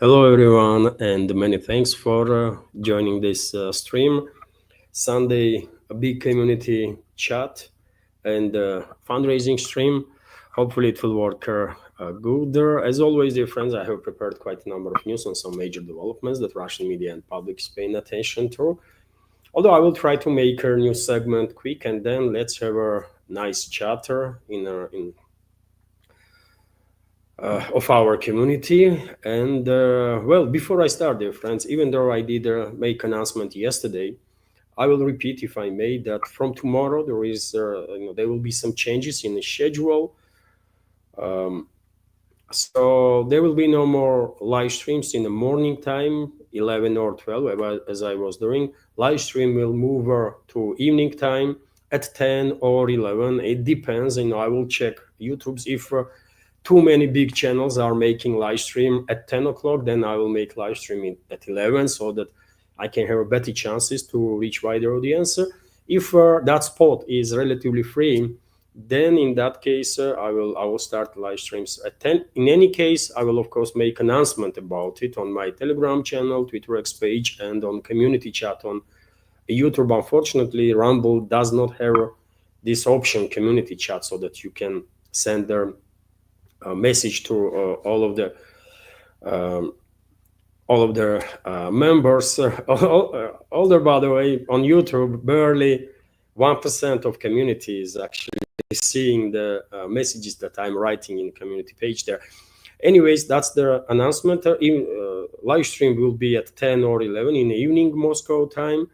Hello, everyone, and many thanks for joining this stream. Sunday, a big community chat and fundraising stream. Hopefully, it will work good. As always, dear friends, I have prepared quite a number of news on some major developments that Russian media and public is paying attention to. Although I will try to make a new segment quick, and then let's have a nice chatter in of our community. And well, before I start, dear friends, even though I did make announcement yesterday, I will repeat, if I may, that from tomorrow there will be some changes in the schedule. So there will be no more live streams in the morning time, 11 or 12, as I was doing. Live stream will move to evening time at 10 or 11. It depends. I will check YouTube's if too many big channels are making live stream at 10 o'clock, then I will make live streaming at 11 so that I can have better chances to reach wider audience. If that spot is relatively free, then in that case I will start live streams at 10. In any case, I will of course make announcement about it on my Telegram channel, Twitter X page, and on community chat on YouTube. Unfortunately, Rumble does not have this option, community chat, so that you can send their message to all of their members. Although, by the way, on YouTube, barely 1% of community is actually seeing the messages that I'm writing in the community page there. Anyways, that's the announcement. Live stream will be at 10 or 11 in the evening Moscow time.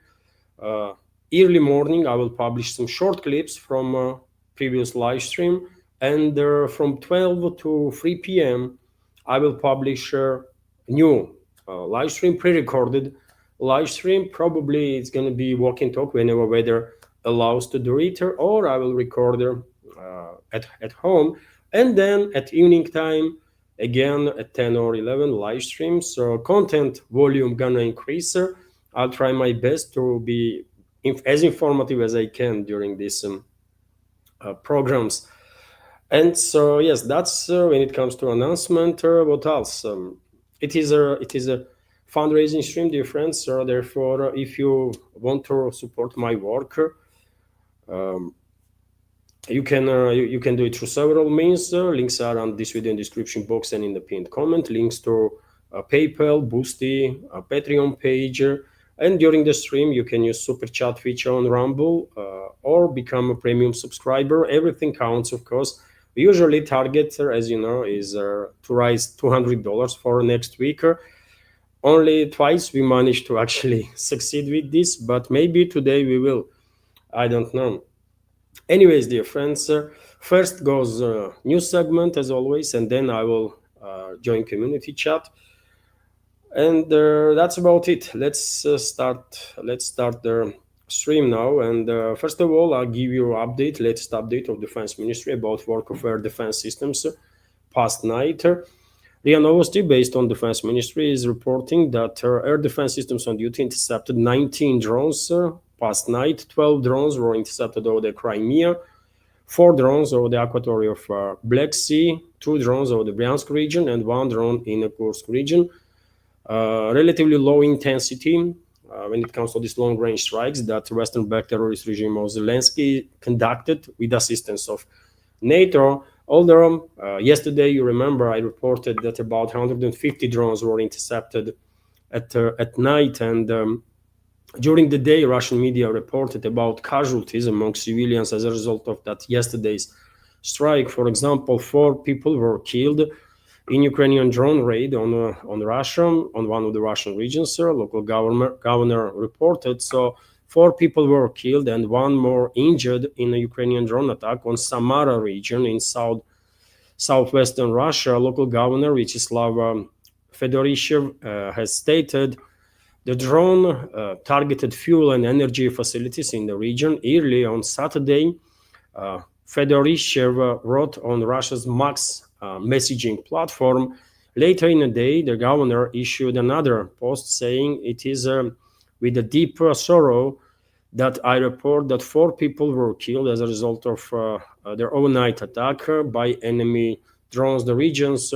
Early morning, I will publish some short clips from previous live stream. And from 12 to 3 p.m., I will publish a new live stream, pre-recorded live stream. Probably it's going to be walk and talk whenever weather allows to do it, or I will record at home. And then at evening time, again at 10 or 11 live streams. So content volume gonna increase. I'll try my best to be as informative as I can during these programs. And so yes, that's when it comes to announcement. What else? It is a fundraising stream, dear friends. So therefore, if you want to support my work, you can do it through several means. Links are on this video in description box and in the pinned comment. Links to PayPal, Boosty, Patreon page. And during the stream, you can use super chat feature on Rumble or become a premium subscriber. Everything counts, of course. We usually target, as you know, is to raise $200 for next week. Only twice we managed to actually succeed with this, but maybe today we will. I don't know. Anyways, dear friends, first goes news segment as always, and then I will join community chat. And that's about it. Let's start the stream now. And first of all, I'll give you latest update of Defense Ministry about work of air defense systems past night. RIA Novosti, based on Defense Ministry, is reporting that air defense systems on duty intercepted 19 drones past night. 12 drones were intercepted over the Crimea, 4 drones over the aquatory of Black Sea, 2 drones over the Bryansk region, and 1 drone in the Kursk region. Relatively low intensity when it comes to these long-range strikes that Western-backed terrorist regime of Zelensky conducted with assistance of NATO. Although yesterday, you remember, I reported that about 150 drones were intercepted at night, and during the day, Russian media reported about casualties among civilians as a result of that yesterday's strike. For example, 4 people were killed in Ukrainian drone raid on Russia, on one of the Russian regions. Local governor reported. So 4 people were killed and 1 more injured in a Ukrainian drone attack on Samara region in southwestern Russia. Local governor Vyacheslav Fedorishev has stated the drone targeted fuel and energy facilities in the region. Early on Saturday, Fedorishev wrote on Russia's Max messaging platform. Later in the day, the governor issued another post saying, "It is with a deep sorrow that I report that 4 people were killed as a result of their overnight attack by enemy drones. The region's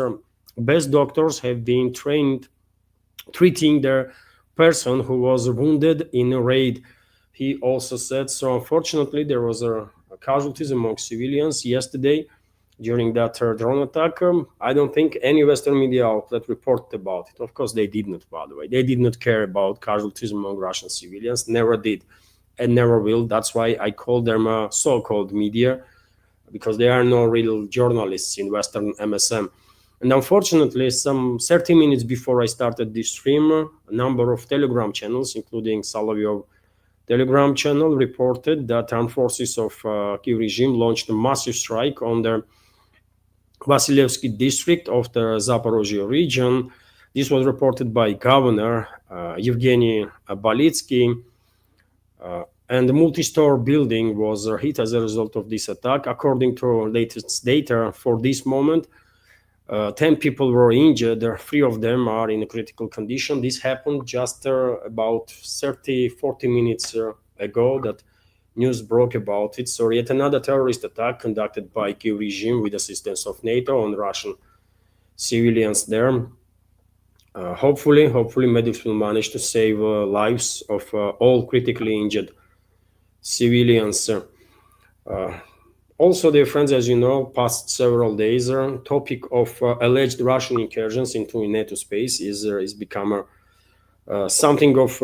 best doctors have been trained treating the person who was wounded in a raid. He also said, so unfortunately there was a casualties among civilians yesterday during that drone attack. I don't think any Western media outlet reported about it. Of course, they did not, by the way. They did not care about casualties among Russian civilians, never did, and never will. That's why I call them so-called media, because there are no real journalists in Western MSM. And unfortunately, some 30 minutes before I started this stream, a number of Telegram channels, including Solovyov Telegram channel, reported that armed forces of Kiev regime launched a massive strike on the Vasilievsky district of the Zaporozhye region. This was reported by Governor Evgeny Balitsky, and the multi-store building was hit as a result of this attack. According to latest data for this moment, 10 people were injured. 3 of them are in a critical condition. This happened just about 40 minutes ago that news broke about it. So yet another terrorist attack conducted by Kiev regime with assistance of NATO on Russian civilians there. Hopefully medics will manage to save lives of all critically injured civilians. Also, dear friends, as you know, past several days, topic of alleged Russian incursions into NATO space is become something of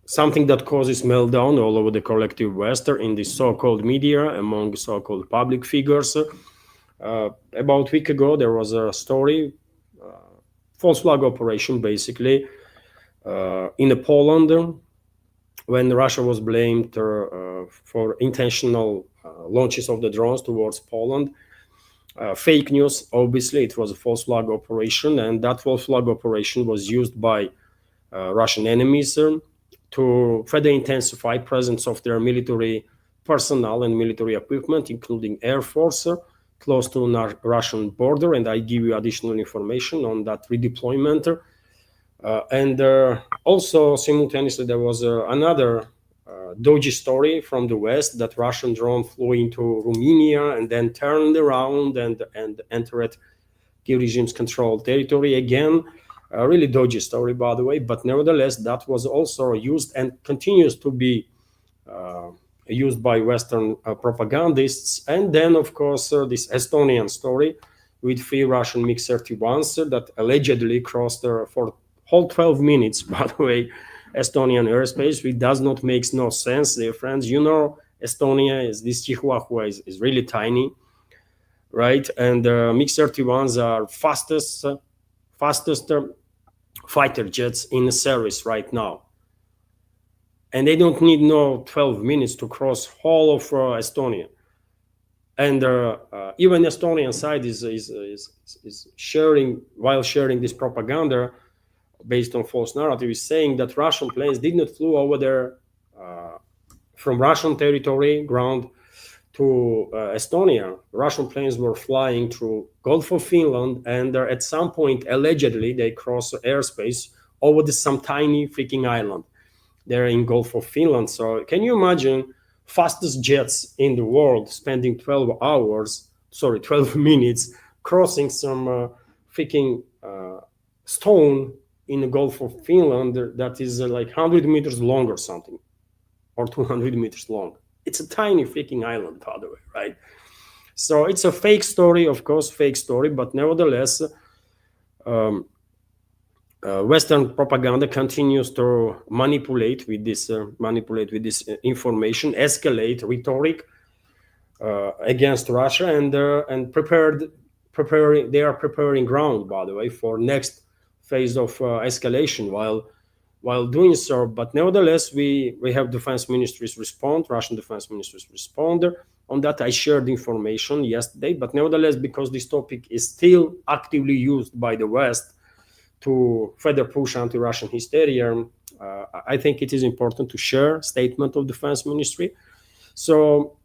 something that causes meltdown all over the collective West in the so-called media among so-called public figures. About a week ago, there was a story, false flag operation, basically, in Poland, when Russia was blamed for intentional launches of the drones towards Poland. Fake news, obviously, it was a false flag operation, and that false flag operation was used by Russian enemies to further intensify presence of their military personnel and military equipment, including Air Force, close to the Russian border. And I give you additional information on that redeployment. And also simultaneously there was another dodgy story from the West that Russian drone flew into Romania and then turned around and entered Kiev regime's controlled territory again. A really dodgy story, by the way, but nevertheless that was also used and continues to be used by Western propagandists. And then of course this Estonian story with 3 Russian MiG-31s that allegedly crossed for whole 12 minutes, by the way, Estonian airspace, which does not make no sense, dear friends. You know, Estonia is this Chihuahua is really tiny, right? And MiG-31s are fastest fighter jets in service right now. And they don't need no 12 minutes to cross whole of Estonia. And even Estonian side is sharing, while sharing this propaganda, based on false narrative, is saying that Russian planes did not flew over there from Russian territory ground to Estonia. Russian planes were flying through Gulf of Finland, and at some point allegedly they crossed airspace over some tiny freaking island there in Gulf of Finland. So can you imagine fastest jets in the world spending 12 minutes crossing some freaking stone in the Gulf of Finland that is like 100 meters long or something, or 200 meters long. It's a tiny freaking island, by the way, right? So it's a fake story, of course, fake story, but nevertheless, Western propaganda continues to manipulate with this information, escalate rhetoric against Russia, and they are preparing ground, by the way, for next phase of escalation while doing so. But nevertheless, we have defense ministries respond, Russian defense ministries respond on that. I shared information yesterday, but nevertheless, because this topic is still actively used by the West to further push anti-Russian hysteria, I think it is important to share statement of defense ministry. So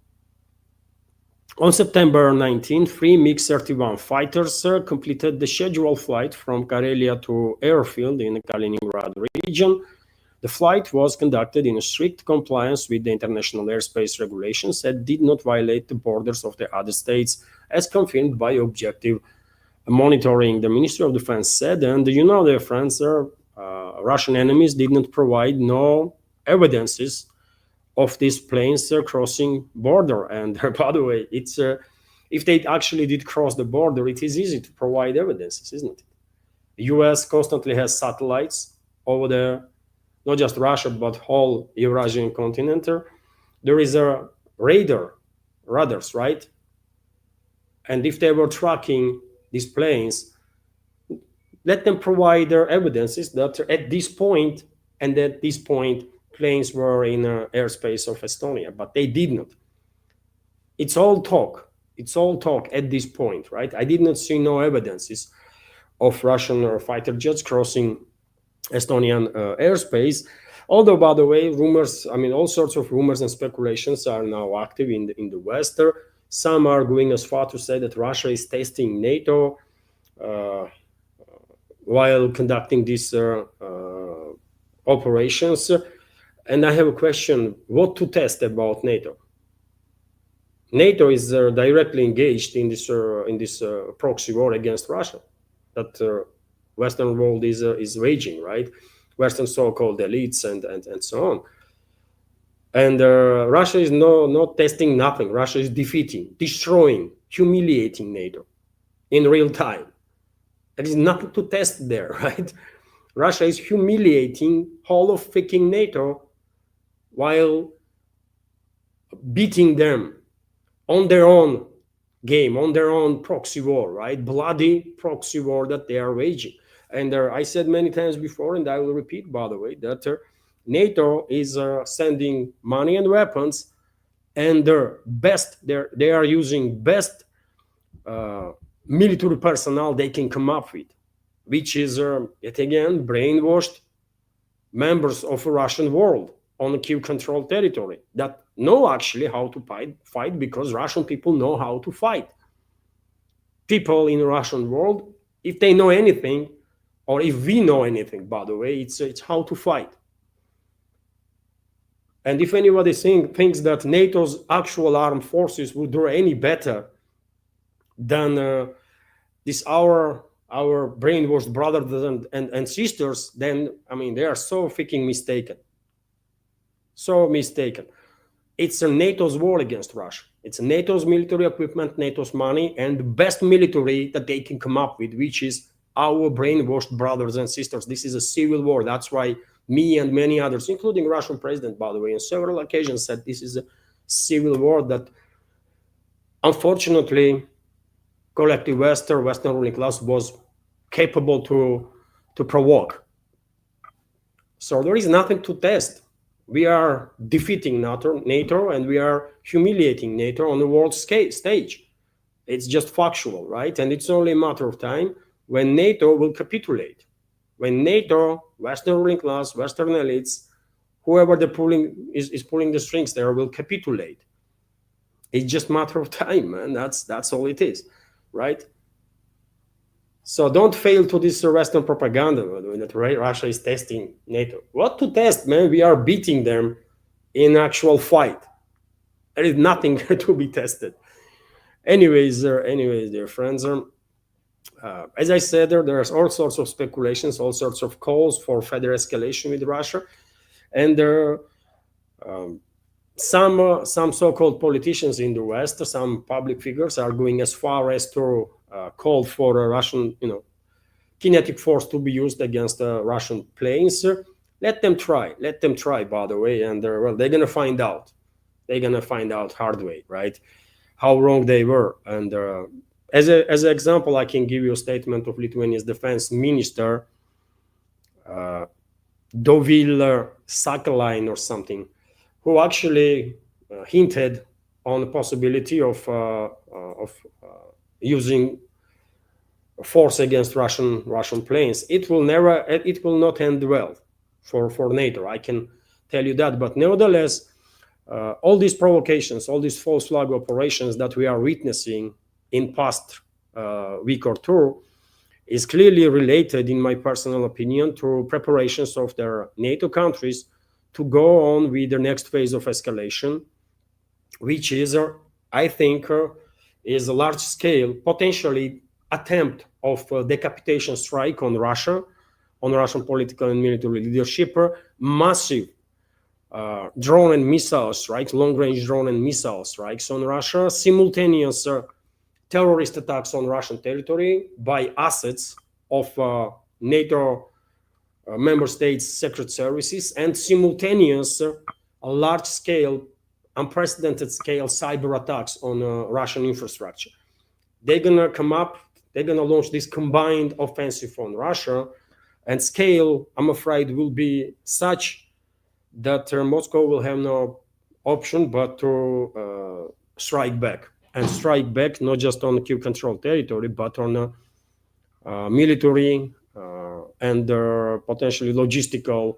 on September 19, 3 MiG-31 fighters completed the scheduled flight from Karelia to airfield in the Kaliningrad region. The flight was conducted in strict compliance with the international airspace regulations and did not violate the borders of the other states, as confirmed by objective monitoring, the Ministry of Defense said, and their friends, Russian enemies did not provide no evidences of these planes crossing border. And by the way, it's if they actually did cross the border, it is easy to provide evidences, isn't it? The US constantly has satellites over the, not just Russia, but whole Eurasian continent. There is a radars, right? And if they were tracking these planes, let them provide their evidences that at this point and at this point planes were in airspace of Estonia, but they did not. It's all talk. It's all talk at this point, right? I did not see no evidences of Russian fighter jets crossing Estonian airspace. Although, by the way, rumors, I mean, all sorts of rumors and speculations are now active in the West. Some are going as far to say that Russia is testing NATO while conducting these operations. And I have a question: what to test about NATO? NATO is directly engaged in this proxy war against Russia that Western world is waging, right? Western so-called elites and so on. And Russia is not testing nothing. Russia is defeating, destroying, humiliating NATO in real time. There is nothing to test there, right? Russia is humiliating whole of freaking NATO while beating them on their own game, on their own proxy war, right? Bloody proxy war that they are waging. And I said many times before, and I will repeat, by the way, that NATO is sending money and weapons, and they are using best military personnel they can come up with, which is yet again brainwashed members of a Russian world on a Kiev-controlled territory that know actually how to fight because Russian people know how to fight. People in the Russian world, if they know anything, or if we know anything, by the way, it's how to fight. And if anybody thinks that NATO's actual armed forces would do any better than this our brainwashed brothers and sisters, then I mean they are so freaking mistaken. So mistaken. It's a NATO's war against Russia. It's NATO's military equipment, NATO's money, and the best military that they can come up with, which is our brainwashed brothers and sisters. This is a civil war. That's why me and many others, including Russian president, by the way, on several occasions said this is a civil war that unfortunately collective Western ruling class was capable to provoke. So there is nothing to test. We are defeating NATO, and we are humiliating NATO on the world stage. It's just factual, right? And it's only a matter of time when NATO will capitulate. When NATO, Western ruling class, Western elites, whoever is pulling the strings there will capitulate. It's just a matter of time, man. That's all it is, right? So don't fail to this Western propaganda that Russia is testing NATO. What to test, man? We are beating them in actual fight. There is nothing to be tested. Anyways, dear friends, as I said, there's all sorts of speculations, all sorts of calls for further escalation with Russia, and some so-called politicians in the West, some public figures are going as far as to call for a Russian, kinetic force to be used against Russian planes. Let them try. By the way, and well, they're gonna find out. They're gonna find out hard way, right? How wrong they were. And as an example, I can give you a statement of Lithuania's defense minister, Dovile Sakalain or something, who actually hinted on the possibility of using force against Russian planes. It will not end well for NATO. I can tell you that. But nevertheless, all these provocations, all these false flag operations that we are witnessing in past week or two is clearly related, in my personal opinion, to preparations of their NATO countries to go on with the next phase of escalation, which is, I think, is a large scale, potentially attempt of decapitation strike on Russia, on Russian political and military leadership, massive drone and missile strikes, long-range drone and missile strikes on Russia, simultaneous terrorist attacks on Russian territory by assets of NATO member states' secret services, and simultaneous large-scale, unprecedented scale cyber attacks on Russian infrastructure. They're gonna come up, they're gonna launch this combined offensive on Russia, and scale, I'm afraid, will be such that Moscow will have no option but to strike back, and strike back not just on Kiev-controlled territory, but on military and potentially logistical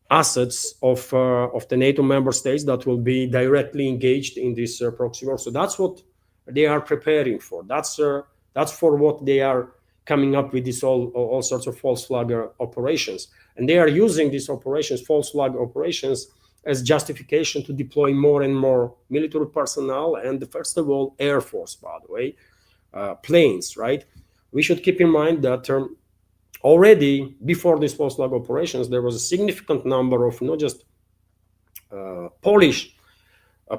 assets of the NATO member states that will be directly engaged in this proxy war. So that's what they are preparing for. That's for what they are coming up with this all sorts of false flag operations, and they are using these operations, false flag operations, as justification to deploy more and more military personnel, and first of all, Air Force, by the way, planes, right? We should keep in mind that already before these false flag operations, there was a significant number of not just Polish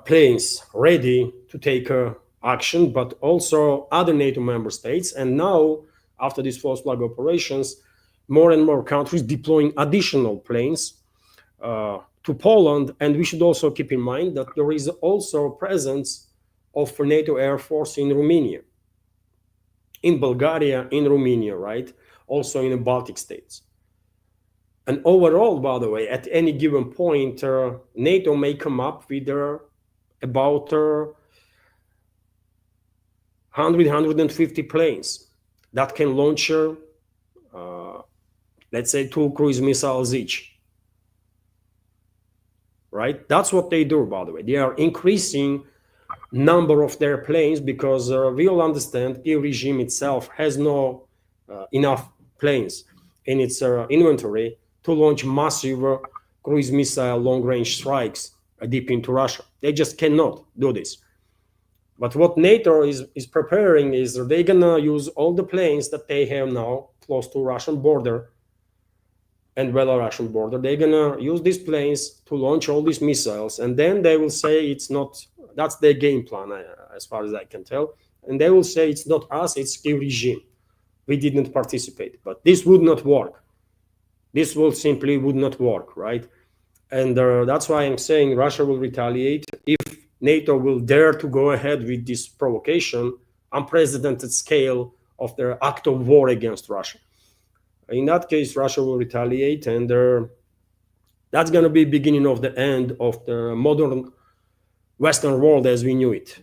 planes ready to take action, but also other NATO member states. And now, after these false flag operations, more and more countries deploying additional planes to Poland. And we should also keep in mind that there is also presence of NATO Air Force in Romania, in Bulgaria, in Romania, right? Also in the Baltic states. And overall, by the way, at any given point, NATO may come up with about 150 planes that can launch, let's say, 2 cruise missiles each. Right? That's what they do, by the way. They are increasing number of their planes because we all understand the regime itself has no enough planes in its inventory to launch massive cruise missile long-range strikes deep into Russia. They just cannot do this. But what NATO is preparing is they're gonna use all the planes that they have now close to Russian border and Belarusian border. They're gonna use these planes to launch all these missiles, and then they will say it's not, that's their game plan as far as I can tell, and they will say it's not us, it's the regime. We didn't participate, but this would not work. This will simply would not work, right? And that's why I'm saying Russia will retaliate if NATO will dare to go ahead with this provocation, unprecedented scale of their act of war against Russia. In that case, Russia will retaliate, and that's going to be beginning of the end of the modern Western world as we knew it.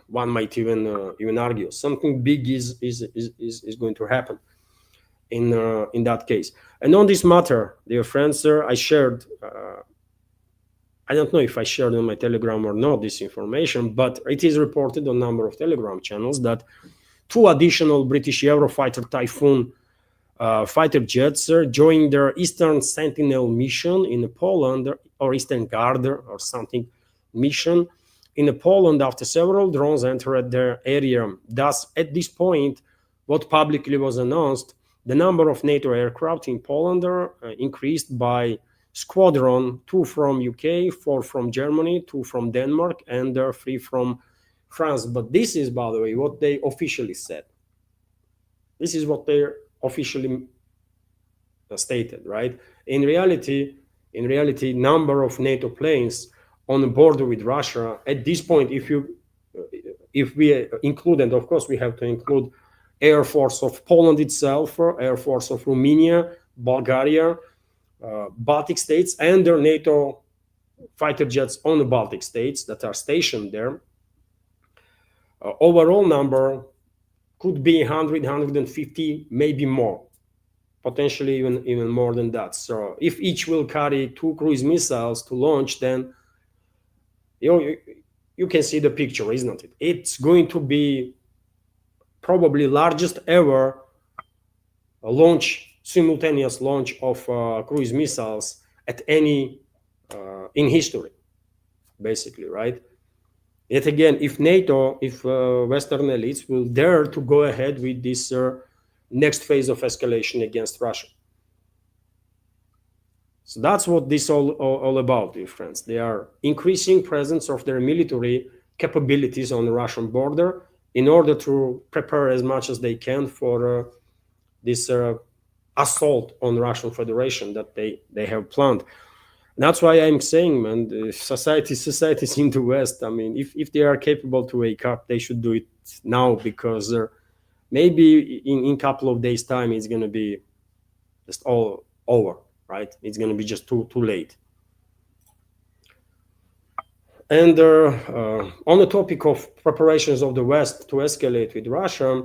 One might even argue something big is going to happen in that case. And on this matter, dear friends, I shared. I don't know if I shared on my Telegram or not this information, but it is reported on a number of Telegram channels that 2 additional British Eurofighter Typhoon fighter jets joined their Eastern Sentinel mission in Poland, or Eastern Guard or something mission in Poland after several drones entered their area. Thus, at this point, what publicly was announced, the number of NATO aircraft in Poland increased by squadron, 2 from UK, 4 from Germany, 2 from Denmark, and 3 from France. But this is, by the way, what they officially said. This is what they officially stated, right? In reality, number of NATO planes on the border with Russia at this point, if we include, and of course we have to include Air Force of Poland itself, Air Force of Romania, Bulgaria, Baltic states, and their NATO fighter jets on the Baltic states that are stationed there. Overall number could be 100, 150, maybe more, potentially even more than that. So if each will carry 2 cruise missiles to launch, then you can see the picture, isn't it? It's going to be probably largest ever simultaneous launch of cruise missiles at any in history, basically, right? Yet again, if NATO, if Western elites will dare to go ahead with this next phase of escalation against Russia. So that's what this all about, dear friends. They are increasing presence of their military capabilities on the Russian border in order to prepare as much as they can for this assault on the Russian Federation that they have planned. And that's why I'm saying, man, the societies in the West, I mean, if they are capable to wake up, they should do it now, because maybe in a couple of days' time, it's going to be just all over, right? It's going to be just too late. And on the topic of preparations of the West to escalate with Russia,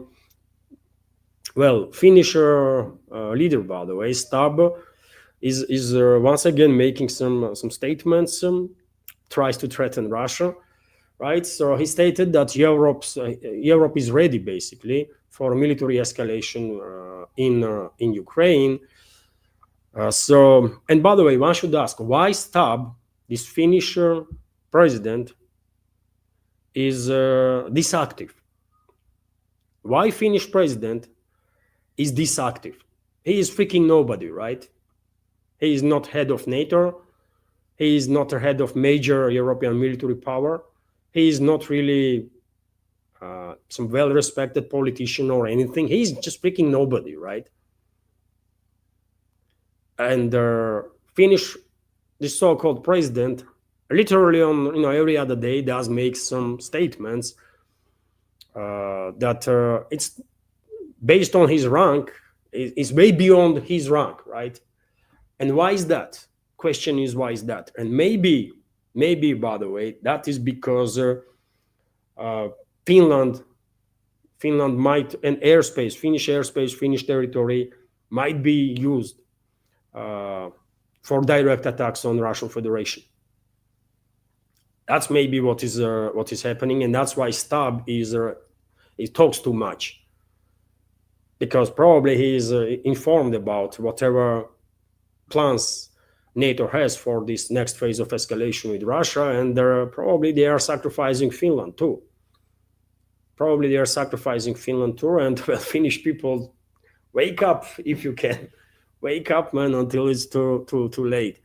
well, Finnish leader, by the way, Stab, is once again making some statements, tries to threaten Russia, right? So he stated that Europe is ready, basically, for military escalation in Ukraine. And by the way, one should ask, why Stab, this Finnish president, is this active? Why Finnish president is this active? He is freaking nobody, right? He is not head of NATO. He is not a head of major European military power. He is not really some well-respected politician or anything. He's just freaking nobody, right? And Finnish, this so-called president, literally on every other day does make some statements that it's based on his rank. It's way beyond his rank, right? And why is that? Question is, why is that? And maybe, by the way, that is because Finland might, and Finnish airspace, Finnish territory might be used for direct attacks on the Russian Federation. That's maybe what is happening, and that's why Stab he talks too much, because probably he is informed about whatever plans NATO has for this next phase of escalation with Russia, and probably they are sacrificing Finland too. And well, Finnish people, wake up if you can. Wake up, man, until it's too late,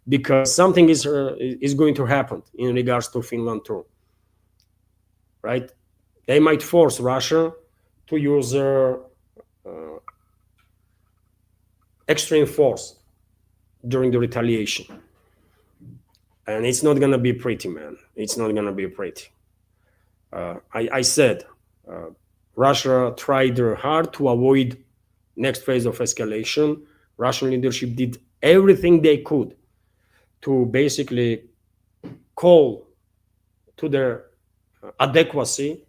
because something is going to happen in regards to Finland too, right? They might force Russia to use extreme force during the retaliation, and it's not gonna be pretty, man. It's not gonna be pretty. I said Russia tried hard to avoid next phase of escalation. Russian leadership did everything they could to basically call to the adequacy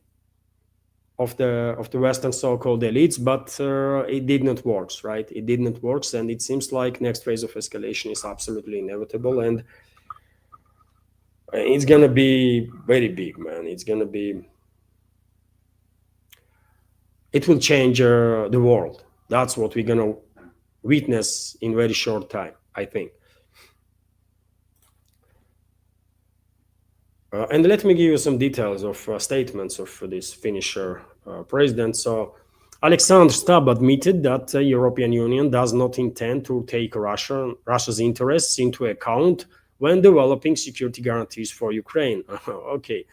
of the Western so-called elites, but it did not work, right? It did not work, and it seems like next phase of escalation is absolutely inevitable, and it's gonna be very big, man. It will change the world. That's what we're gonna witness in very short time, I think. And let me give you some details of statements of this Finnish president. So Alexander Stubb admitted that the European Union does not intend to take Russia's interests into account when developing security guarantees for Ukraine. Okay.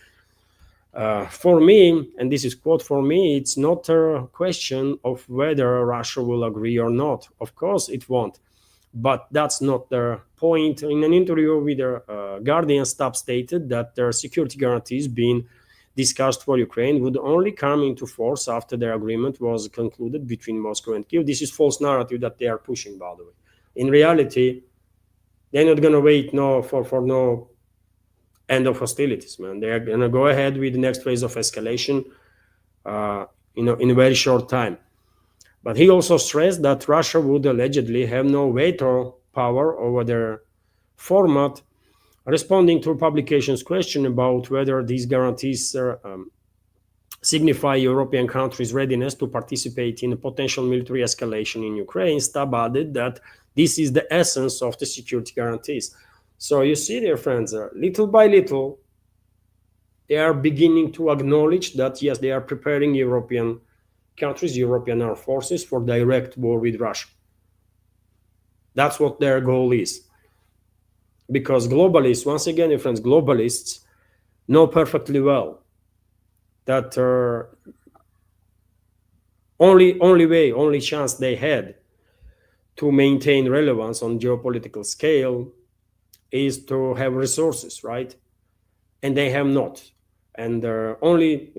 For me, and this is quote, for me, it's not a question of whether Russia will agree or not. Of course it won't. But that's not the point. In an interview with the Guardian, Stubb stated that their security guarantees being discussed for Ukraine would only come into force after their agreement was concluded between Moscow and Kyiv. This is false narrative that they are pushing, by the way. In reality, they're not going to wait for no end of hostilities, man. They are going to go ahead with the next phase of escalation in a very short time. But he also stressed that Russia would allegedly have no veto power over their format, responding to publication's question about whether these guarantees signify European countries' readiness to participate in a potential military escalation in Ukraine. Stubb added that this is the essence of the security guarantees. So you see, dear friends, little by little, They are beginning to acknowledge that yes, they are preparing European countries, European armed forces for direct war with Russia. That's what their goal is. Because globalists, once again, your friends, globalists know perfectly well that only chance they had to maintain relevance on geopolitical scale is to have resources, right? And they have not. And only,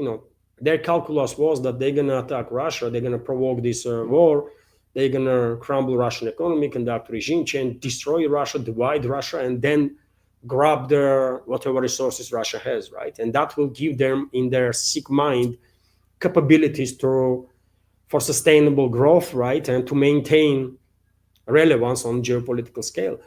their calculus was that they're gonna attack Russia, they're gonna provoke this war, they're gonna crumble Russian economy, conduct regime change, destroy Russia, divide Russia, and then grab their whatever resources Russia has, right? And that will give them, in their sick mind, capabilities to for sustainable growth, right, and to maintain relevance on geopolitical scale.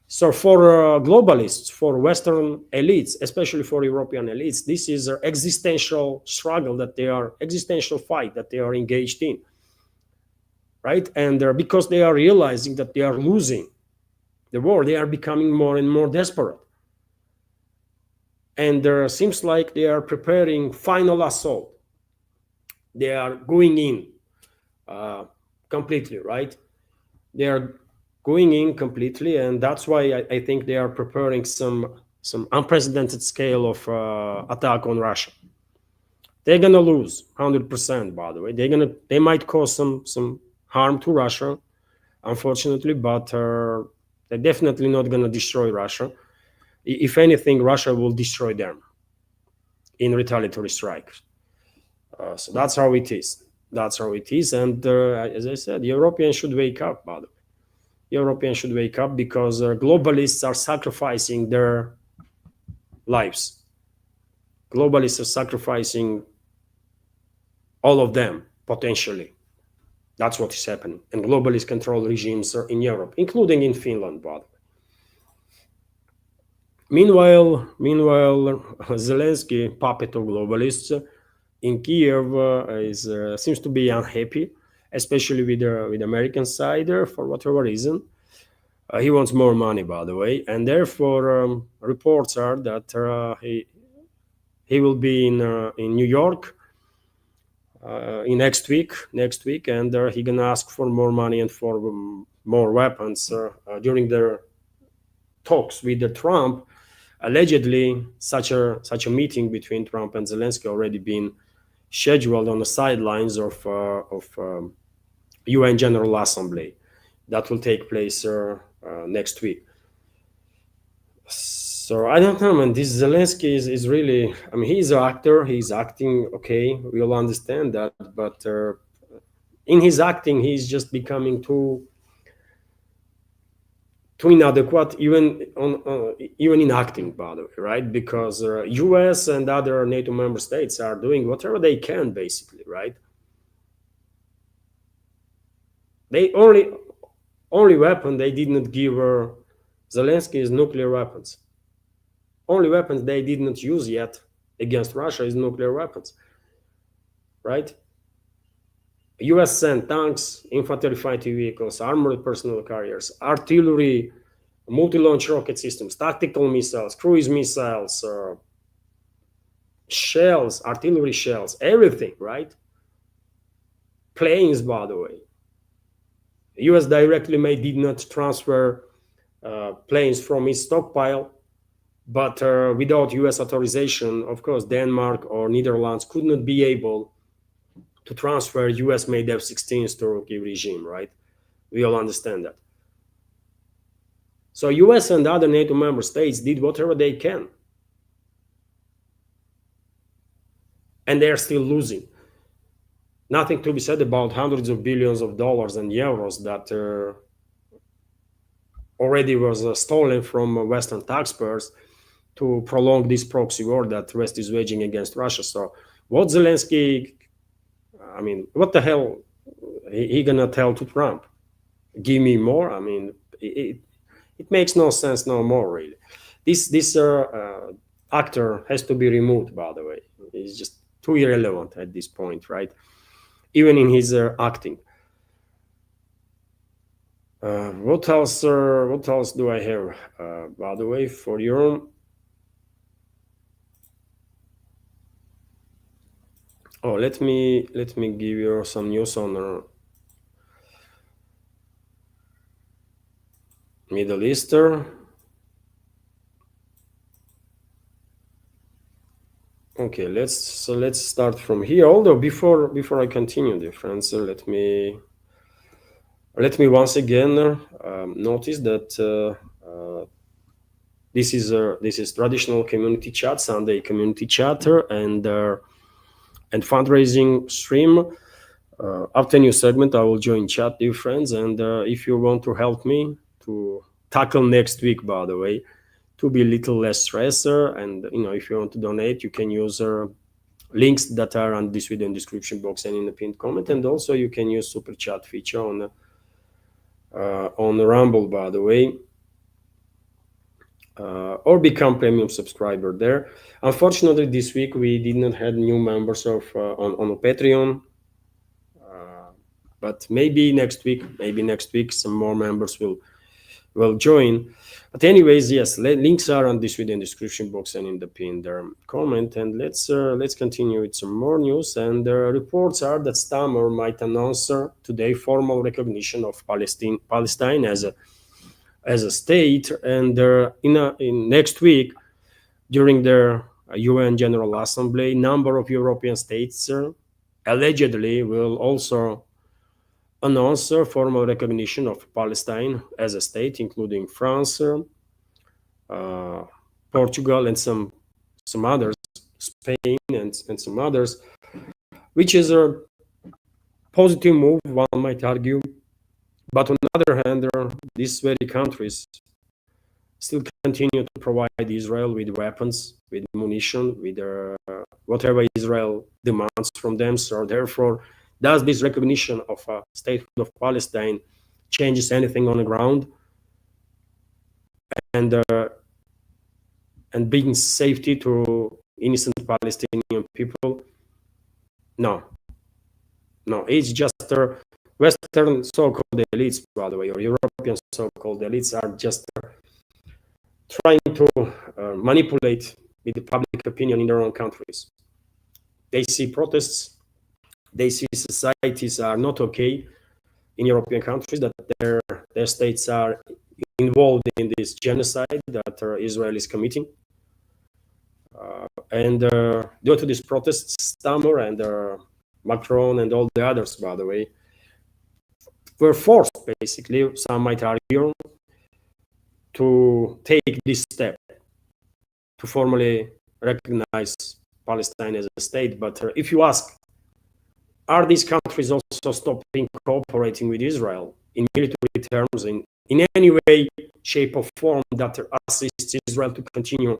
So for globalists, for Western elites, especially for European elites, this is an existential struggle existential fight that they are engaged in, right? And because they are realizing that they are losing the war, they are becoming more and more desperate. And there seems like they are preparing final assault. They are going in completely, right? They are going in completely, and that's why I think they are preparing some unprecedented scale of attack on Russia. They're gonna lose 100%. By the way, they might cause some harm to Russia, unfortunately, but they're definitely not gonna destroy Russia. If anything, Russia will destroy them in retaliatory strikes. So that's how it is. That's how it is. And as I said, Europeans should wake up. By the way, Europeans should wake up because globalists are sacrificing their lives. Globalists are sacrificing all of them potentially. That's what is happening. And globalist control regimes are in Europe, including in Finland, by the way. Meanwhile, Zelensky, puppet of globalists, in Kiev seems to be unhappy, especially with American side for whatever reason. He wants more money, by the way, and therefore reports are that he will be in New York in next week, and he gonna ask for more money and for more weapons during their talks with the Trump. Allegedly, such a meeting between Trump and Zelensky already been scheduled on the sidelines of UN General Assembly that will take place next week. So I don't know, man. This Zelensky is really. I mean, he's an actor. He's acting. Okay, we'll understand that. But in his acting, he's just becoming too inadequate, even in acting, by the way, right? Because U.S. and other NATO member states are doing whatever they can, basically, right? They only weapon they did not give Zelensky is nuclear weapons. Only weapons they did not use yet against Russia is nuclear weapons, right? US sent tanks, infantry fighting vehicles, armored personnel carriers, artillery, multi-launch rocket systems, tactical missiles, cruise missiles, shells, artillery shells, everything, right? Planes, by the way. US directly did not transfer planes from its stockpile, but without US authorization, of course, Denmark or Netherlands could not be able to transfer US-made F-16s to Kiev regime, right? We all understand that. So US and other NATO member states did whatever they can. And they're still losing. Nothing to be said about hundreds of billions of dollars and euros that already was stolen from Western taxpayers to prolong this proxy war that the West is waging against Russia. So what Zelensky, I mean, what the hell he gonna tell to Trump? Give me more? I mean, it makes no sense no more, really. This actor has to be removed, by the way. He's just too irrelevant at this point, right? Even in his acting. What else do I have? By the way, for your Oh, let me give you some news on Middle Eastern. Okay, let's start from here. Although before I continue, dear friends, let me once again notice that this is traditional community chat, Sunday community chatter, and fundraising stream. After new segment, I will join chat, dear friends. And if you want to help me to tackle next week, by the way, to be a little less stressor, and if you want to donate, you can use links that are on this video in description box and in the pinned comment, and also you can use super chat feature on Rumble, by the way, or become premium subscriber there. Unfortunately, this week we did not have new members of on Patreon, but maybe next week some more members will join. But anyways, yes, links are on this video in description box and in the pinned comment. And let's continue with some more news. And reports are that Stammer might announce today formal recognition of Palestine as a state, and in next week during the UN General Assembly, number of European states allegedly will also announce formal recognition of Palestine as a state, including France, Portugal, and some others, Spain, and some others, which is a positive move, one might argue. But on the other hand, these very countries still continue to provide Israel with weapons, with munition, with whatever Israel demands from them. So therefore, does this recognition of a statehood of Palestine changes anything on the ground and brings safety to innocent Palestinian people? No, no. It's just Western so-called elites, by the way, or European so-called elites are just trying to manipulate with the public opinion in their own countries. They see protests, they see societies are not okay in European countries, that their states are involved in this genocide that Israel is committing. And due to these protests, Stammer and Macron and all the others, by the way, were forced, basically, some might argue, to take this step to formally recognize Palestine as a state. But if you ask, are these countries also stopping cooperating with Israel in military terms, in any way, shape, or form that assists Israel to continue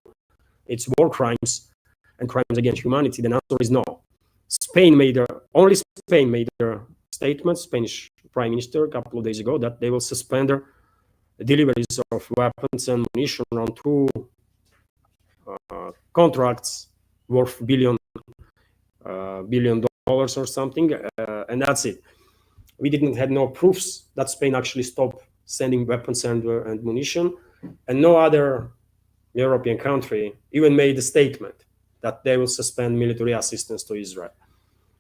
its war crimes and crimes against humanity? The answer is no. Only Spain made a statement, Spanish Prime Minister, a couple of days ago, that they will suspend the deliveries of weapons and munition on two contracts worth billion dollars or something, and that's it. We didn't have no proofs that Spain actually stopped sending weapons and munition, and no other European country even made a statement that they will suspend military assistance to Israel.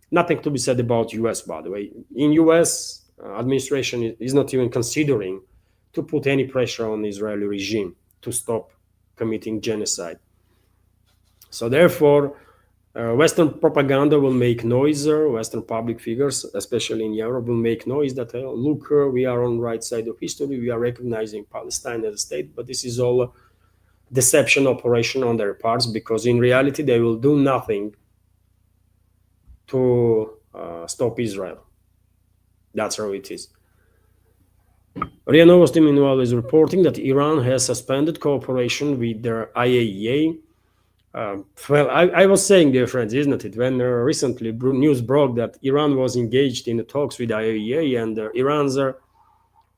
Nothing to be said about US, by the way. In US, administration is not even considering to put any pressure on the Israeli regime to stop committing genocide. So therefore, Western propaganda will make noise. Western public figures, especially in Europe, will make noise that look, we are on the right side of history. We are recognizing Palestine as a state, but this is all a deception operation on their parts, because in reality they will do nothing to stop Israel. That's how it is. RIA Novosti, meanwhile, is reporting that Iran has suspended cooperation with their IAEA. Well, I was saying, dear friends, isn't it, when recently news broke that Iran was engaged in the talks with IAEA, and Iran's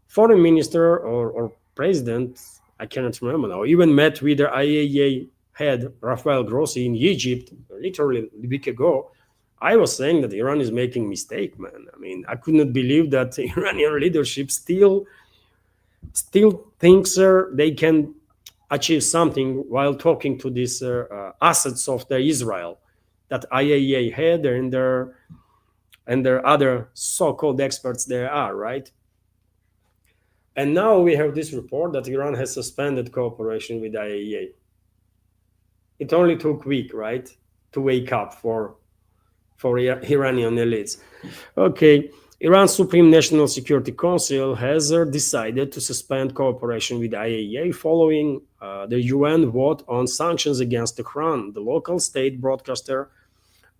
foreign minister or president, I cannot remember now, even met with the IAEA head, Rafael Grossi, in Egypt, literally a week ago. I was saying that Iran is making mistake, man. I mean, I could not believe that the Iranian leadership still thinks they can achieve something while talking to these assets of the Israel. that IAEA had and their other so-called experts there are, right? And now we have this report that Iran has suspended cooperation with IAEA. It only took a week, right, to wake up for Iranian elites. Okay, Iran's Supreme National Security Council has decided to suspend cooperation with IAEA following the UN vote on sanctions against Tehran. The local state broadcaster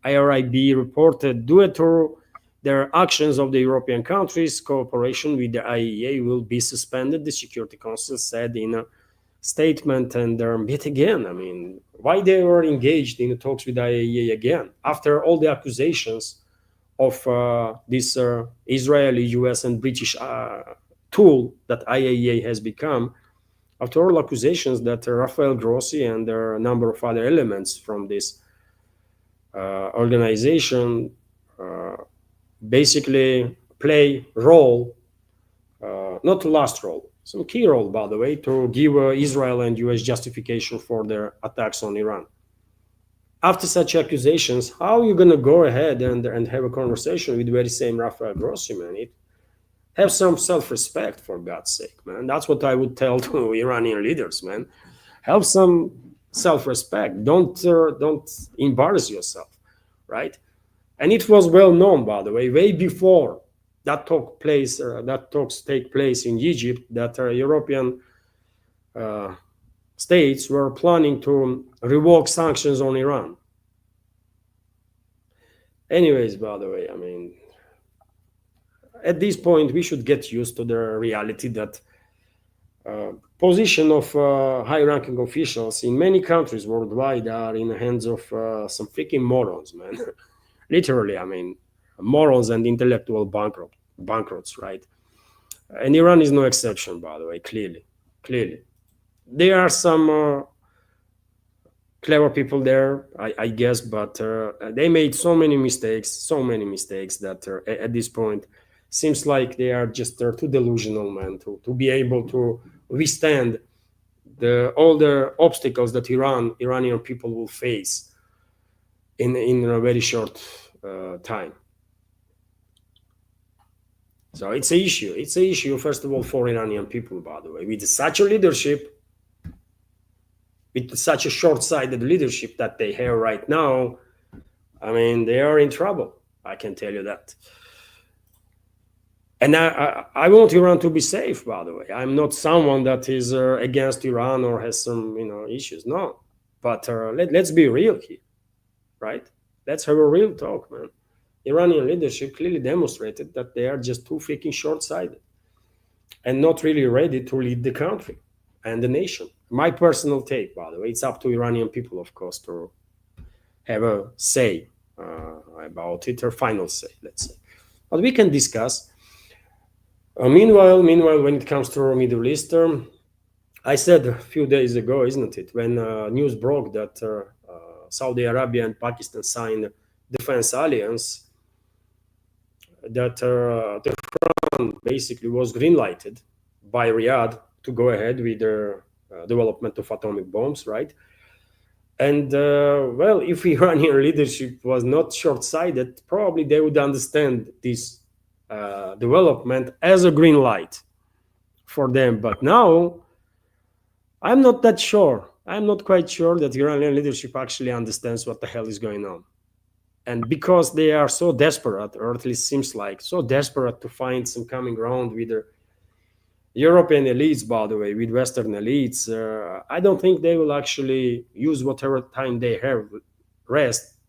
IRIB reported due to their actions of the European countries, cooperation with the IAEA will be suspended, the Security Council said in a statement. And yet again, I mean, why they were engaged in the talks with IAEA again after all the accusations of this Israeli, US, and British tool that IAEA has become, after all accusations that Rafael Grossi and a number of other elements from this organization basically play role, not last role, some key role, by the way, to give Israel and US justification for their attacks on Iran. After such accusations, how are you going to go ahead and have a conversation with the very same Rafael Grossi, man? Have some self-respect, for God's sake, man. That's what I would tell to Iranian leaders, man. Have some self-respect. Don't embarrass yourself, right? And it was well known, by the way before that talks take place in Egypt, that European states were planning to revoke sanctions on Iran. Anyways, by the way, I mean, at this point, we should get used to the reality that position of high-ranking officials in many countries worldwide are in the hands of some freaking morons, man. Literally, I mean, morons and intellectual bankrupts, right? And Iran is no exception, by the way, clearly. There are some clever people there, I guess, but they made so many mistakes that at this point, seems like they are just too delusional, man, to be able to withstand all the obstacles that Iranian people will face in a very short time. So it's an issue. It's an issue, first of all, for Iranian people, by the way, with such a leadership, with such a short-sighted leadership that they have right now. I mean, they are in trouble. I can tell you that. And I want Iran to be safe, by the way. I'm not someone that is against Iran or has some, issues. No, but let's be real here, right? Let's have a real talk, man. Iranian leadership clearly demonstrated that they are just too freaking short-sighted and not really ready to lead the country and the nation. My personal take, by the way, it's up to Iranian people, of course, to have a say about it, or final say, let's say. But we can discuss. Meanwhile, when it comes to Middle East, I said a few days ago, isn't it, when news broke that Saudi Arabia and Pakistan signed a defense alliance, that Tehran basically was green-lighted by Riyadh to go ahead with the development of atomic bombs, right? And well, if Iranian leadership was not short-sighted, probably they would understand this development as a green light for them. But now, I'm not that sure. I'm not quite sure that Iranian leadership actually understands what the hell is going on. And because they are so desperate, or at least seems like so desperate to find some common ground with the European elites, by the way, with Western elites, I don't think they will actually use whatever time they have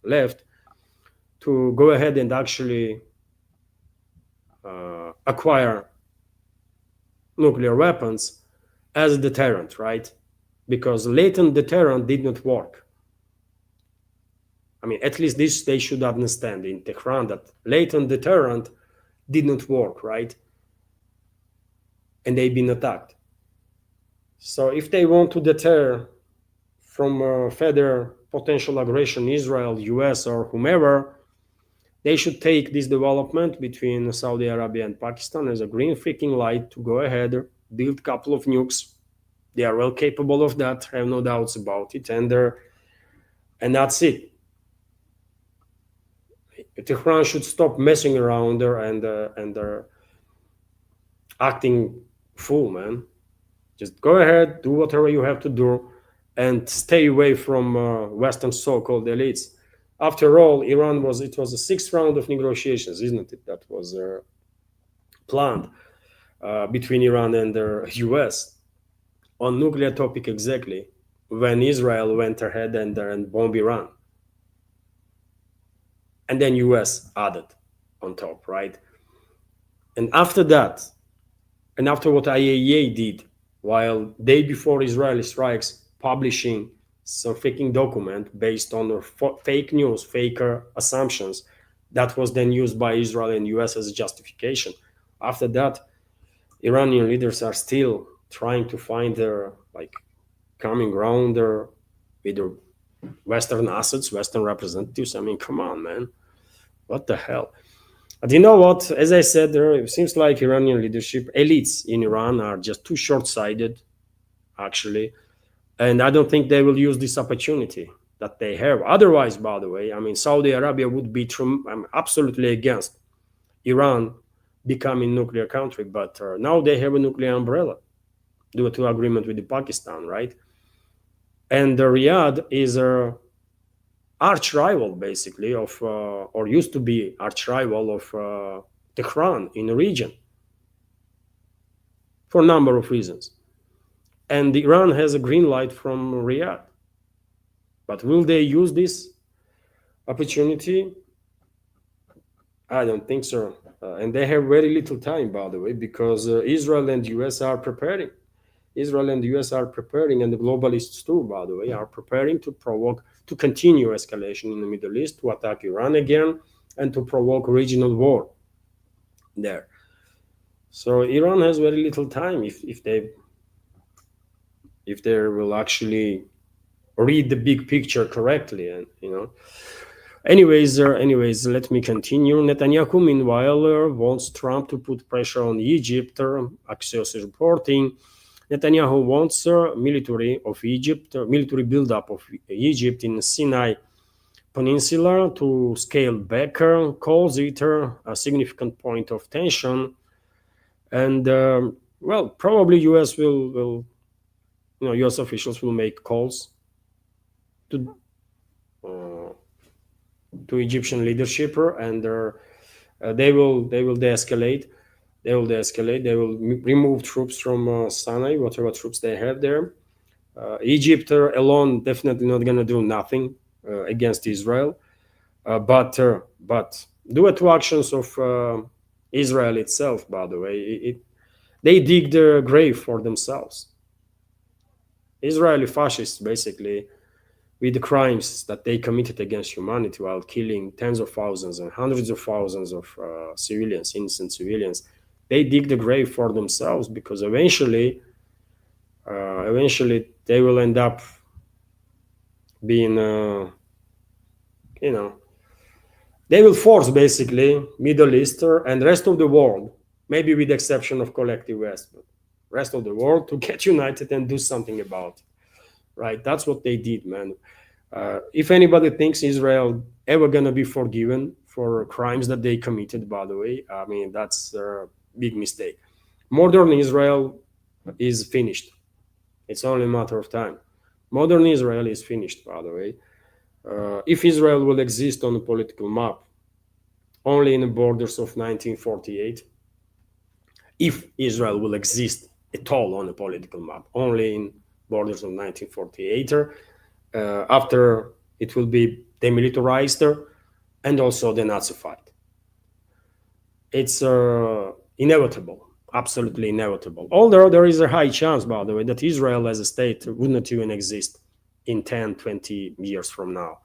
left to go ahead and actually acquire nuclear weapons as a deterrent, right? Because latent deterrent did not work. I mean, at least this they should understand in Tehran, that latent deterrent did not work, right? And they've been attacked. So if they want to deter from further potential aggression, Israel, US, or whomever, they should take this development between Saudi Arabia and Pakistan as a green freaking light to go ahead, build a couple of nukes. They are well capable of that, I have no doubts about it, and that's it. Tehran should stop messing around there and acting fool, man. Just go ahead, do whatever you have to do, and stay away from Western so-called elites. After all, Iran was it was a sixth round of negotiations, isn't it? That was planned between Iran and the US on nuclear topic exactly when Israel went ahead and bombed Iran, and then US added on top, right? And after that, and after what IAEA did, while day before Israeli strikes, publishing some faking document based on fake news, fake assumptions, that was then used by Israel and US as a justification. After that, Iranian leaders are still trying to find their like common ground with their Western assets, Western representatives. I mean, come on, man, what the hell? But you know what? As I said, it seems like Iranian leadership, elites in Iran, are just too short sighted, actually. And I don't think they will use this opportunity that they have. Otherwise, by the way, I mean, Saudi Arabia would be I'm absolutely against Iran becoming nuclear country. But now they have a nuclear umbrella due to agreement with the Pakistan, right? And Riyadh is a arch rival, basically, of or used to be arch rival of Tehran in the region for a number of reasons. And Iran has a green light from Riyadh. But will they use this opportunity? I don't think so. And they have very little time, by the way, because Israel and US are preparing. Israel and the US are preparing, and the globalists too, by the way, are preparing to provoke, to continue escalation in the Middle East, to attack Iran again, and to provoke regional war there. So Iran has very little time if they will actually read the big picture correctly, and anyways, let me continue. Netanyahu, meanwhile, wants Trump to put pressure on Egypt. Axios is reporting Netanyahu wants military buildup of Egypt in Sinai Peninsula to scale back, calls it a significant point of tension, and well, probably US will US officials will make calls to Egyptian leadership, and they will de-escalate. They will de-escalate. They will remove troops from Sinai, whatever troops they have there. Egypt alone definitely not going to do nothing against Israel, but due to actions of Israel itself, by the way, they dig their grave for themselves. Israeli fascists, basically, with the crimes that they committed against humanity while killing tens of thousands and hundreds of thousands of civilians, innocent civilians, they dig the grave for themselves, because eventually they will end up being, they will force basically Middle East and rest of the world, maybe with the exception of collective West, but rest of the world to get united and do something about it. Right? That's what they did, man. If anybody thinks Israel ever gonna be forgiven for crimes that they committed, by the way, I mean, that's a big mistake. Modern Israel is finished. It's only a matter of time. Modern Israel is finished, by the way. If Israel will exist on the political map only in the borders of 1948, if Israel will exist at all on the political map only in borders of 1948, after it will be demilitarized and also denazified. It's inevitable, absolutely inevitable. Although there is a high chance, by the way, that Israel as a state would not even exist in 10, 20 years from now,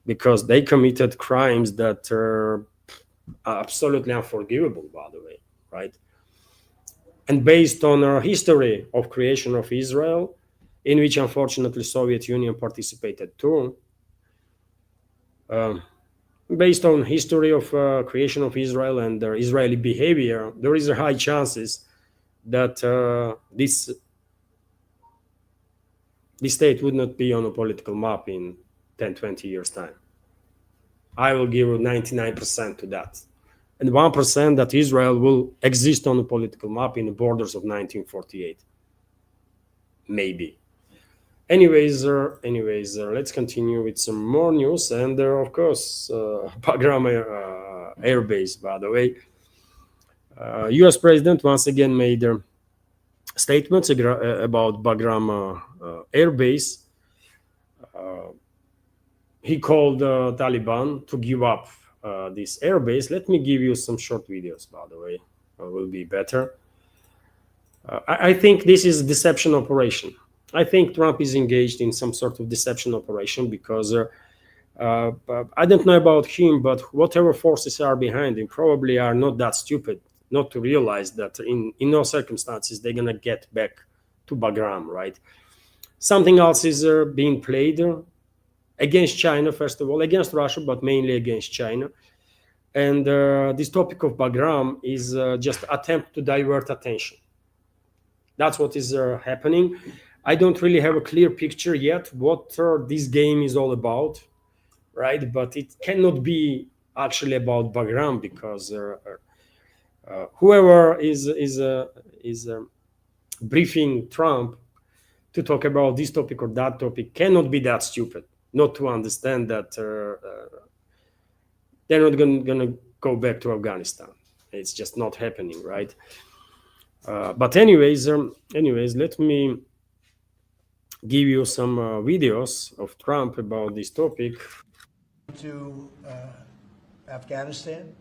because they committed crimes that are absolutely unforgivable, by the way, right? And based on our history of creation of Israel, in which unfortunately Soviet Union participated too, based on history of creation of Israel and their Israeli behavior, there is a high chances that this state would not be on a political map in 10, 20 years time. I will give 99% to that. And 1% that Israel will exist on the political map in the borders of 1948. Maybe. Anyways, let's continue with some more news. And of course, Bagram Airbase, by the way. US President once again made statements about Bagram Airbase. He called Taliban to give up this airbase. Let me give you some short videos, by the way. Will be better. I think this is a deception operation. I think Trump is engaged in some sort of deception operation because I don't know about him, but whatever forces are behind him probably are not that stupid not to realize that in no circumstances they're going to get back to Bagram, right? Something else is being played against China, first of all, against Russia, but mainly against China. And this topic of Bagram is just attempt to divert attention. That's what is happening. I don't really have a clear picture yet what this game is all about, right? But it cannot be actually about Bagram because whoever is briefing Trump to talk about this topic or that topic cannot be that stupid not to understand that they're not going to go back to Afghanistan. It's just not happening, right? But anyways, let me give you some videos of Trump about this topic. To Afghanistan,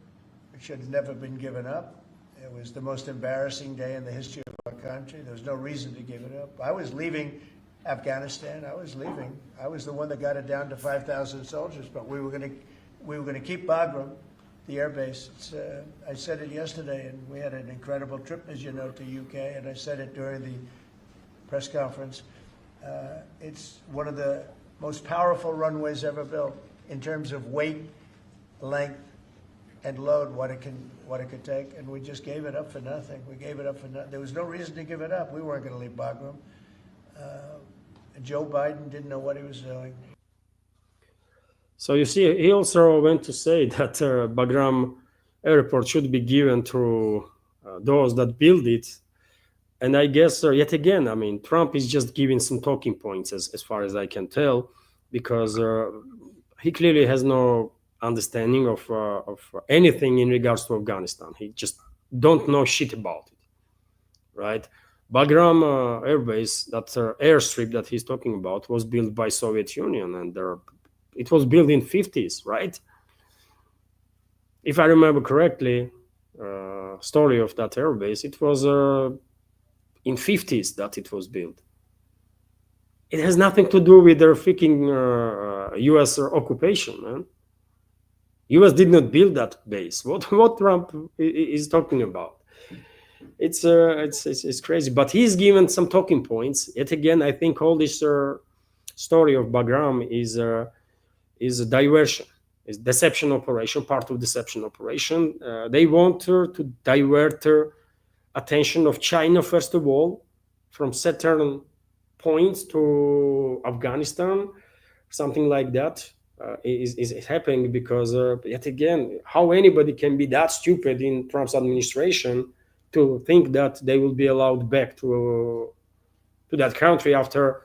which should have never been given up. It was the most embarrassing day in the history of our country. There was no reason to give it up. I was leaving Afghanistan. I was leaving. I was the one that got it down to 5,000 soldiers, but we were going to keep Bagram, the airbase. I said it yesterday, and we had an incredible trip, as you know, to UK, and I said it during the press conference. It's one of the most powerful runways ever built in terms of weight, length, and load, what it could take, and we just gave it up for nothing. We gave it up for nothing. There was no reason to give it up. We weren't going to leave Bagram. Joe Biden didn't know what he was doing. So you see, he also went to say that Bagram airport should be given to those that build it. And I guess, yet again, I mean, Trump is just giving some talking points as far as I can tell, because he clearly has no understanding of anything in regards to Afghanistan. He just don't know shit about it, right? Bagram Airbase, that airstrip that he's talking about, was built by Soviet Union, and it was built in 50s, right? If I remember correctly, story of that airbase, it was in 50s that it was built. It has nothing to do with their freaking U.S. occupation, man. U.S. did not build that base. What Trump is talking about? It's crazy. But he's given some talking points. Yet again, I think all this story of Bagram is a diversion, is deception operation, part of deception operation. They want to divert attention of China, first of all, from certain points to Afghanistan, something like that. Is happening because yet again, how anybody can be that stupid in Trump's administration to think that they will be allowed back to that country after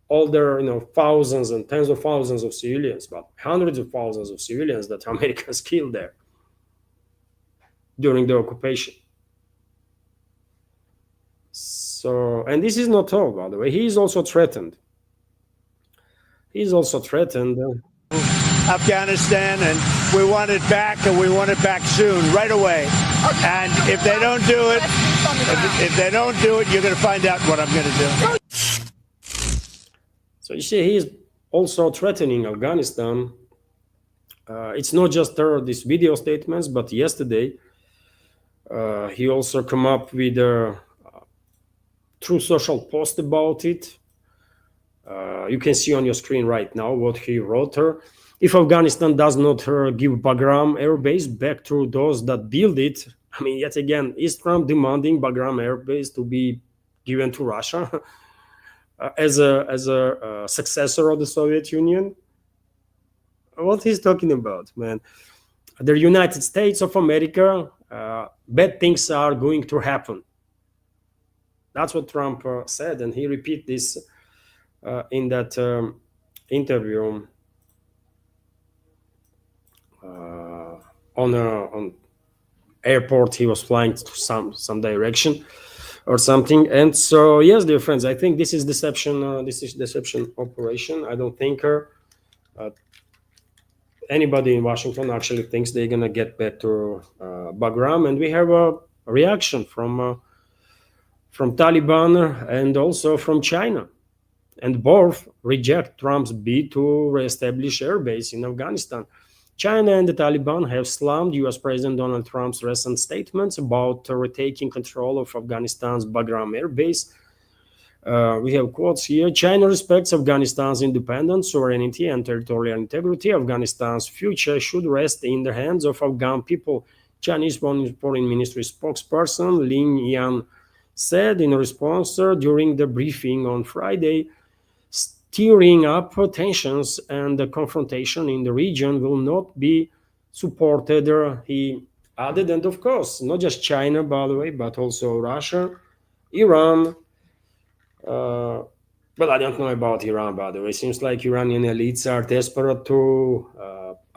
all their thousands and tens of thousands of civilians, but hundreds of thousands of civilians that Americans killed there during the occupation. So, and this is not all, by the way. He is also threatened. He's also threatened. Afghanistan, and we want it back, and we want it back soon, right away. And if they don't do it, you're going to find out what I'm going to do. So you see, he's also threatening Afghanistan. It's not just these video statements, but yesterday he also come up with a true social post about it. You can see on your screen right now what he wrote her. If Afghanistan does not give Bagram Airbase back to those that build it, I mean, yet again, is Trump demanding Bagram Airbase to be given to Russia as a successor of the Soviet Union? What he's talking about, man? The United States of America, bad things are going to happen. That's what Trump said, and he repeat this in that interview on airport. He was flying to some direction or something. And so, yes, dear friends, I think this is deception. This is deception operation. I don't think anybody in Washington actually thinks they're gonna get back to Bagram, and we have a reaction from Taliban and also from China, and both reject Trump's bid to reestablish airbase in Afghanistan. China and the Taliban have slammed US President Donald Trump's recent statements about retaking control of Afghanistan's Bagram Airbase. We have quotes here. China respects Afghanistan's independence, sovereignty, and territorial integrity. Afghanistan's future should rest in the hands of Afghan people. Chinese Foreign Ministry spokesperson Lin Yan said in response during the briefing on Friday, stirring up tensions and the confrontation in the region will not be supported, he added. And of course, not just China, by the way, but also Russia, Iran. But I don't know about Iran, by the way. It seems like Iranian elites are desperate to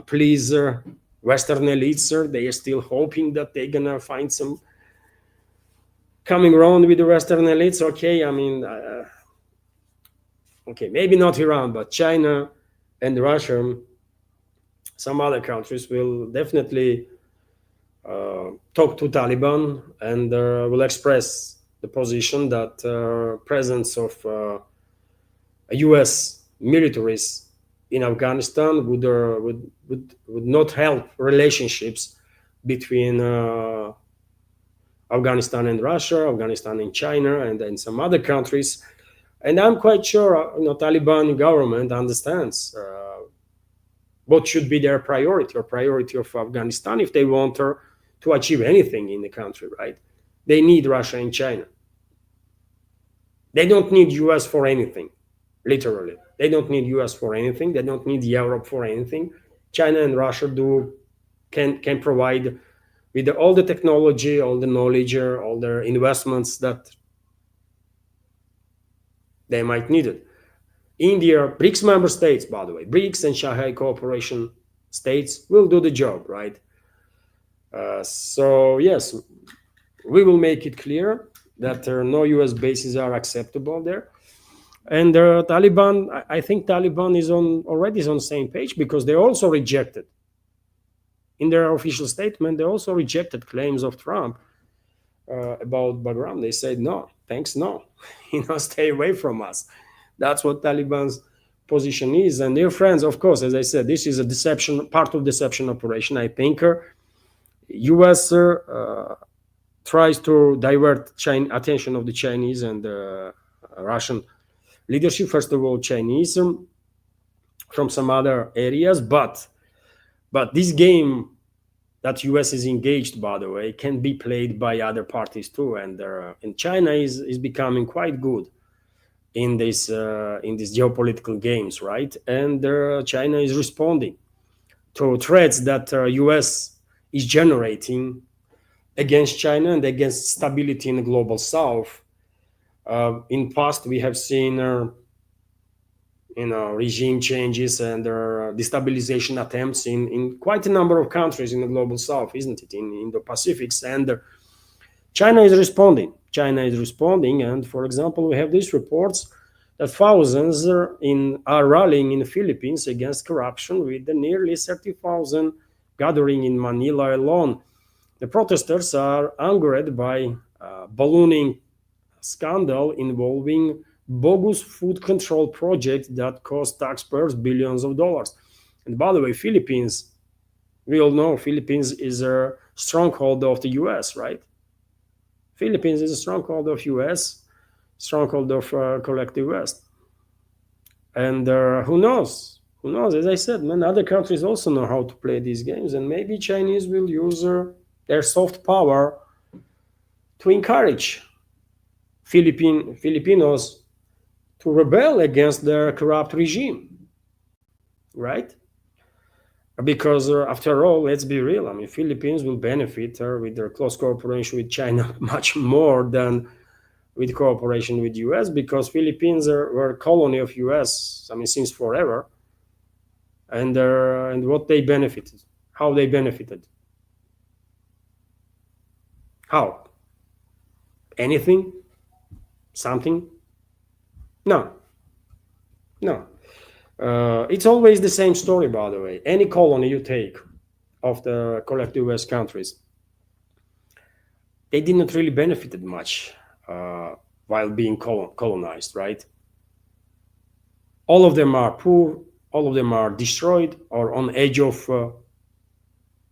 please Western elites. They are still hoping that they're going to find some coming around with the Western elites. Okay, I mean, okay, maybe not Iran, but China and Russia, some other countries will definitely talk to Taliban and will express the position that presence of U.S. militaries in Afghanistan would not help relationships between Afghanistan and Russia, Afghanistan and China, and some other countries. And I'm quite sure, Taliban government understands what should be their priority or priority of Afghanistan if they want to achieve anything in the country, right? They need Russia and China. They don't need US for anything, literally. They don't need US for anything. They don't need Europe for anything. China and Russia can provide with all the technology, all the knowledge, all the investments that they might need it. India, BRICS member states, by the way, BRICS and Shanghai Cooperation states will do the job, right? So yes, we will make it clear that no US bases are acceptable there. And Taliban, I think Taliban is already on the same page, because they also rejected, in their official statement, they also rejected claims of Trump about Bagram. They said, no, thanks, no, stay away from us. That's what Taliban's position is. And dear friends, of course, as I said, this is a deception, part of deception operation. I think US tries to divert attention of the Chinese and Russian leadership, first of all Chinese, from some other areas, but this game that US is engaged, by the way, can be played by other parties too, and China is becoming quite good in these geopolitical games, right? And China is responding to threats that US is generating against China and against stability in the global South. In past, we have seen regime changes and destabilization attempts in quite a number of countries in the global South, isn't it? In the Pacifics, and China is responding. And for example, we have these reports that thousands are rallying in the Philippines against corruption, with nearly 30,000 gathering in Manila alone. The protesters are angered by ballooning scandal involving bogus food control project that cost taxpayers billions of dollars. And by the way, Philippines, we all know Philippines is a stronghold of the US, right? Philippines is a stronghold of US, stronghold of collective West. And who knows? As I said, other countries also know how to play these games, and maybe Chinese will use their soft power to encourage Filipinos to rebel against their corrupt regime, right? because after all, let's be real. I mean, Philippines will benefit with their close cooperation with China much more than with cooperation with US, because Philippines were a colony of US. I mean, since forever, and what they benefited, how they benefited, how anything, something, no, no. It's always the same story, by the way. Any colony you take of the collective West countries, they did not really benefited much while being colonized, right? All of them are poor, all of them are destroyed or on edge of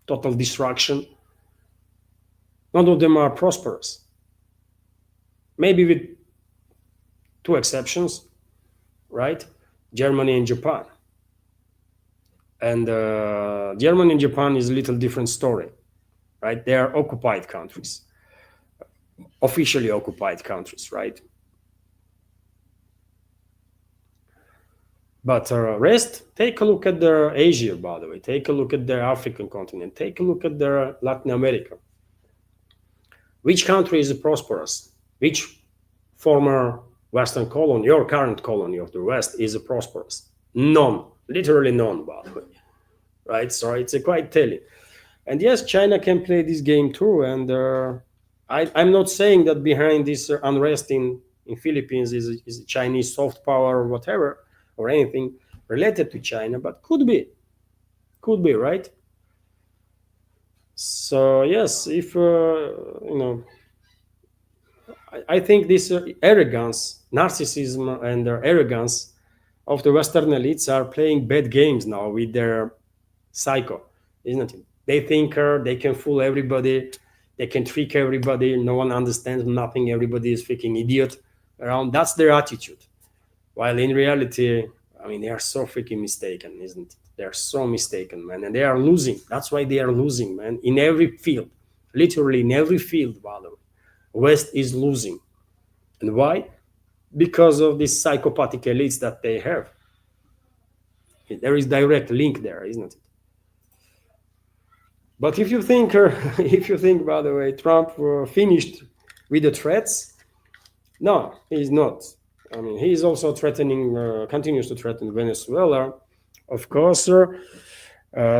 total destruction. None of them are prosperous. Maybe with two exceptions, right? Germany and Japan. And Germany and Japan is a little different story, right? They are occupied countries, officially occupied countries, right? But rest, take a look at the Asia, by the way. Take a look at the African continent. Take a look at the Latin America. Which country is prosperous? Which former Western colony or current colony of the West is prosperous? None, literally none, by the way, right? So it's quite telling. And yes, China can play this game too. And I'm not saying that behind this unrest in Philippines is a Chinese soft power or whatever, or anything related to China, but could be, right? So yes, if I think this arrogance, narcissism, and arrogance of the Western elites are playing bad games now with their psycho, isn't it? They think they can fool everybody, they can trick everybody, no one understands nothing, everybody is freaking idiot around. That's their attitude. While in reality, I mean, they are so freaking mistaken, isn't it? They are so mistaken, man. And they are losing. That's why they are losing, man. In every field, literally in every field, by the way, West is losing. And why? Because of these psychopathic elites that they have. There is direct link there, isn't it? But if you think, by the way, Trump finished with the threats, no, he's not. I mean, he is also threatening, continues to threaten Venezuela, of course.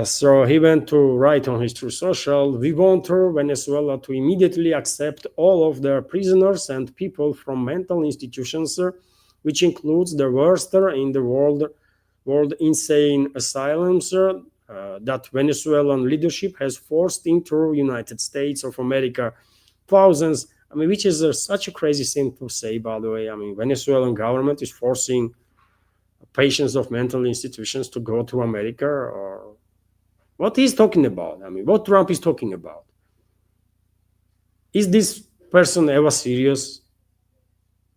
So he went to write on his True Social, "We want Venezuela to immediately accept all of their prisoners and people from mental institutions, which includes the worst in the world insane asylums that Venezuelan leadership has forced into United States of America. Thousands." I mean, which is such a crazy thing to say, by the way. I mean, Venezuelan government is forcing patients of mental institutions to go to America, or what he's talking about? I mean, what Trump is talking about? Is this person ever serious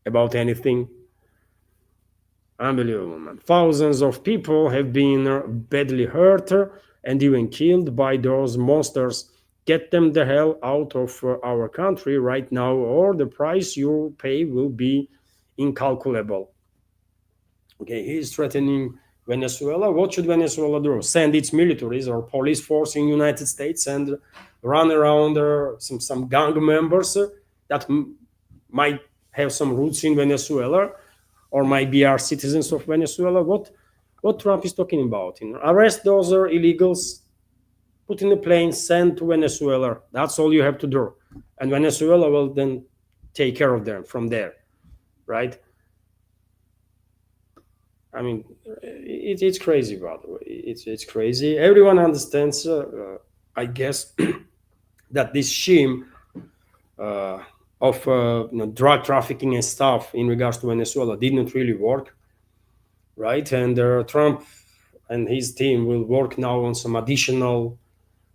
about anything? Unbelievable, man. Thousands of people have been badly hurt and even killed by those monsters. Get them the hell out of our country right now, or the price you pay will be incalculable. Okay, he's threatening Venezuela. What should Venezuela do? Send its militaries or police force in United States and run around some gang members that might have some roots in Venezuela or might be our citizens of Venezuela? What Trump is talking about? Arrest those illegals, put in a plane, send to Venezuela. That's all you have to do. And Venezuela will then take care of them from there, right? I mean, it's crazy, by the way. It's crazy. Everyone understands, I guess, that this scheme of drug trafficking and stuff in regards to Venezuela did not really work, right? And Trump and his team will work now on some additional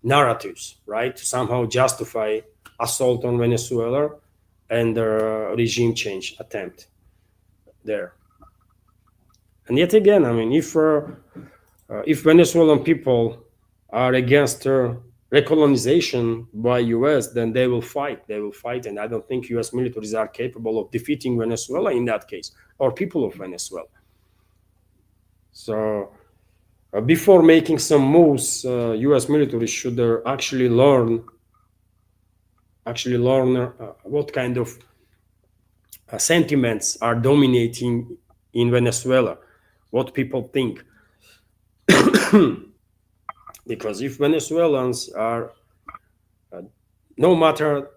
narratives, right, to somehow justify assault on Venezuela and regime change attempt there. And yet again, I mean, if Venezuelan people are against recolonization by US, then they will fight. They will fight, and I don't think US militaries are capable of defeating Venezuela in that case, or people of Venezuela. So Before making some moves, U.S. military should actually learn what kind of sentiments are dominating in Venezuela, what people think. Because if Venezuelans are, no matter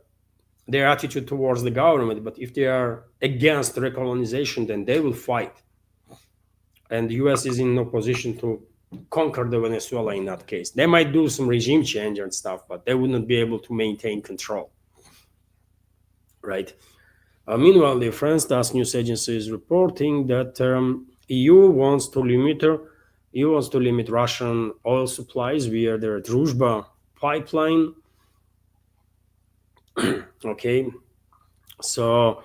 their attitude towards the government, but if they are against recolonization, then they will fight. And the US is in no position to conquer the Venezuela in that case. They might do some regime change and stuff, but they would not be able to maintain control, right? Meanwhile, the France task news agency is reporting that EU wants to limit Russian oil supplies via their Druzhba pipeline. Okay, so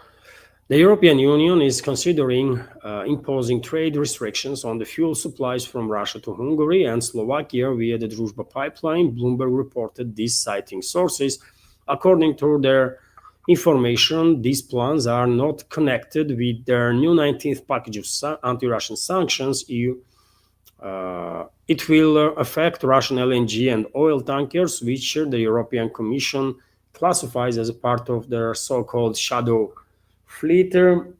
the European Union is considering imposing trade restrictions on the fuel supplies from Russia to Hungary and Slovakia via the Druzhba pipeline. Bloomberg reported this, citing sources. According to their information, these plans are not connected with their new 19th package of anti-Russian sanctions. It will affect Russian LNG and oil tankers, which the European Commission classifies as a part of their so-called shadow fleet. The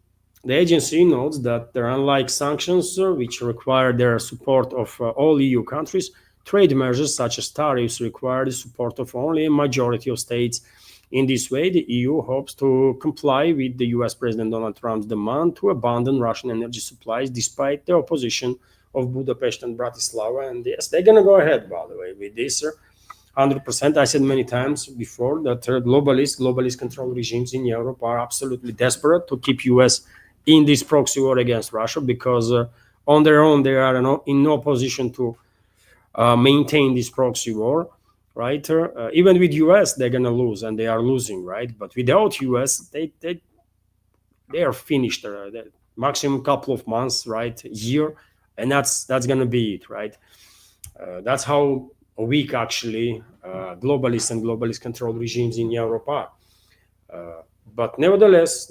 agency notes that unlike sanctions, which require their support of all EU countries, trade measures such as tariffs require the support of only a majority of states. In this way, the EU hopes to comply with the US President Donald Trump's demand to abandon Russian energy supplies despite the opposition of Budapest and Bratislava. And yes, they're going to go ahead, by the way, with this. 100%. I said many times before that globalist control regimes in Europe are absolutely desperate to keep US in this proxy war against Russia, because on their own they are in no position to maintain this proxy war, right? Even with US they're gonna lose, and they are losing, right? But without US they are finished. Maximum couple of months, right? Year, and that's gonna be it, right? That's how weak actually globalist and globalist control regimes in Europe are. But nevertheless,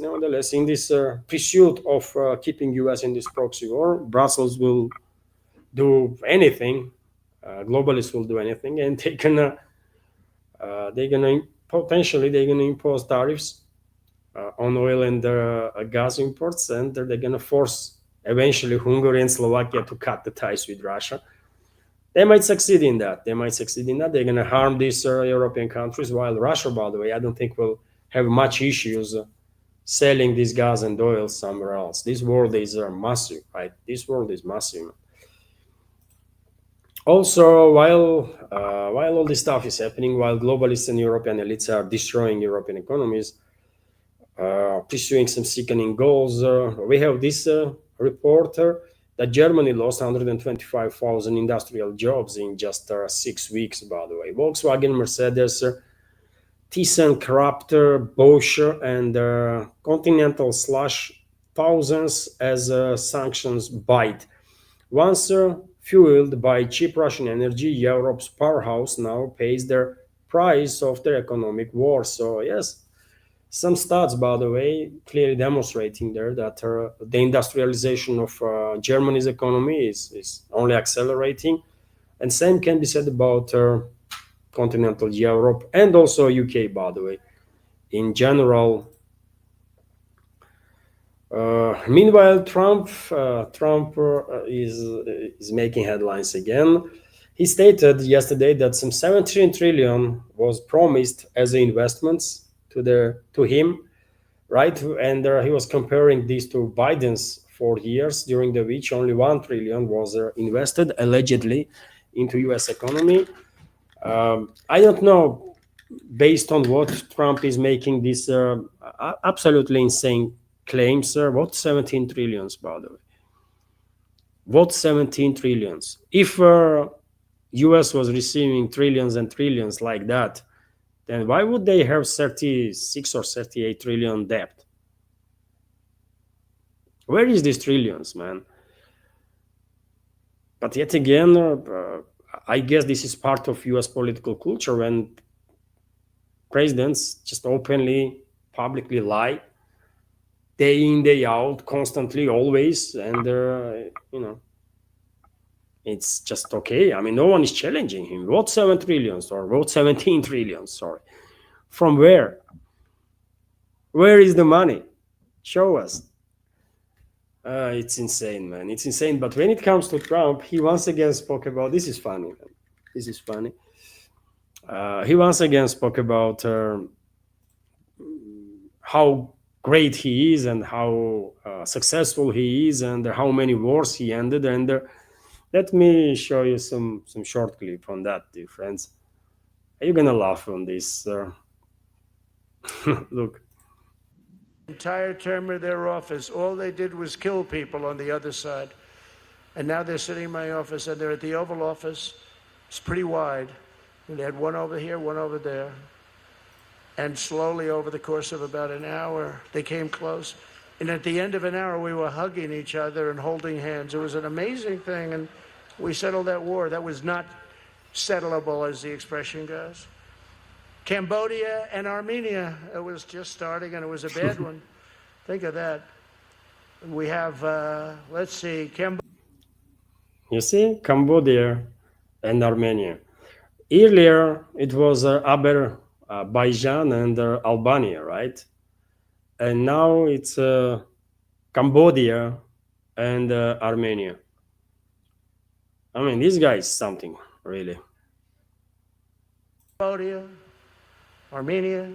in this pursuit of keeping US in this proxy war, Brussels will do anything. Globalists will do anything, and potentially they're gonna impose tariffs on oil and gas imports, and they're gonna force eventually Hungary and Slovakia to cut the ties with Russia. They might succeed in that. They're going to harm these European countries, while Russia, by the way, I don't think will have much issues selling this gas and oil somewhere else. This world is massive, right? This world is massive. Also, while all this stuff is happening, while globalists and European elites are destroying European economies, pursuing some sickening goals, we have this reporter that Germany lost 125,000 industrial jobs in just 6 weeks, by the way. Volkswagen, Mercedes, ThyssenKrupp, Bosch, and Continental slash thousands as sanctions bite. Once fueled by cheap Russian energy, Europe's powerhouse now pays the price of their economic war. So, yes, some stats, by the way, clearly demonstrating there that the industrialization of Germany's economy is only accelerating. And same can be said about continental Europe and also UK, by the way. In general, meanwhile, Trump is making headlines again. He stated yesterday that some 17 trillion was promised as investments to him, right? And he was comparing this to Biden's 4 years, during the which only 1 trillion was invested allegedly into U.S. economy. I don't know based on what Trump is making these absolutely insane claims, sir. What 17 trillions, by the way? What 17 trillions? If U.S. was receiving trillions and trillions like that, then why would they have 36 or 38 trillion debt? Where is these trillions, man? But yet again, I guess this is part of US political culture, when presidents just openly, publicly lie, day in, day out, constantly, always, and It's just okay. I mean, no one is challenging him. What 7 trillions or what 17 trillions? Sorry. From where? Where is the money? Show us. It's insane, man. It's insane. But when it comes to Trump, he once again spoke about this is funny, man. This is funny. He once again spoke about how great he is and how successful he is and how many wars he ended. And let me show you some short clip on that, dear friends. Are you gonna laugh on this? Look. Entire term of their office, all they did was kill people on the other side. And now they're sitting in my office, and they're at the Oval Office. It's pretty wide. And they had one over here, one over there. And slowly, over the course of about an hour, they came close. And at the end of an hour, we were hugging each other and holding hands. It was an amazing thing, and we settled that war. That was not settleable, as the expression goes. Cambodia and Armenia, it was just starting, and it was a bad one. Think of that. We have, let's see, You see, Cambodia and Armenia. Earlier, it was Azerbaijan and Albania, right? And now it's Cambodia and Armenia. I mean, this guy is something, really. Cambodia, Armenia,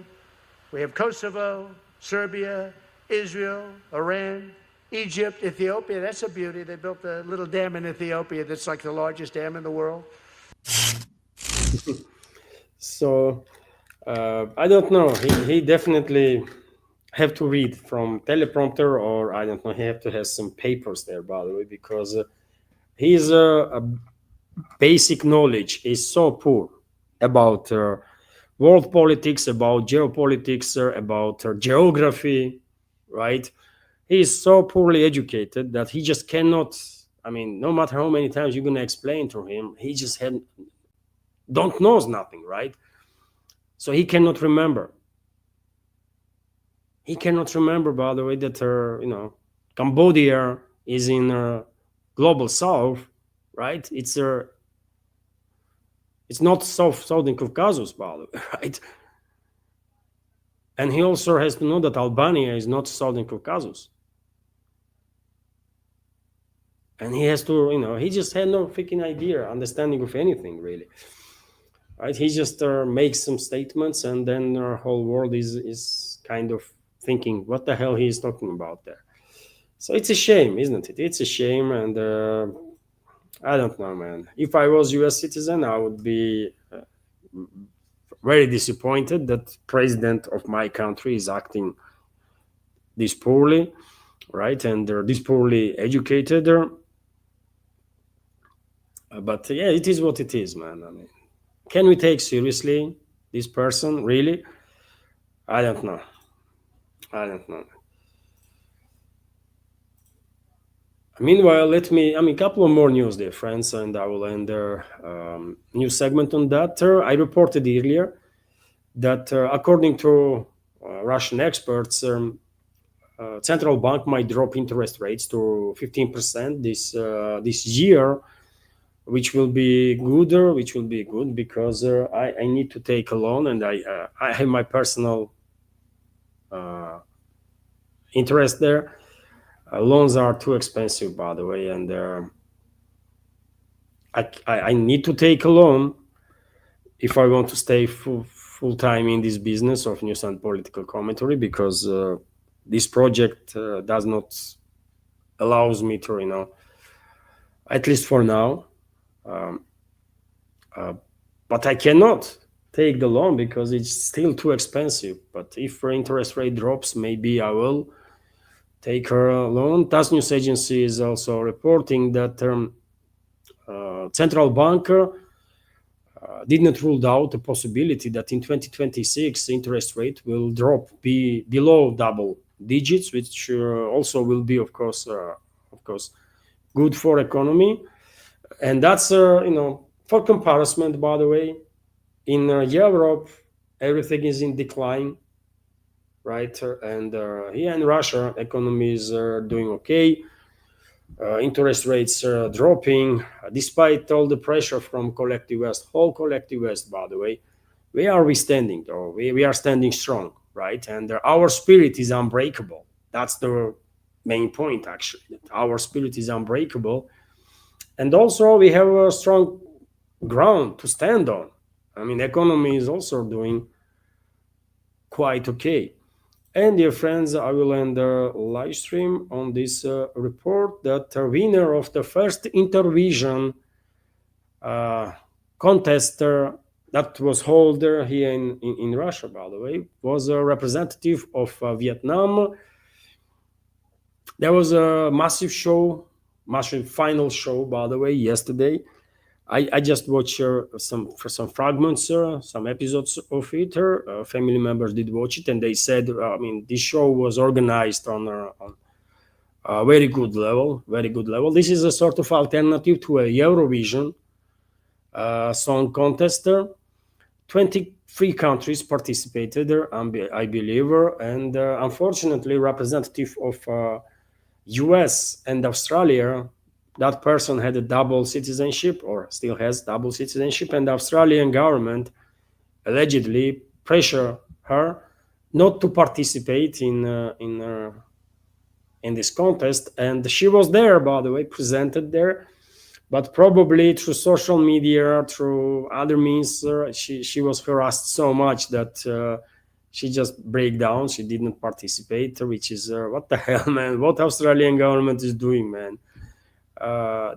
we have Kosovo, Serbia, Israel, Iran, Egypt, Ethiopia. That's a beauty. They built a little dam in Ethiopia that's like the largest dam in the world. So I don't know. He definitely have to read from teleprompter, or I don't know. He have to have some papers there, by the way, because his basic knowledge is so poor about world politics, about geopolitics, about geography, right? He is so poorly educated that he just cannot. I mean, no matter how many times you're gonna explain to him, he just don't knows nothing, right? So he cannot remember. He cannot remember, by the way, that Cambodia is in global south, right? It's not southern Caucasus, by the way, right? And he also has to know that Albania is not southern Caucasus. And he has to, he just had no freaking idea, understanding of anything, really. Right? He just makes some statements, and then our whole world is kind of thinking, what the hell he is talking about there? So it's a shame, isn't it? It's a shame, and I don't know, man. If I was U.S. citizen, I would be very disappointed that president of my country is acting this poorly, right? And they're this poorly educated. But yeah, it is what it is, man. I mean, can we take seriously this person, really? I don't know. I don't know. Meanwhile, a couple of more news there, friends, and I will end the new segment on that. I reported earlier that according to Russian experts, central bank might drop interest rates to 15% this year, which will be good because I need to take a loan, and I have my personal interest there. Loans are too expensive, by the way, and I need to take a loan if I want to stay full time in this business of news and political commentary, because this project does not allows me to, at least for now. But I cannot take the loan because it's still too expensive. But if the interest rate drops, maybe I will take a loan. TASS news agency is also reporting that central bank did not rule out the possibility that in 2026 interest rate will drop below double digits, which also will be, of course, good for economy. And that's for comparison, by the way, in Europe everything is in decline, right? And here in Russia economies are doing okay. interest rates dropping, despite all the pressure from collective West, whole collective West, by the way. Where are we standing, though? We are standing strong, right? And our spirit is unbreakable. That's the main point, actually. That our spirit is unbreakable. And also, we have a strong ground to stand on. I mean, economy is also doing quite okay. And dear friends, I will end the live stream on this report that the winner of the first Intervision uh, contest that was held here in Russia, by the way, was a representative of Vietnam. There was a massive show, massive final show, by the way, yesterday. I just watched some fragments, some episodes of it. Family members did watch it, and they said, I mean, this show was organized on a very good level, very good level. This is a sort of alternative to a Eurovision song contest. 23 countries participated, I believe, and unfortunately, representative of US and Australia, that person had a double citizenship or still has double citizenship, and the Australian government allegedly pressure her not to participate in this contest. And she was there, by the way, presented there, but probably through social media, through other means, she was harassed so much that she just break down. She didn't participate, which is what the hell, man? What Australian government is doing, man?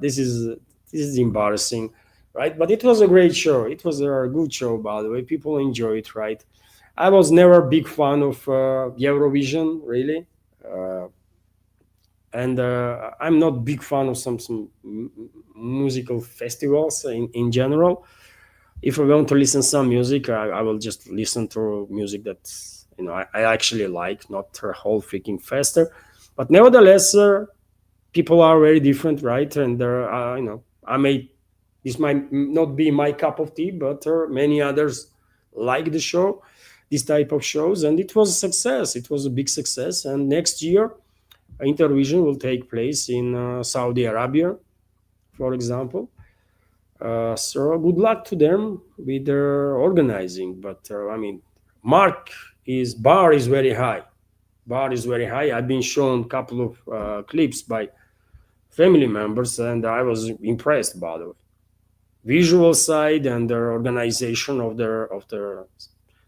This is embarrassing, right? But it was a great show. It was a good show, by the way. People enjoy it, right? I was never a big fan of Eurovision, really. Uh, and I'm not big fan of some musical festivals in general. If I want to listen some music, I will just listen to music that I actually like, not her whole freaking fester. But nevertheless, people are very different, right? And I may this might not be my cup of tea, but many others like the show, this type of shows, and it was a success. It was a big success, and next year Intervision will take place in Saudi Arabia, for example. So good luck to them with their organizing. But I mean, mark is bar is very high. Bar is very high. I've been shown a couple of clips by family members, and I was impressed, by the way. Visual side and their organization of their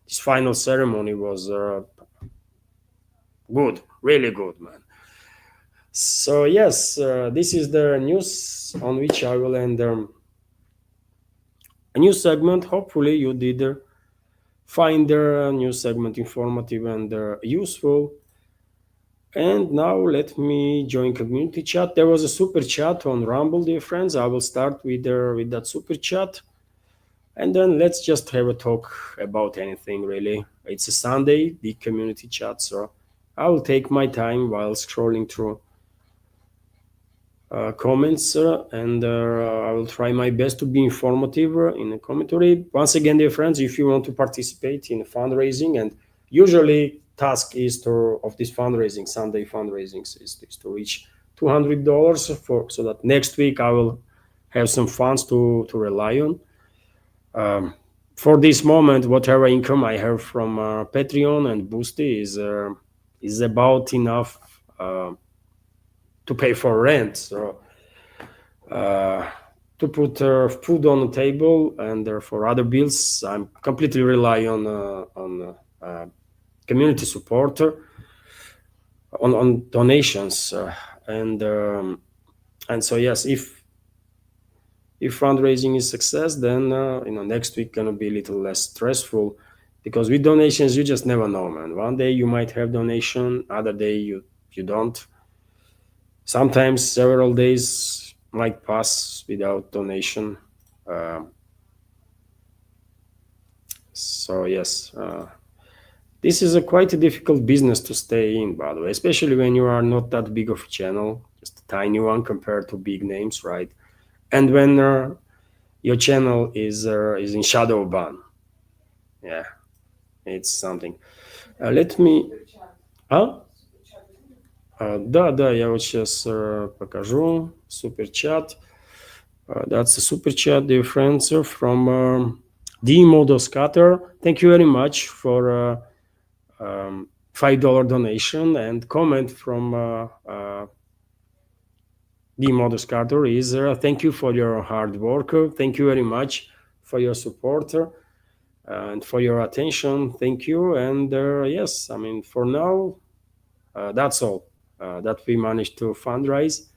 this final ceremony was good, really good, man. So yes, this is the news on which I will end a new segment. Hopefully, you did find the new segment informative and useful. And now let me join community chat. There was a super chat on Rumble, dear friends. I will start with that super chat, and then let's just have a talk about anything really. It's a Sunday, big community chat, so I will take my time while scrolling through comments, and I will try my best to be informative in the commentary. Once again, dear friends, if you want to participate in fundraising, and usually task is of this fundraising, Sunday fundraisings, is to reach $200 so that next week I will have some funds to rely on. For this moment, whatever income I have from Patreon and Boosty is about enough to pay for rent, so to put food on the table, and for other bills, I'm completely rely on community support, on donations, and so yes, if fundraising is success, then next week gonna be a little less stressful, because with donations you just never know, man. One day you might have donation, other day you don't. Sometimes several days might pass without donation. So yes, this is a quite a difficult business to stay in, by the way, especially when you are not that big of a channel, just a tiny one compared to big names, right? And when your channel is in shadow ban, yeah, it's something. Let me. Huh? Да, я вот сейчас покажу суперчат. That's a super chat, dear friends, from Dmodoscatter. Thank you very much for $5 donation, and comment from Dmodoscatter is thank you for your hard work. Thank you very much for your support and for your attention. Thank you. And yes, I mean, for now, that's all that we managed to fundraise.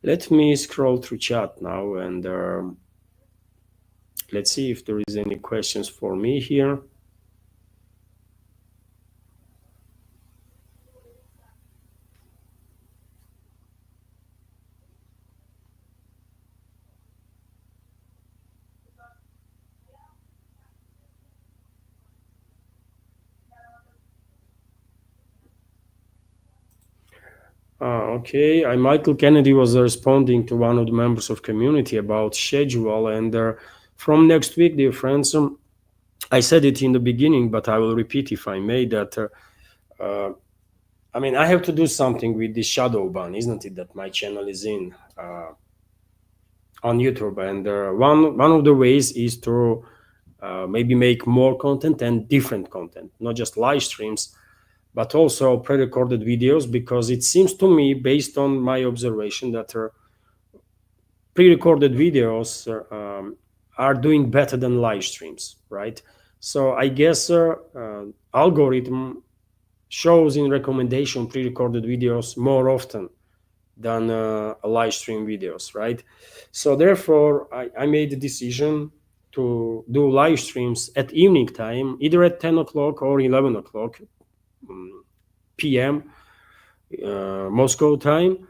Let me scroll through chat now, and let's see if there is any questions for me here. Okay, Michael Kennedy was responding to one of the members of community about schedule, and from next week, dear friends, I said it in the beginning, but I will repeat if I may that I mean, I have to do something with this shadow ban, isn't it? That my channel is in on YouTube, and one of the ways is to maybe make more content and different content, not just live streams, but also pre-recorded videos, because it seems to me, based on my observation, that pre-recorded videos are doing better than live streams, right? So I guess algorithm shows in recommendation pre-recorded videos more often than live stream videos, right? So therefore, I made the decision to do live streams at evening time, either at 10 o'clock or 11 o'clock p.m. Moscow time.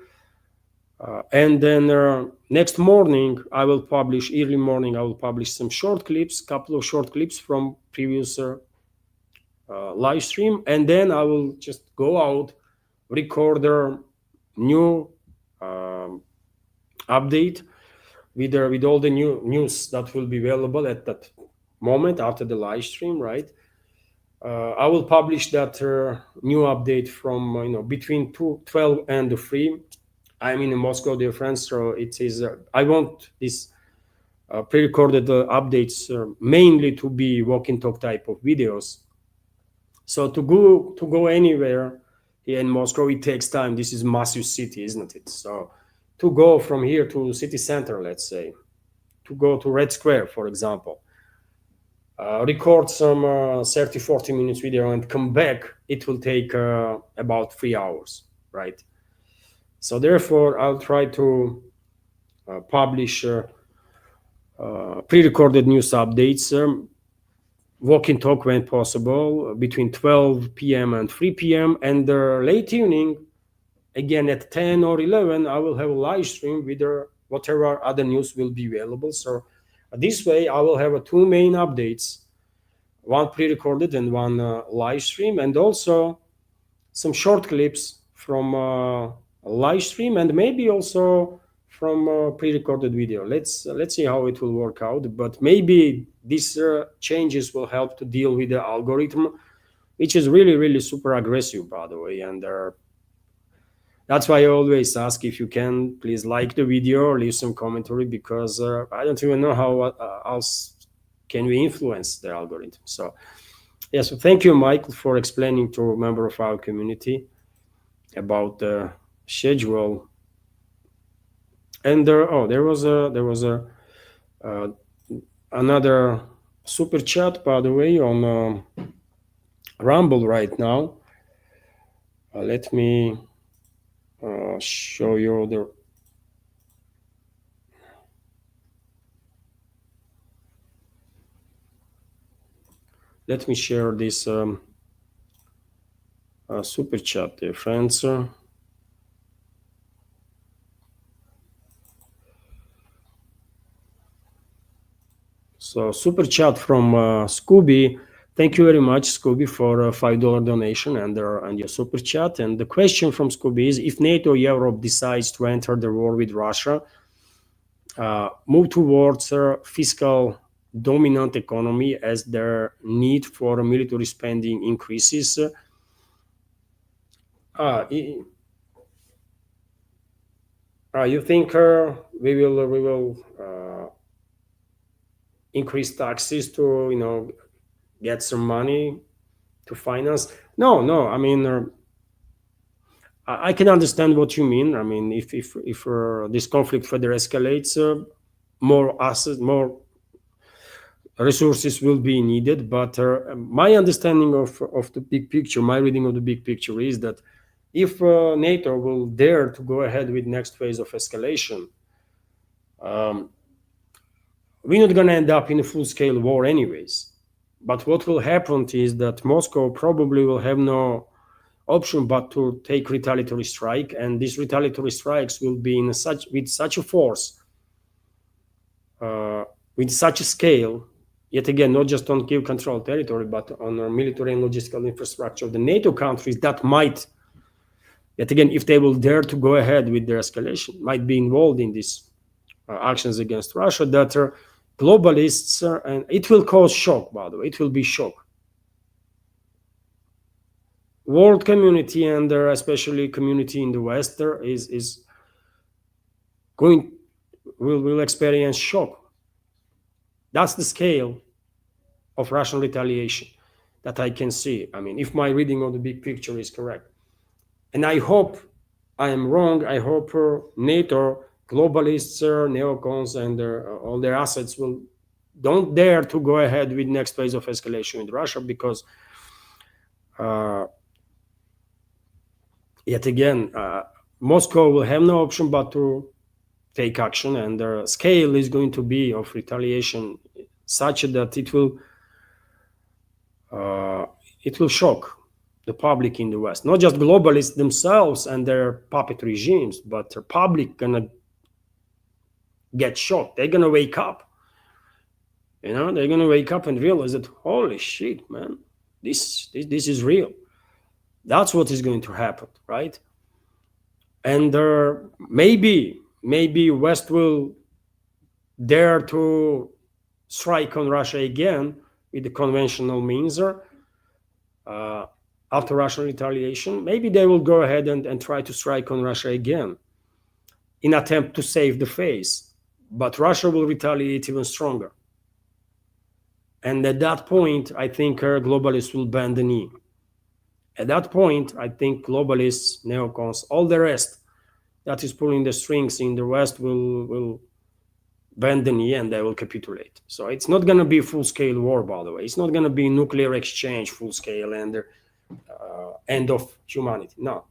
And then next morning, early morning, I will publish some short clips, couple of short clips from previous live stream. And then I will just go out, record a new update with all the new news that will be available at that moment after the live stream, right? I will publish that new update from between 12 and 3. I'm in Moscow, dear friends, so it is. I want these pre-recorded updates mainly to be walk and talk type of videos. So to go anywhere here in Moscow, it takes time. This is massive city, isn't it? So to go from here to city center, let's say, to go to Red Square, for example, record some 30, 40 minutes video and come back, it will take about 3 hours, right? So therefore, I'll try to publish pre-recorded news updates, walk and talk when possible, between 12 p.m. and 3 p.m. And late evening, again at 10 or 11, I will have a live stream with whatever other news will be available. So this way, I will have two main updates, one pre-recorded and one live stream, and also some short clips from a live stream, and maybe also from a pre-recorded video. Let's see how it will work out. But maybe these changes will help to deal with the algorithm, which is really super aggressive, by the way. And that's why I always ask, if you can, please like the video or leave some commentary, because I don't even know how else can we influence the algorithm. So yeah, so thank you, Michael, for explaining to a member of our community about the schedule. And there was another super chat, by the way, on Rumble right now. Let me show you the. Let me share this super chat, dear friends. So super chat from Scooby. Thank you very much, Scooby, for a $5 donation and your super chat. And the question from Scooby is: if NATO Europe decides to enter the war with Russia, move towards a fiscal dominant economy as their need for military spending increases, You think we will increase taxes to get some money to finance? No. I mean, I can understand what you mean. I mean, if this conflict further escalates, more assets, more resources will be needed. But my understanding of the big picture, my reading of the big picture is that if NATO will dare to go ahead with next phase of escalation, we're not going to end up in a full-scale war anyways. But what will happen is that Moscow probably will have no option but to take retaliatory strike, and these retaliatory strikes will be with such a force, with such a scale, yet again, not just on Kiev controlled territory, but on our military and logistical infrastructure of the NATO countries that might, yet again, if they will dare to go ahead with their escalation, might be involved in these actions against Russia, that are globalists, and it will cause shock, by the way, it will be shock. World community, and especially community in the West, is going will experience shock. That's the scale of Russian retaliation that I can see. I mean, if my reading of the big picture is correct, and I hope I am wrong. I hope NATO, globalists, neocons, and all their assets don't dare to go ahead with next phase of escalation with Russia, because yet again, Moscow will have no option but to take action, and the scale is going to be of retaliation such that it will shock the public in the West, not just globalists themselves and their puppet regimes, but the public gonna get shocked. They're gonna wake up. They're gonna wake up and realize that, holy shit, man, this is real. That's what is going to happen, right? And maybe West will dare to strike on Russia again with the conventional means after Russian retaliation. Maybe they will go ahead and try to strike on Russia again in attempt to save the face. But Russia will retaliate even stronger. And at that point, I think globalists will bend the knee. At that point, I think globalists, neocons, all the rest that is pulling the strings in the West will bend the knee and they will capitulate. So it's not going to be a full-scale war, by the way. It's not going to be nuclear exchange full-scale and end of humanity. No.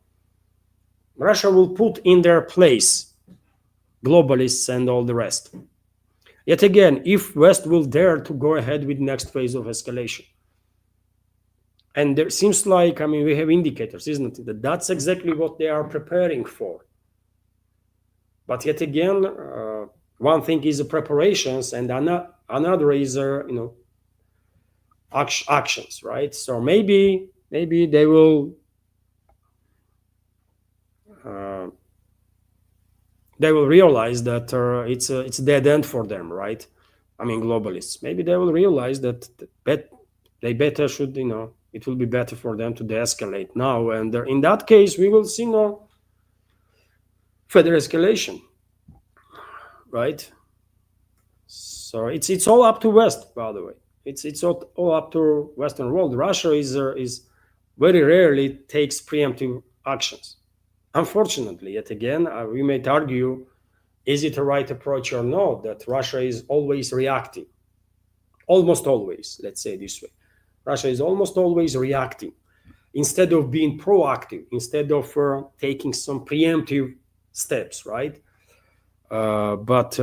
Russia will put in their place globalists and all the rest. Yet again, if West will dare to go ahead with next phase of escalation, and there seems like, I mean, we have indicators, isn't it, that that's exactly what they are preparing for. But yet again, one thing is the preparations, and another is actions, right? So maybe they will realize that it's a dead end for them, right? I mean, globalists. Maybe they will realize that they better should, it will be better for them to de-escalate now, and in that case, we will see no further escalation, right? So it's all up to West, by the way. It's all up to Western world. Russia is very rarely takes preemptive actions. Unfortunately, yet again, we might argue, is it a right approach or not, that Russia is always reacting? Almost always, let's say this way. Russia is almost always reacting instead of being proactive, instead of taking some preemptive steps, right? But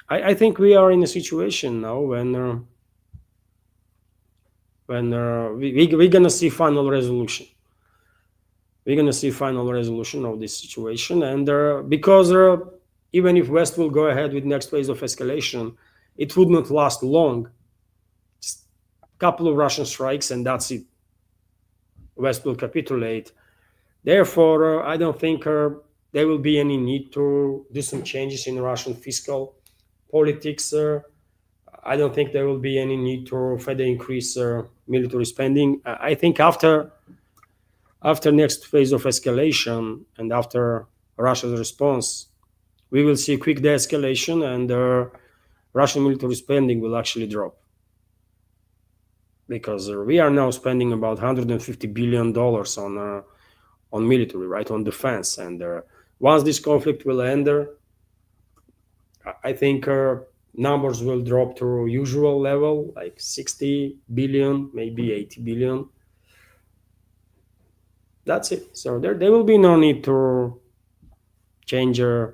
I think we are in a situation now when we're going to see final resolution. We're going to see final resolution of this situation. And because even if West will go ahead with next phase of escalation, it would not last long. Just a couple of Russian strikes and that's it. West will capitulate. Therefore, I don't think there will be any need to do some changes in Russian fiscal politics. I don't think there will be any need to further increase military spending. I think after next phase of escalation and after Russia's response, we will see quick de-escalation, and Russian military spending will actually drop. Because we are now spending about $150 billion on military, right, on defense. And once this conflict will end, I think numbers will drop to usual level, like 60 billion, maybe 80 billion. That's it. So there will be no need to change, to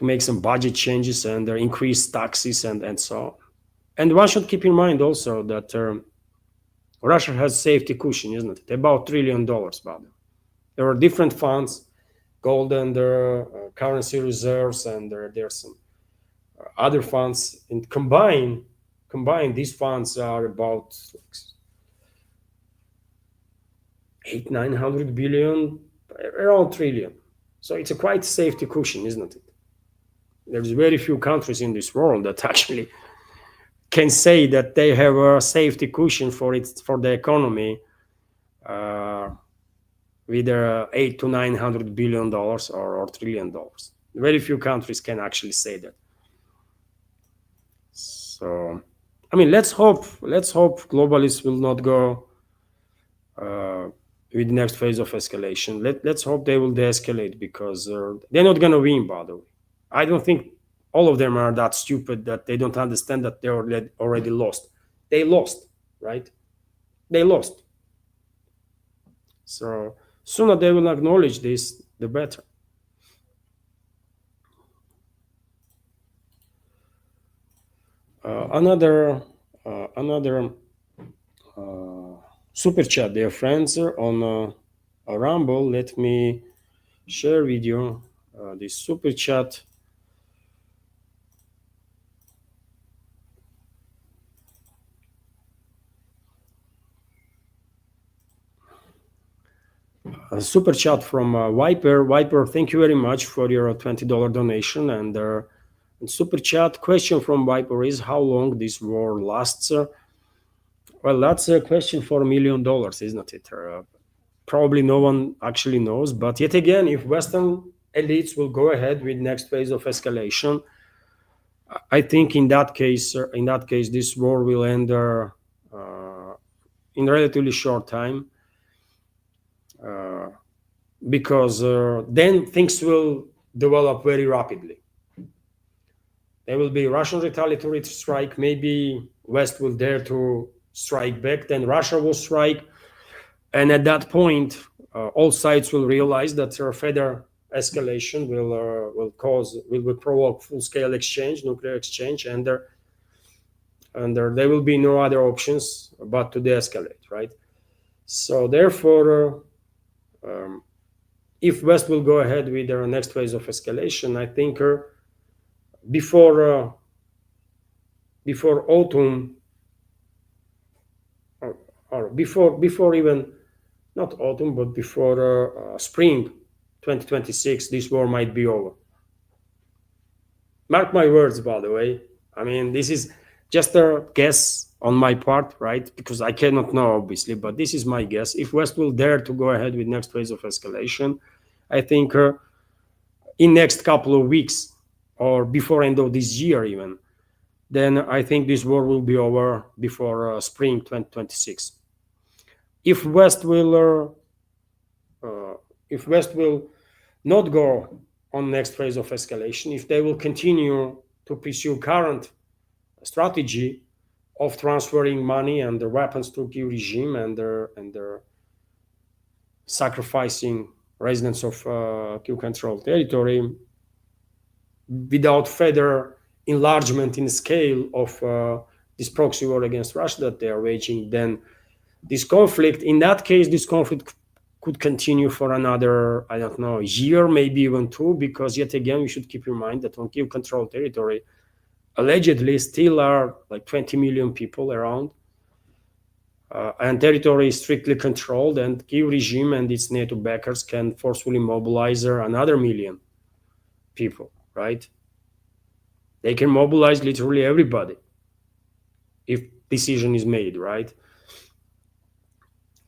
make some budget changes and increase taxes and so on. And one should keep in mind also that Russia has safety cushion, isn't it? About $1 trillion. There are different funds, gold and currency reserves, and there's some other funds. And combined, these funds are about 800-900 billion, around trillion. So it's a quite safety cushion, isn't it? There's very few countries in this world that actually can say that they have a safety cushion for the economy with $800 to $900 billion or $1 trillion. Very few countries can actually say that. So, I mean, let's hope globalists will not go with the next phase of escalation. Let's hope they will de-escalate, because they're not going to win, by the way. I don't think all of them are that stupid that they don't understand that they already lost. They lost, right? They lost. So sooner they will acknowledge this, the better. Another super chat, dear friends, on Rumble. Let me share with you this super chat. A super chat from Viper. Viper, thank you very much for your $20 donation. And super chat question from Viper is, how long this war lasts? Well, that's a question for $1 million, isn't it? Probably no one actually knows. But yet again, if Western elites will go ahead with next phase of escalation, I think in that case, this war will end in relatively short time. Because then things will develop very rapidly. There will be Russian retaliatory strike. Maybe West will dare to strike back. Then Russia will strike, and at that point, all sides will realize that further escalation will provoke full-scale exchange, nuclear exchange, and there will be no other options but to de-escalate, right? So therefore, if West will go ahead with their next phase of escalation, I think before autumn, or before even not autumn, but before spring 2026, this war might be over. Mark my words, by the way. I mean, this is just a guess on my part, right? Because I cannot know, obviously, but this is my guess. If West will dare to go ahead with next phase of escalation, I think in next couple of weeks or before end of this year even, then I think this war will be over before spring 2026. If West will not go on next phase of escalation, if they will continue to pursue current strategy of transferring money and the weapons to Kyiv regime and their sacrificing residents of Kyiv-controlled territory without further enlargement in scale of this proxy war against Russia that they are waging, then this conflict could continue for another, I don't know, year, maybe even two, because yet again, we should keep in mind that on Kyiv-controlled territory, allegedly still are like 20 million people around, and territory is strictly controlled, and Kyiv regime and its NATO backers can forcefully mobilize another million people, right? They can mobilize literally everybody if decision is made, right?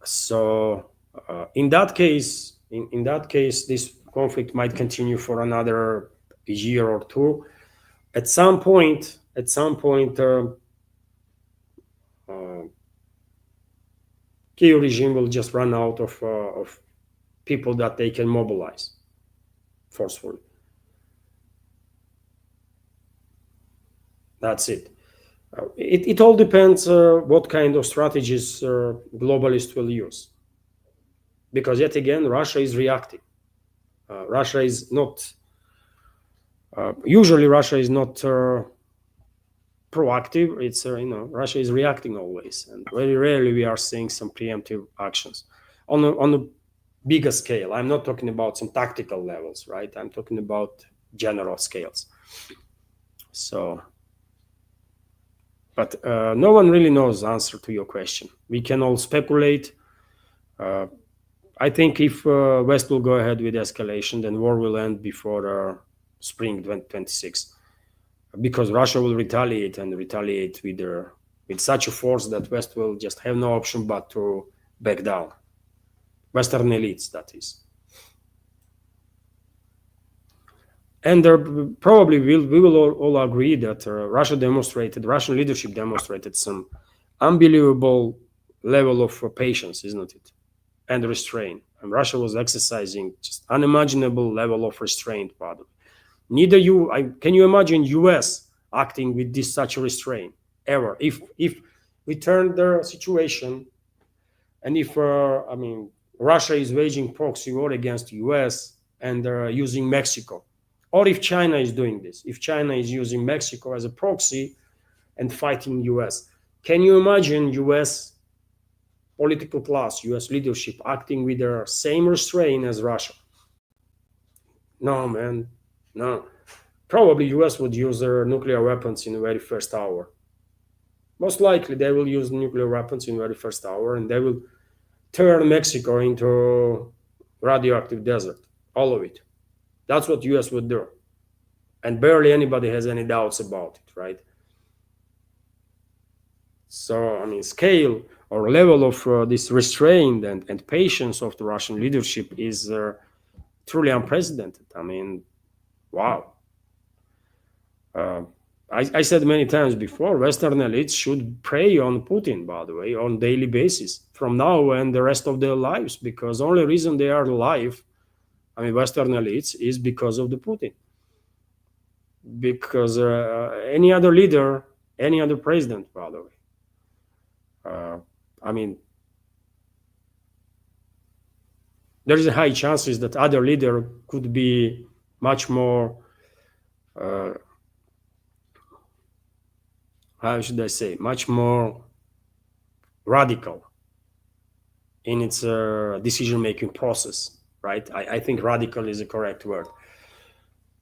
So in that case, this conflict might continue for another year or two. At some point, Kyiv regime will just run out of people that they can mobilize forcefully. That's it. It all depends what kind of strategies globalists will use. Because yet again, Russia is reacting. Russia is not, usually Russia is not proactive. It's, Russia is reacting always. And very rarely we are seeing some preemptive actions. On a bigger scale, I'm not talking about some tactical levels, right? I'm talking about general scales. So, but no one really knows the answer to your question. We can all speculate. I think if West will go ahead with escalation, then war will end before spring 2026, because Russia will retaliate and retaliate with such a force that West will just have no option but to back down. Western elites, that is. And probably we will all agree that Russian leadership demonstrated some unbelievable level of patience, isn't it? And restraint. And Russia was exercising just unimaginable level of restraint, by the way. Neither can you imagine US acting with this such a restraint ever? If we turn the situation, and if Russia is waging proxy war against US and using Mexico, or if China is doing this, if China is using Mexico as a proxy and fighting US, can you imagine US political class, US leadership acting with the same restraint as Russia? No, man, no. Probably US would use their nuclear weapons in the very first hour. Most likely they will use nuclear weapons in the very first hour, and they will turn Mexico into radioactive desert, all of it. That's what US would do. And barely anybody has any doubts about it, right? So, scale or level of this restraint and patience of the Russian leadership is truly unprecedented. Wow. I said many times before, Western elites should prey on Putin, by the way, on daily basis from now and the rest of their lives, because the only reason they are alive, Western elites, is because of the Putin. Because any other leader, any other president, by the way, there is a high chances that other leader could be much more, how should I say, much more radical in its decision-making process, right? I think radical is the correct word.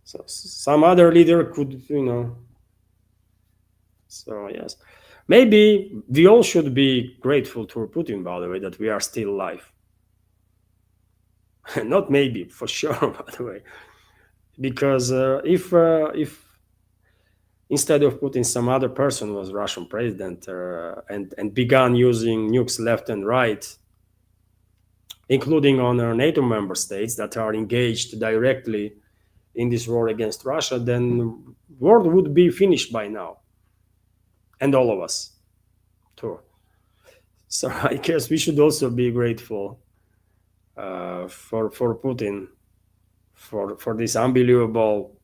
So some other leader could, so yes. Maybe we all should be grateful to Putin, by the way, that we are still alive. Not maybe, for sure, by the way. Because if instead of Putin, some other person was Russian president and began using nukes left and right, including on our NATO member states that are engaged directly in this war against Russia, then the world would be finished by now. And all of us, too. So I guess we should also be grateful for Putin, for this unbelievable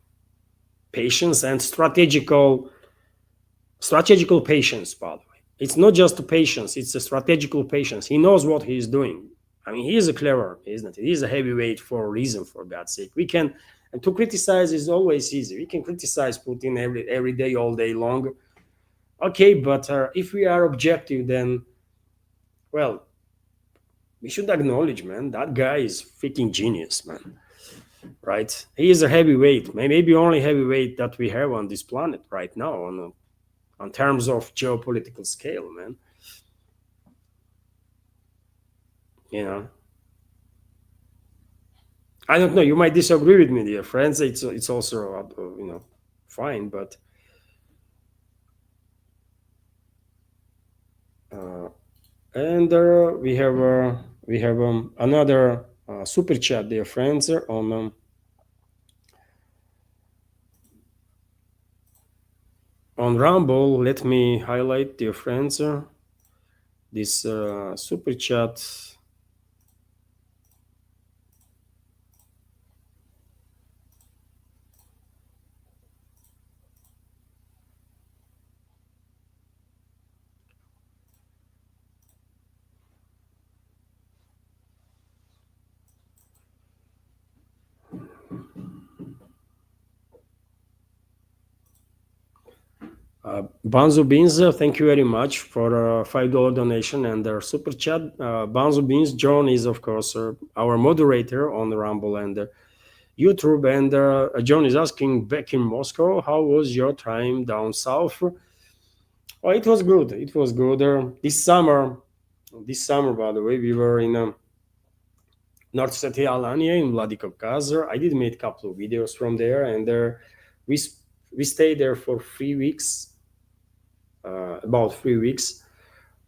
patience and strategical patience, by the way. It's not just a patience, it's a strategical patience. He knows what he is doing. He is a clever, isn't it? He is a heavyweight for a reason, for God's sake. And to criticize is always easy. We can criticize Putin every day, all day long. Okay, but if we are objective, then, well, we should acknowledge, man, that guy is freaking genius, man. Right? He is a heavyweight, maybe only heavyweight that we have on this planet right now on terms of geopolitical scale, man. I don't know. You might disagree with me, dear friends. It's also fine, but and we have another super chat, dear friends, on Rumble. Let me highlight, dear friends, this super chat. Banzo Beans, thank you very much for a $5 donation and their super chat. Banzo Beans, John is, of course, our moderator on the Rumble and YouTube. And John is asking, back in Moscow, how was your time down south? Oh, it was good. It was good. This summer, by the way, we were in North Ossetia, Alania, in Vladikavkaz. I did make a couple of videos from there, and we s- we stayed there for 3 weeks, about 3 weeks.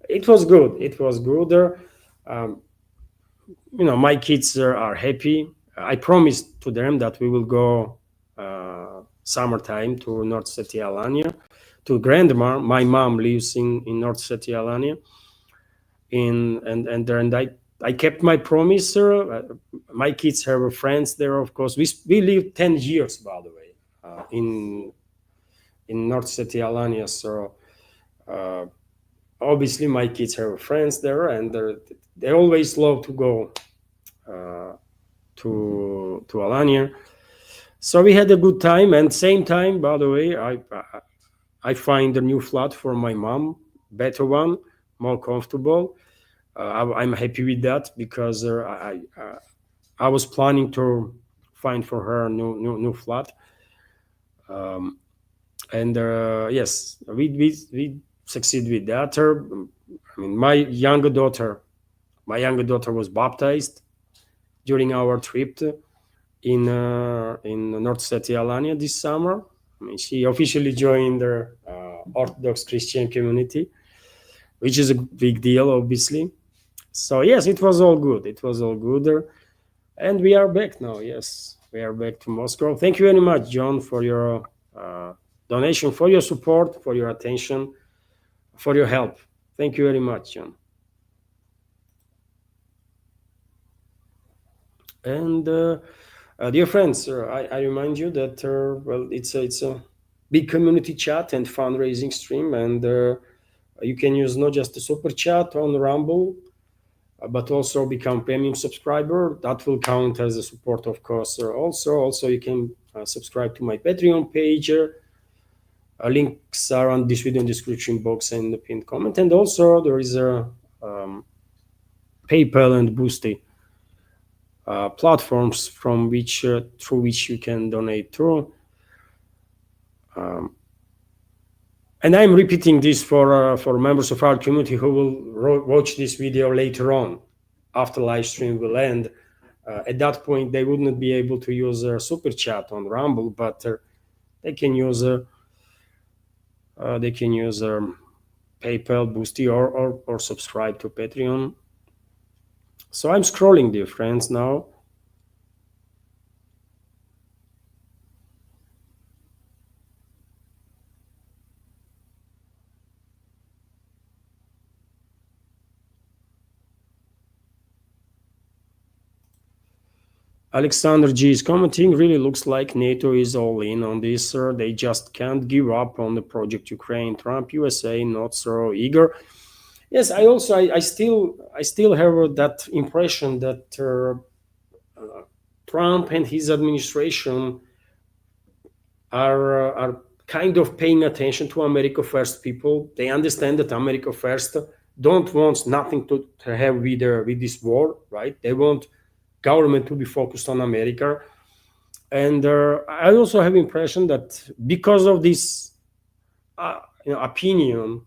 It was good. It was good. Um, my kids are happy. I promised to them that we will go summertime to North Ossetia, Alania, to grandma. My mom lives in North Ossetia, Alania, and I kept my promise. My kids have friends there, of course. We lived 10 years, by the way, in North Ossetia, Alania. So uh, obviously, my kids have friends there, and they always love to go uh, to Alania. So we had a good time, and same time, by the way, I find a new flat for my mom, better one, more comfortable. I'm happy with that because I was planning to find for her a new flat. Um, and yes, we succeed with that. I mean, my younger daughter was baptized during our trip in North Ossetia, Alania this summer. I mean, she officially joined the Orthodox Christian community, which is a big deal, obviously. So yes, it was all good. It was all good, and we are back now. Yes, we are back to Moscow. Thank you very much, John, for your donation, for your support, for your attention, for your help. Thank you very much, John. And dear friends, I remind you that well, it's a big community chat and fundraising stream, and you can use not just the super chat on Rumble, but also become premium subscriber. That will count as a support, of course. Also, you can subscribe to my Patreon page. Links are on this video description box and the pinned comment. And also there is a PayPal and Boosty platforms from which through which you can donate through. And I'm repeating this for members of our community who will watch this video later on, after live stream will end. At that point, they wouldn't be able to use super chat on Rumble, but they can use PayPal, Boosty, or subscribe to Patreon. So I'm scrolling, dear friends, now. Alexander G is commenting, really looks like NATO is all in on this. They just can't give up on the project Ukraine. Trump, USA, not so eager. Yes, I still have that impression that Trump and his administration are kind of paying attention to America First people. They understand that America First don't want nothing to have with this war, right? They want government to be focused on America. And I also have impression that because of this opinion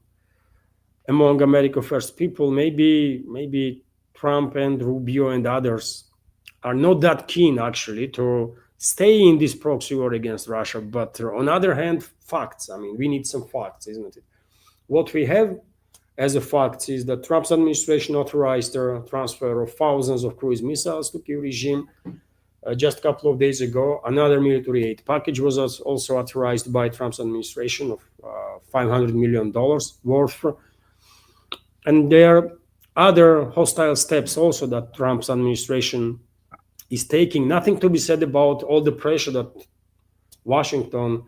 among America First people, maybe Trump and Rubio and others are not that keen actually to stay in this proxy war against Russia. But on the other hand, facts. I mean, we need some facts, isn't it? What we have as a fact is that Trump's administration authorized the transfer of thousands of cruise missiles to Kyiv regime. Just a couple of days ago, another military aid package was also authorized by Trump's administration of $500 million worth. And there are other hostile steps also that Trump's administration is taking. Nothing to be said about all the pressure that Washington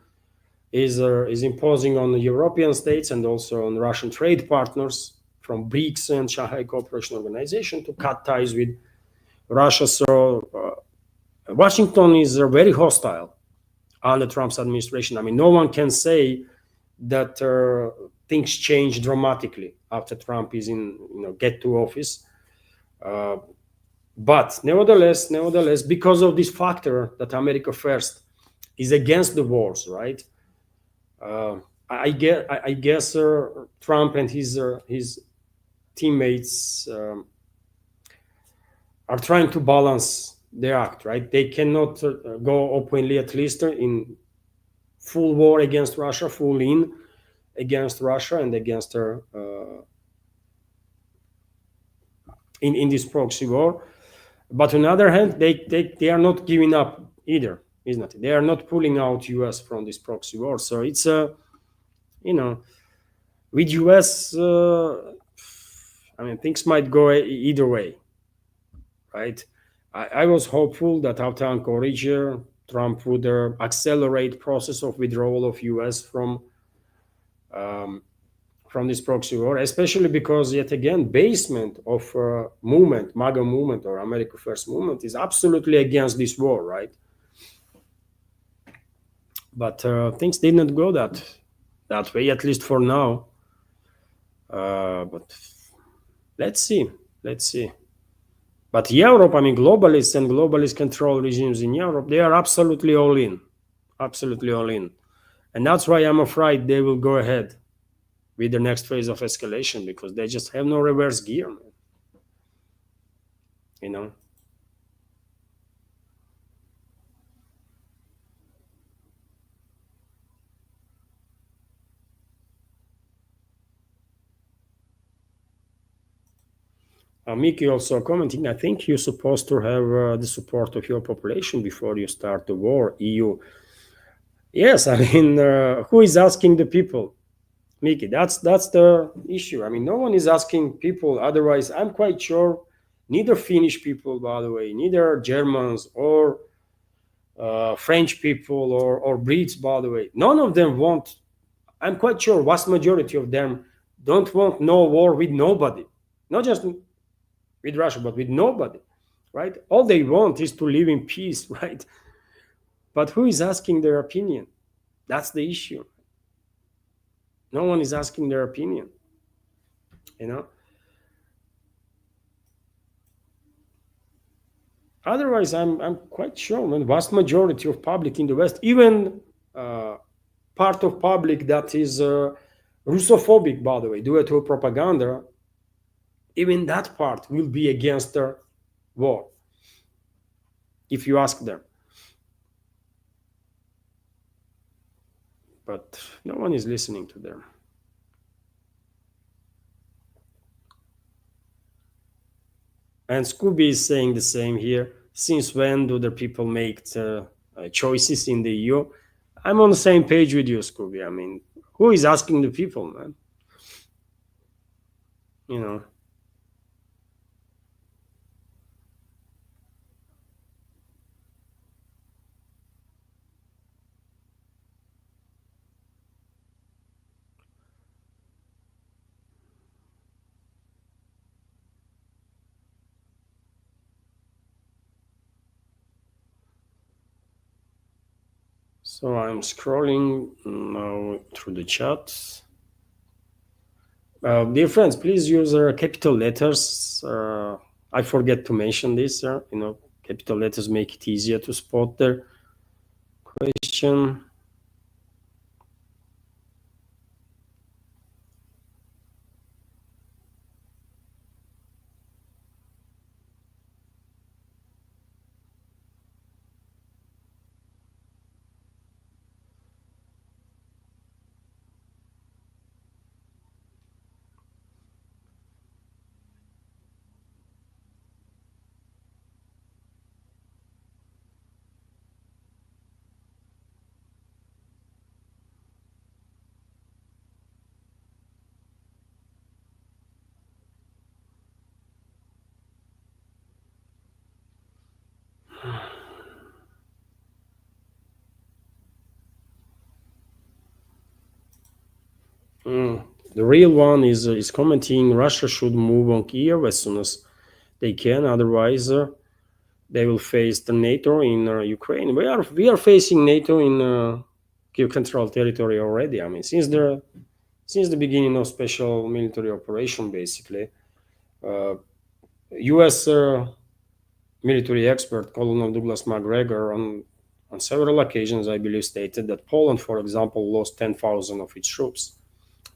is imposing on the European states and also on Russian trade partners from BRICS and Shanghai Cooperation Organization to cut ties with Russia. So Washington is very hostile under Trump's administration. I mean, no one can say that things change dramatically after Trump is in, get to office. But nevertheless, because of this factor that America first is against the wars, right? I guess Trump and his teammates are trying to balance the act, right? They cannot go openly, at least in full war against Russia, full in against Russia and against her in this proxy war. But on the other hand, they are not giving up either, isn't it? They are not pulling out US from this proxy war. So it's with US, I mean, things might go either way, right? I was hopeful that after Anchorage, Trump would accelerate process of withdrawal of US from this proxy war, especially because, yet again, basement of movement, MAGA movement or America First movement is absolutely against this war, right? But things did not go that way, at least for now. But let's see. But Europe, I mean, globalists and globalist control regimes in Europe, they are absolutely all in. And that's why I'm afraid they will go ahead with the next phase of escalation, because they just have no reverse gear, man. Miki also commenting, I think you're supposed to have the support of your population before you start the war, EU. Yes, I mean, who is asking the people? Miki, that's the issue. I mean, no one is asking people. Otherwise, I'm quite sure neither Finnish people, by the way, neither Germans or French people or Brits, by the way, none of them want, I'm quite sure vast majority of them don't want no war with nobody. Not just with Russia, but with nobody, right? All they want is to live in peace, right? But who is asking their opinion? That's the issue. No one is asking their opinion, Otherwise, I'm quite sure, man, vast majority of public in the West, even part of public that is Russophobic, by the way, due to propaganda, even that part will be against the war, if you ask them. But no one is listening to them. And Scooby is saying the same here. Since when do the people make choices in the EU? I'm on the same page with you, Scooby. I mean, who is asking the people, man? So I'm scrolling now through the chat. Dear friends, please use capital letters. I forget to mention this. Capital letters make it easier to spot the question. The real one is commenting Russia should move on Kiev as soon as they can, otherwise they will face the NATO in Ukraine. We are facing NATO in Kiev controlled territory already. I mean, since the beginning of special military operation, basically, uh, U.S. Military expert Colonel Douglas MacGregor on several occasions, I believe, stated that Poland, for example, lost 10,000 of its troops,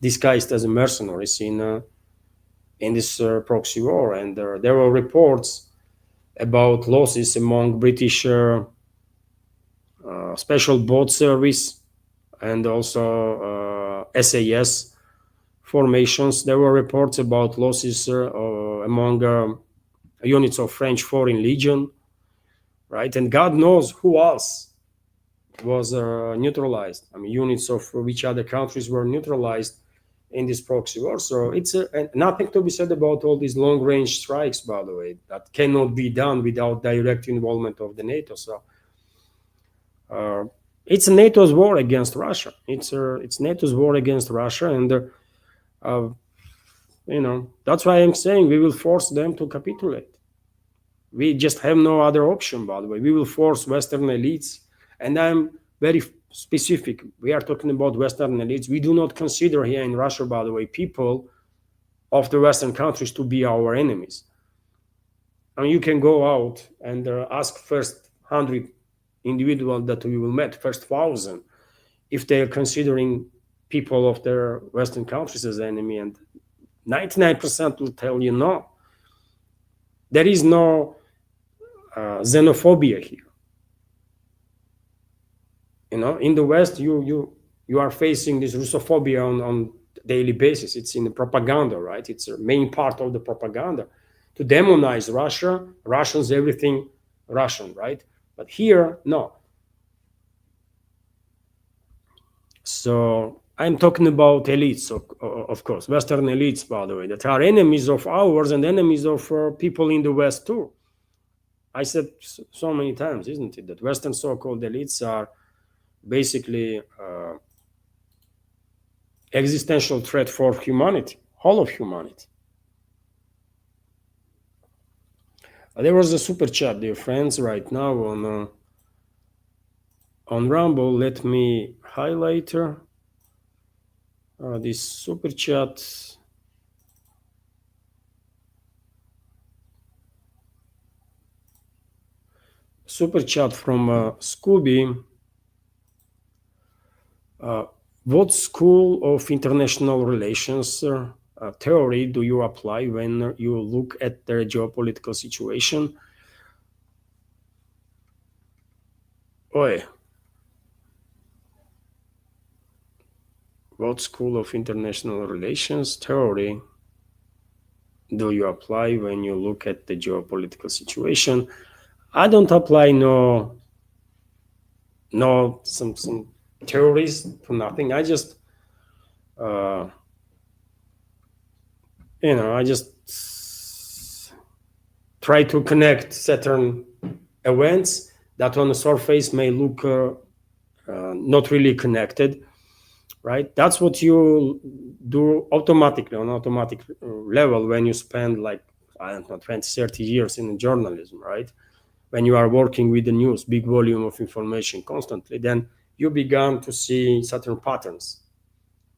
disguised as mercenaries in this proxy war, and there were reports about losses among British special boat service and also SAS formations. There were reports about losses among units of French Foreign Legion, right? And God knows who else was neutralized. I mean, units of which other countries were neutralized in this proxy war. So it's nothing to be said about all these long-range strikes, by the way, that cannot be done without direct involvement of the NATO. So uh, it's NATO's war against Russia. It's NATO's war against Russia, and that's why I'm saying we will force them to capitulate. We just have no other option, by the way. We will force Western elites, and I'm very specific. We are talking about Western elites. We do not consider here in Russia, by the way, people of the Western countries to be our enemies. I mean, you can go out and ask first 100 individuals that we will meet, first 1,000, if they are considering people of their Western countries as enemy, and 99% will tell you no. There is no xenophobia here. In the West, you are facing this Russophobia on daily basis. It's in the propaganda, right? It's a main part of the propaganda to demonize Russia, Russians, everything Russian, right? But here, no. So I'm talking about elites, of course, Western elites, by the way, that are enemies of ours and enemies of people in the West too. I said so many times, isn't it, that Western so-called elites are basically existential threat for humanity, all of humanity. There was a super chat, dear friends, right now on Rumble. Let me highlight this super chat. Super chat from Scooby. What school of international relations theory do you apply when you look at the geopolitical situation? Oi. What school of international relations theory do you apply when you look at the geopolitical situation? I don't apply some theories to nothing. I just I just try to connect certain events that on the surface may look not really connected, right? That's what you do automatically on automatic level when you spend, like, I don't know, 20, 30 years in journalism, right? When you are working with the news, big volume of information constantly, then you begin to see certain patterns,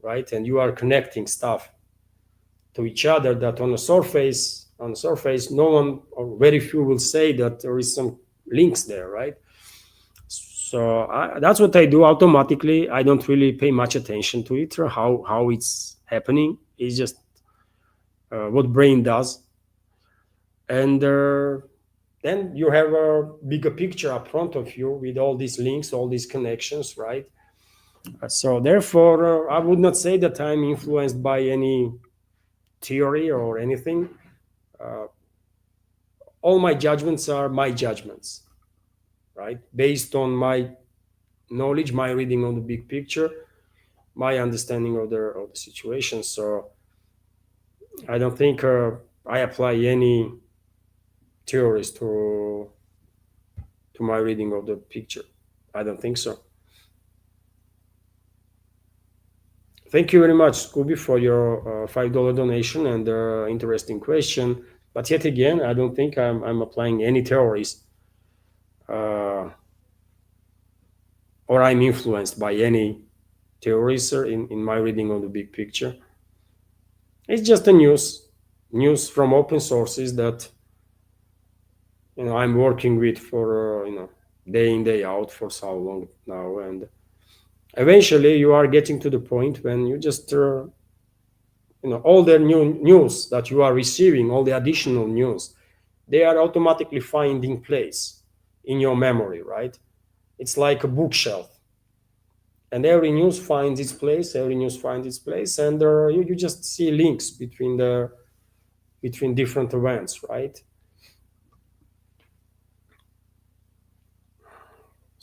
right? And you are connecting stuff to each other that on the surface, no one or very few will say that there is some links there, right? So that's what I do automatically. I don't really pay much attention to it or how it's happening. It's just what brain does. And then you have a bigger picture up front of you with all these links, all these connections, right? So therefore, I would not say that I'm influenced by any theory or anything. All my judgments are my judgments, right? Based on my knowledge, my reading of the big picture, my understanding of the situation. So I don't think I apply any theories to to my reading of the picture. I don't think so. Thank you very much, Scooby, for your $5 donation and interesting question. But yet again, I don't think I'm applying any theories, or I'm influenced by any theories in my reading of the big picture. It's just a news from open sources that I'm working with for day in day out for so long now, and eventually you are getting to the point when you just all the new news that you are receiving, all the additional news, they are automatically finding place in your memory, right? It's like a bookshelf, and every news finds its place, and you just see links between different events, right?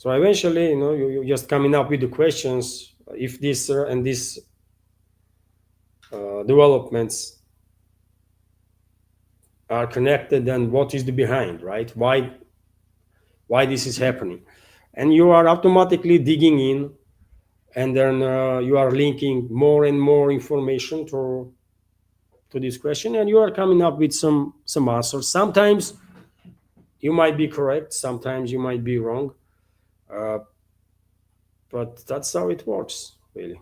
So eventually, you're just coming up with the questions: if this and this developments are connected, then what is the behind, right? Why this is happening? And you are automatically digging in, and then you are linking more and more information to this question, and you are coming up with some answers. Sometimes you might be correct, sometimes you might be wrong, uh, but that's how it works, really.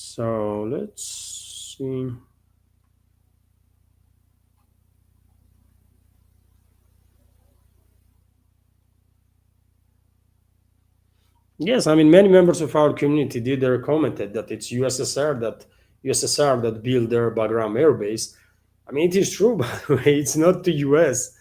So let's see. Yes, I mean, many members of our community did commented that it's USSR that built their Bagram Airbase. I mean, it is true, by the way. It's not the US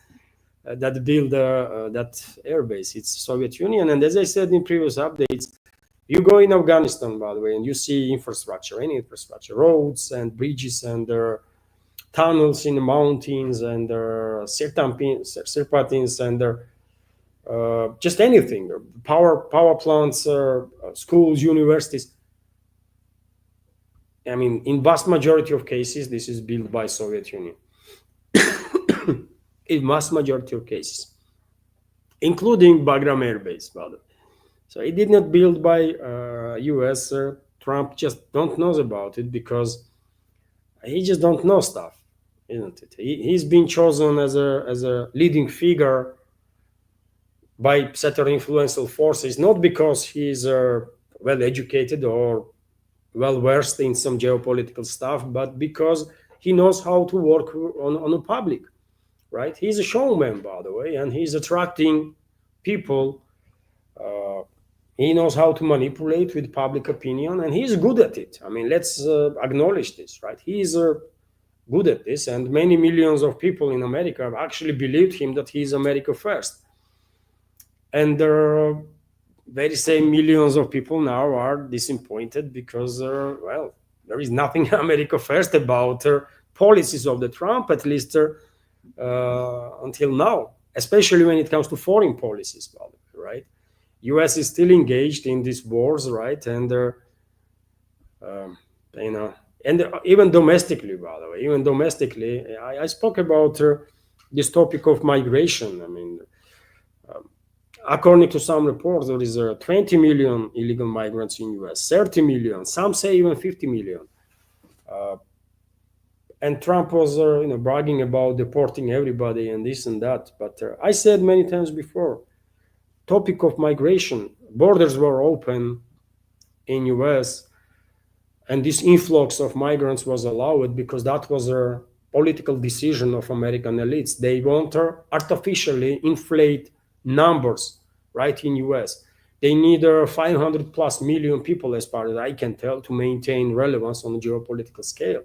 that built that airbase. It's Soviet Union. And as I said in previous updates, you go in Afghanistan, by the way, and you see infrastructure, any infrastructure, roads and bridges and tunnels in the mountains and serpentines and just anything, power plants, schools, universities. I mean, in vast majority of cases, this is built by Soviet Union. In vast majority of cases, including Bagram Airbase, by the way. So it did not build by US. Trump just don't knows about it because he just don't know stuff, isn't it? He's been chosen as a leading figure by certain influential forces, not because he's well educated or well versed in some geopolitical stuff, but because he knows how to work on the public, right? He's a showman, by the way, and he's attracting people. He knows how to manipulate with public opinion, and he's good at it. I mean, let's acknowledge this, right? He's good at this, and many millions of people in America have actually believed him that he's America first. And very same millions of people now are disappointed because, well, there is nothing America first about policies of the Trump, at least until now, especially when it comes to foreign policies, by the way, right? US is still engaged in these wars, right? And and even domestically, by the way, I spoke about this topic of migration. I mean, according to some reports, there is 20 million illegal migrants in US, 30 million, some say even 50 million. And Trump was, bragging about deporting everybody and this and that. But I said many times before, topic of migration, borders were open in US, and this influx of migrants was allowed because that was a political decision of American elites. They want to artificially inflate numbers, right, in US. They need 500 plus million people, as far as I can tell, to maintain relevance on the geopolitical scale.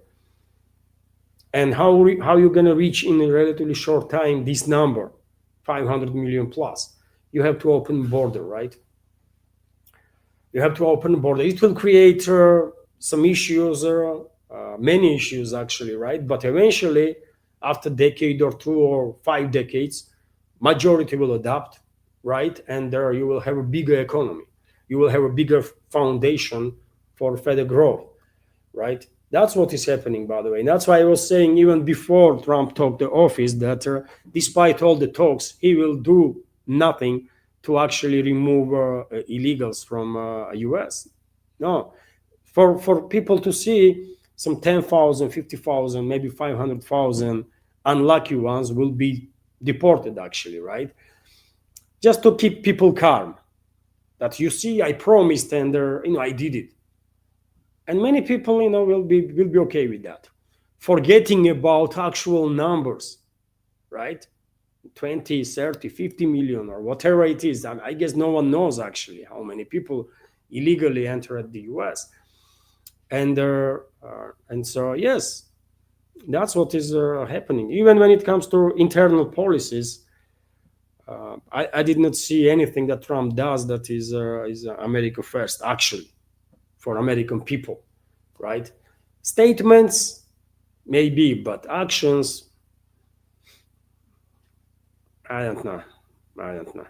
And how you're going to reach in a relatively short time this number, 500 million plus? You have to open border, right? You have to open the border. It will create some issues, many issues actually, right? But eventually, after a decade or two or 5 decades, majority will adapt, right? And there you will have a bigger economy. You will have a bigger foundation for further growth, right? That's what is happening, by the way. And that's why I was saying even before Trump took the office that despite all the talks, he will do nothing to actually remove illegals from US. No, for people to see some 10,000, 50,000, maybe 500,000 unlucky ones will be deported actually, right? Just to keep people calm. That you see, I promised and I did it. And many people will be okay with that, forgetting about actual numbers, right? 20, 30, 50 million or whatever it is. I guess no one knows actually how many people illegally entered the US. And so yes, that's what is happening. Even when it comes to internal policies, I did not see anything that Trump does that is America first actually, for American people, right? Statements, maybe, but actions, I don't know. I don't know.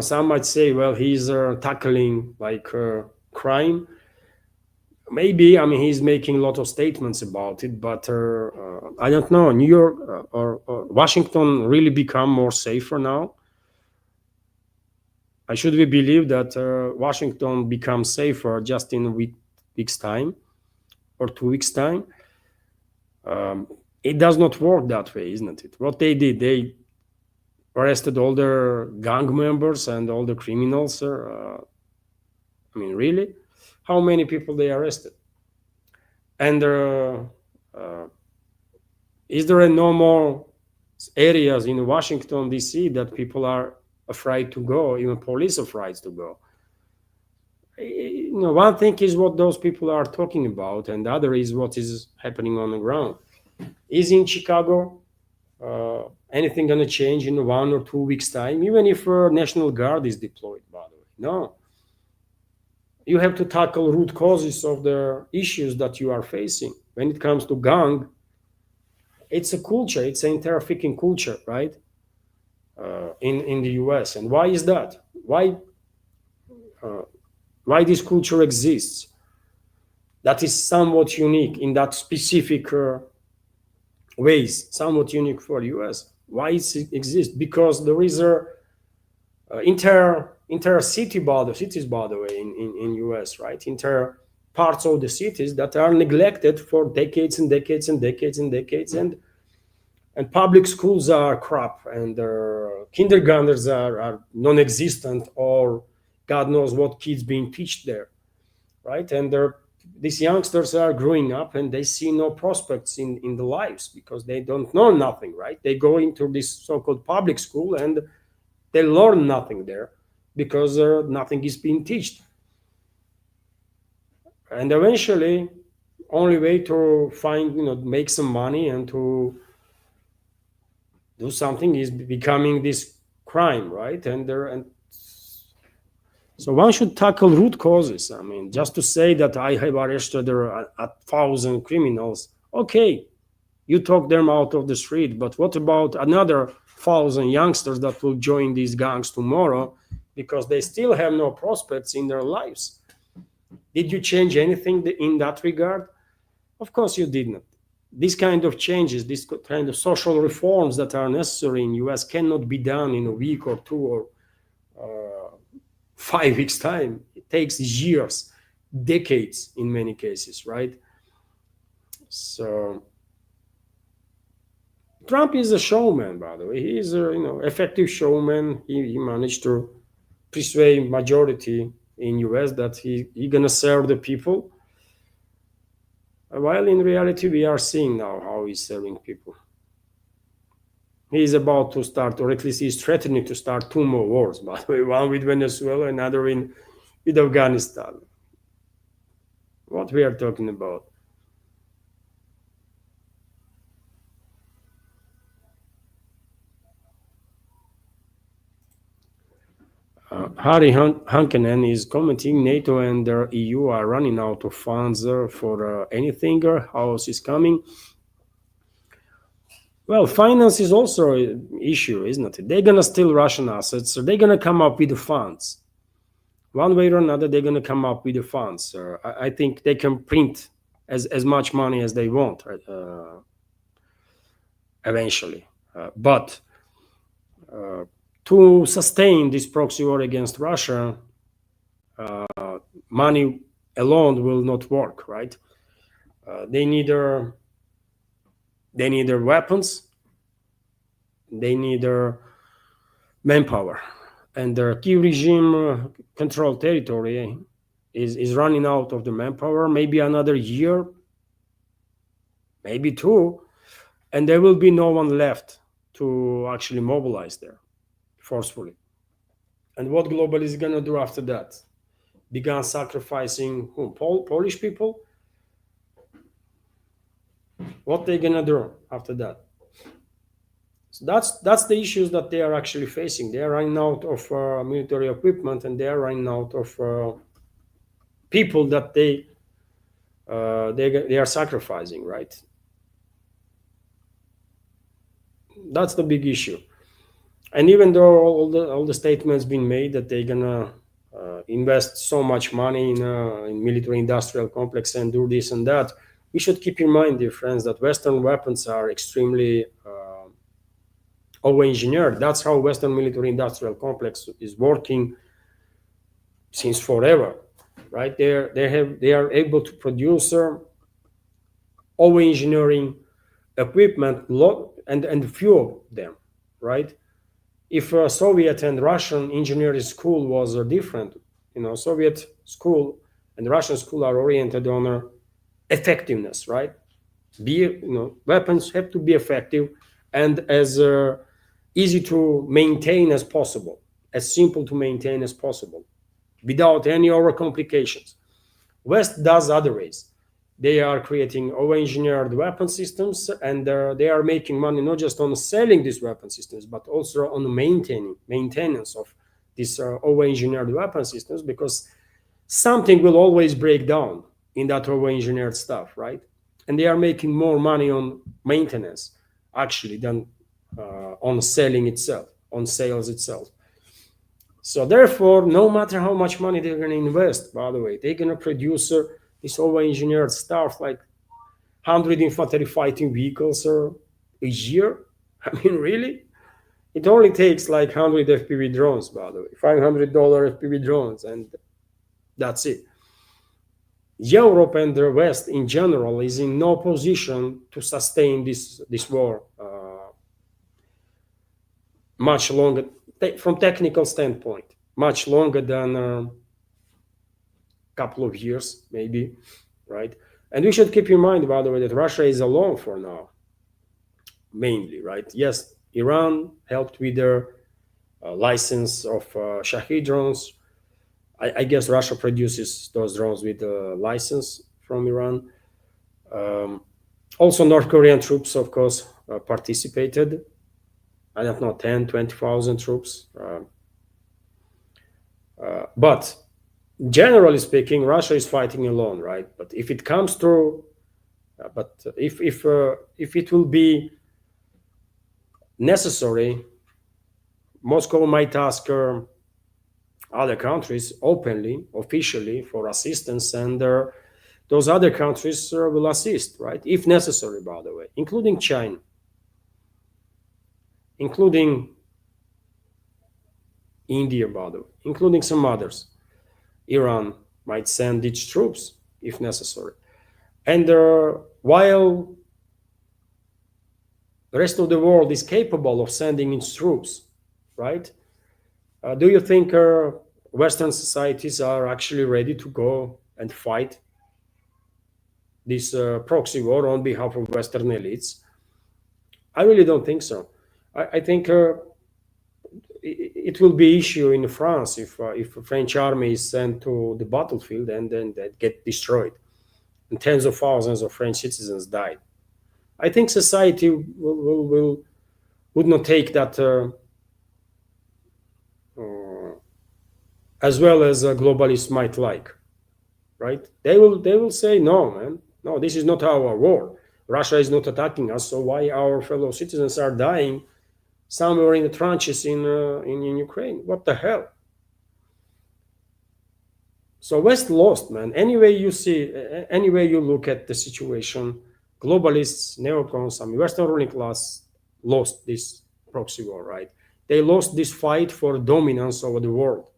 Some might say, well, he's tackling like crime. Maybe, I mean, he's making a lot of statements about it, but I don't know. New York or Washington really become more safer now. I should we believe that Washington becomes safer just in a week's time or 2 weeks' time? It does not work that way, isn't it? What they did, they arrested all their gang members and all the criminals. I mean, really? How many people they arrested? And is there no more areas in Washington, D.C. that people are afraid to go, even police are afraid to go? One thing is what those people are talking about, and the other is what is happening on the ground. Is in Chicago anything going to change in 1 or 2 weeks' time, even if National Guard is deployed, by the way? No. You have to tackle root causes of the issues that you are facing. When it comes to gang, it's a culture, it's an inter-African culture, right? In the US. And why is that? Why this culture exists? That is somewhat unique in that specific ways, somewhat unique for the US. Why it exists? Because there is a cities, by the way, in US, right? Inter parts of the cities that are neglected for decades and decades and decades and decades, and public schools are crap, and kindergartens are non-existent, or God knows what kids being taught there, right? And these youngsters are growing up and they see no prospects in the lives because they don't know nothing, right? They go into this so-called public school and they learn nothing there because nothing is being taught. And eventually, only way to find, make some money and to do something is becoming this crime, right? And so one should tackle root causes. I mean, just to say that I have arrested 1,000 criminals, okay, you talk them out of the street, but what about another 1,000 youngsters that will join these gangs tomorrow because they still have no prospects in their lives? Did you change anything in that regard? Of course you did not. These kind of changes, these kind of social reforms that are necessary in US cannot be done in a week or two or 5 weeks time. It takes years, decades in many cases, right? So Trump is a showman, by the way. He is a effective showman. He managed to persuade majority in US that he gonna serve the people. While in reality, we are seeing now how he's serving people. He is about to start, or at least he's threatening to start 2 more wars, by the way, one with Venezuela, another with Afghanistan. What we are talking about. Harry Hankinen is commenting NATO and the EU are running out of funds for anything. House is coming. Well, finance is also an issue, isn't it? They're going to steal Russian assets, so they're going to come up with the funds. One way or another, they're going to come up with the funds. I think they can print as much money as they want eventually. But to sustain this proxy war against Russia, money alone will not work, right? They need weapons, they need manpower, and the key regime controlled territory is running out of the manpower. Maybe another year, maybe two, and there will be no one left to actually mobilize there forcefully. And what global is going to do after that? Began sacrificing whom? Polish people? What they going to do after that? So that's the issues that they are actually facing. They are running out of military equipment, and they are running out of people that they are sacrificing, right? That's the big issue. And even though all the statements been made that they're gonna invest so much money in military industrial complex and do this and that, we should keep in mind, dear friends, that Western weapons are extremely over-engineered. That's how Western military industrial complex is working since forever, right? They are able to produce over-engineering equipment, and few of them, right? If Soviet and Russian engineering school was different, Soviet school and Russian school are oriented on effectiveness, right? Weapons have to be effective and as easy to maintain as possible, as simple to maintain as possible, without any over complications. West does other ways. They are creating over-engineered weapon systems, and they are making money not just on selling these weapon systems, but also on maintenance of these over-engineered weapon systems, because something will always break down in that over-engineered stuff, right? And they are making more money on maintenance, actually, than on selling itself, on sales itself. So therefore, no matter how much money they're going to invest, by the way, they're going to produce this over-engineered stuff like 100 infantry fighting vehicles a year. I mean, really? It only takes like 100 FPV drones, by the way, $500 FPV drones, and that's it. Europe and the West in general is in no position to sustain this war much longer, from technical standpoint, much longer than couple of years, maybe, right? And we should keep in mind, by the way, that Russia is alone for now, mainly, right? Yes, Iran helped with their license of Shahed drones. I guess Russia produces those drones with a license from Iran. Also, North Korean troops, of course, participated. I don't know, 10, 20,000 troops. But generally speaking, Russia is fighting alone, right? But if it comes to, if it will be necessary, Moscow might ask other countries openly, officially, for assistance, and those other countries will assist, right? If necessary, by the way, including China, including India, by the way, including some others. Iran might send its troops if necessary. And while the rest of the world is capable of sending its troops, right? Do you think Western societies are actually ready to go and fight this proxy war on behalf of Western elites? I really don't think so. I think it will be issue in France if a French army is sent to the battlefield and then they get destroyed, and tens of thousands of French citizens died. I think society would not take that as well as globalists might like, right? They will say, no, man, no, this is not our war. Russia is not attacking us, so why our fellow citizens are dying somewhere in the trenches in Ukraine? What the hell? So West lost, man. Anyway, you see, anyway you look at the situation, globalists, neocons, I mean, Western ruling class lost this proxy war, right? They lost this fight for dominance over the world.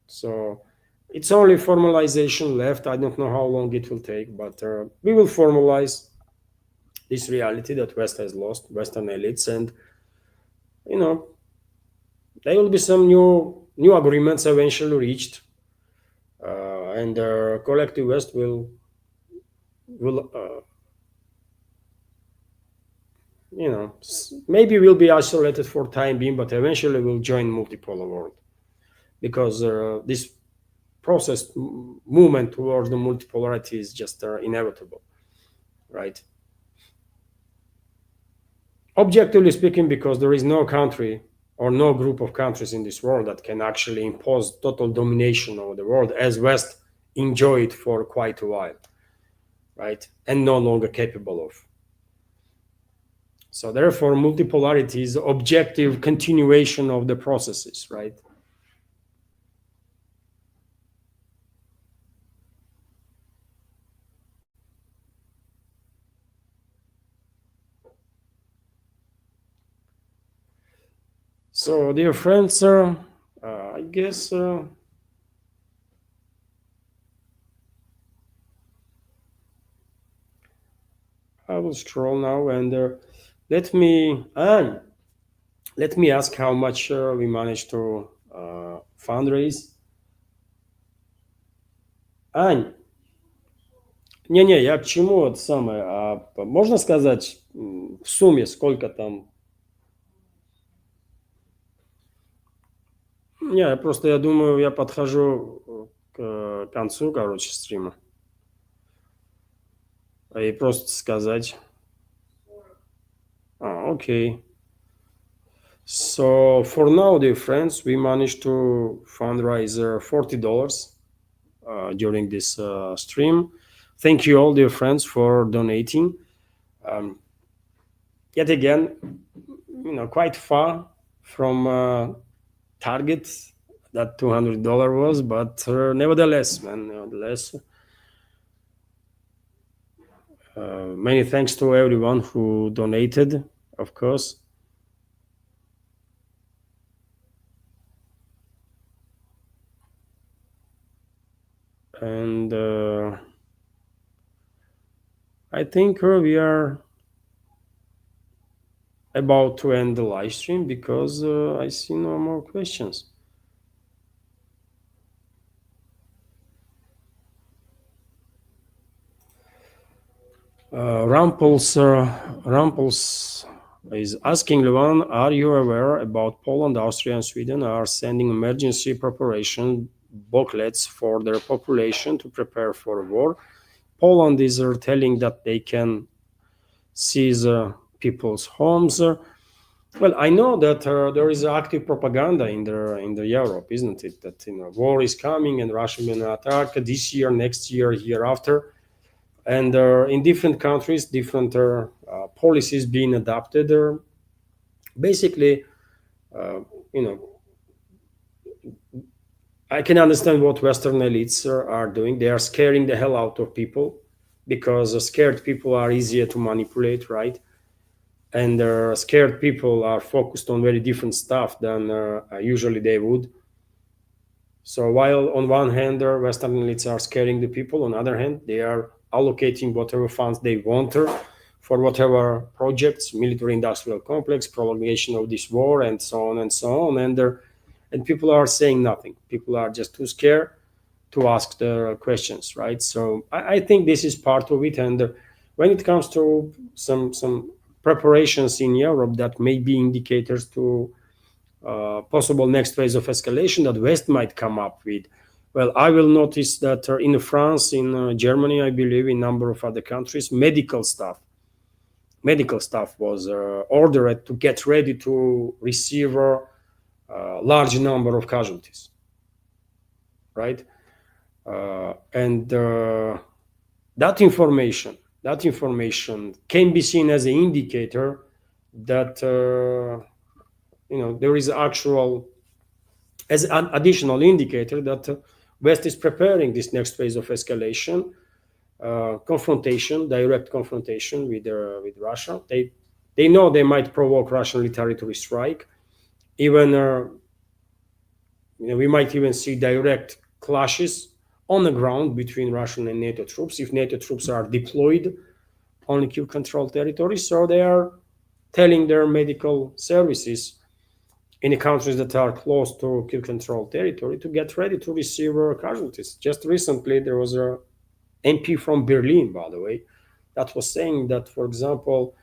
So it's only formalization left. I don't know how long it will take, but we will formalize this reality that West has lost, Western elites, and you know there will be some new agreements eventually reached, and collective West will maybe will be isolated for time being, but eventually will join multipolar world because this process movement towards the multipolarity is just inevitable, right? Objectively speaking, because there is no country or no group of countries in this world that can actually impose total domination over the world as West enjoyed for quite a while, right? And no longer capable of. So therefore, multipolarity is objective continuation of the processes, right? So, dear friends, I guess I will scroll now and let me let me ask how much we managed to fundraise. Ань, не-не, я к чему это самое? Можно сказать в сумме сколько там? Не, просто я думаю, я подхожу к концу, короче, стрима. И просто сказать. Okay. So for now, dear friends, we managed to fundraise $40 during this stream. Thank you all, dear friends, for donating. Yet again, quite far from target that $200 was, but nevertheless, many thanks to everyone who donated, of course. And I think we are about to end the live stream because I see no more questions. Rumples is asking Levan, are you aware about Poland, Austria, and Sweden are sending emergency preparation booklets for their population to prepare for a war? Poland is telling that they can seize people's homes. Well, I know that there is active propaganda in the Europe, isn't it? That war is coming and Russia will attack this year, next year, year after, and in different countries, different policies being adopted. Basically, I can understand what Western elites are doing. They are scaring the hell out of people because scared people are easier to manipulate, right? And scared people are focused on very different stuff than usually they would. So while on one hand, Western elites are scaring the people, on the other hand, they are allocating whatever funds they want for whatever projects, military-industrial complex, prolongation of this war, and so on and so on. And people are saying nothing. People are just too scared to ask the questions, right? So I think this is part of it. And when it comes to some preparations in Europe that may be indicators to possible next phase of escalation that West might come up with. Well, I will notice that in France, in Germany, I believe, in a number of other countries, medical staff was ordered to get ready to receive large number of casualties, right? And that information can be seen as an indicator that there is actual, as an additional indicator that West is preparing this next phase of escalation, direct confrontation with Russia. They know they might provoke Russian retaliatory strike. Even we might even see direct clashes on the ground between Russian and NATO troops if NATO troops are deployed on the Kyiv controlled territory. So they are telling their medical services in the countries that are close to Kyiv controlled territory to get ready to receive casualties. Just recently, there was a MP from Berlin, by the way, that was saying that, for example,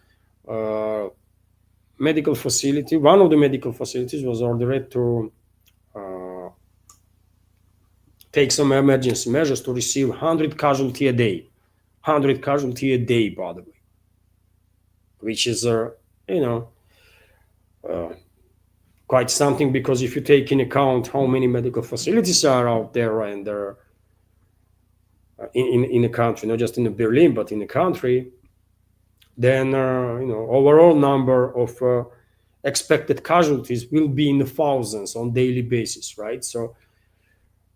one of the medical facilities was ordered to take some emergency measures to receive 100 casualty a day. 100 casualty a day, by the way, which is, quite something, because if you take in account how many medical facilities are out there and in the country, not just in Berlin, but in the country, then overall number of expected casualties will be in the thousands on daily basis, right? So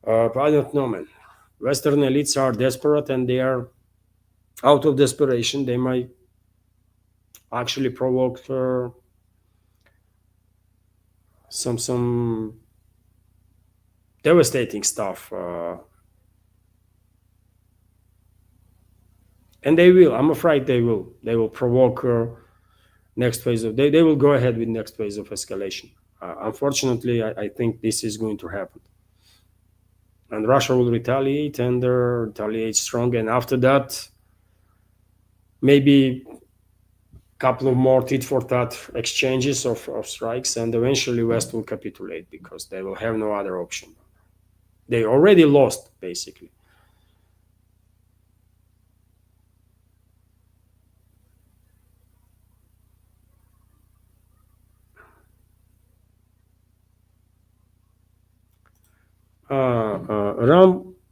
I don't know, man. Western elites are desperate, and they are out of desperation. They might actually provoke some devastating stuff, and they will. I'm afraid they will. They will provoke next phase of. They will go ahead with next phase of escalation. Unfortunately, I think this is going to happen, and Russia will retaliate and retaliate strong. And after that, maybe a couple of more tit for tat exchanges of strikes, and eventually West will capitulate because they will have no other option. They already lost, basically.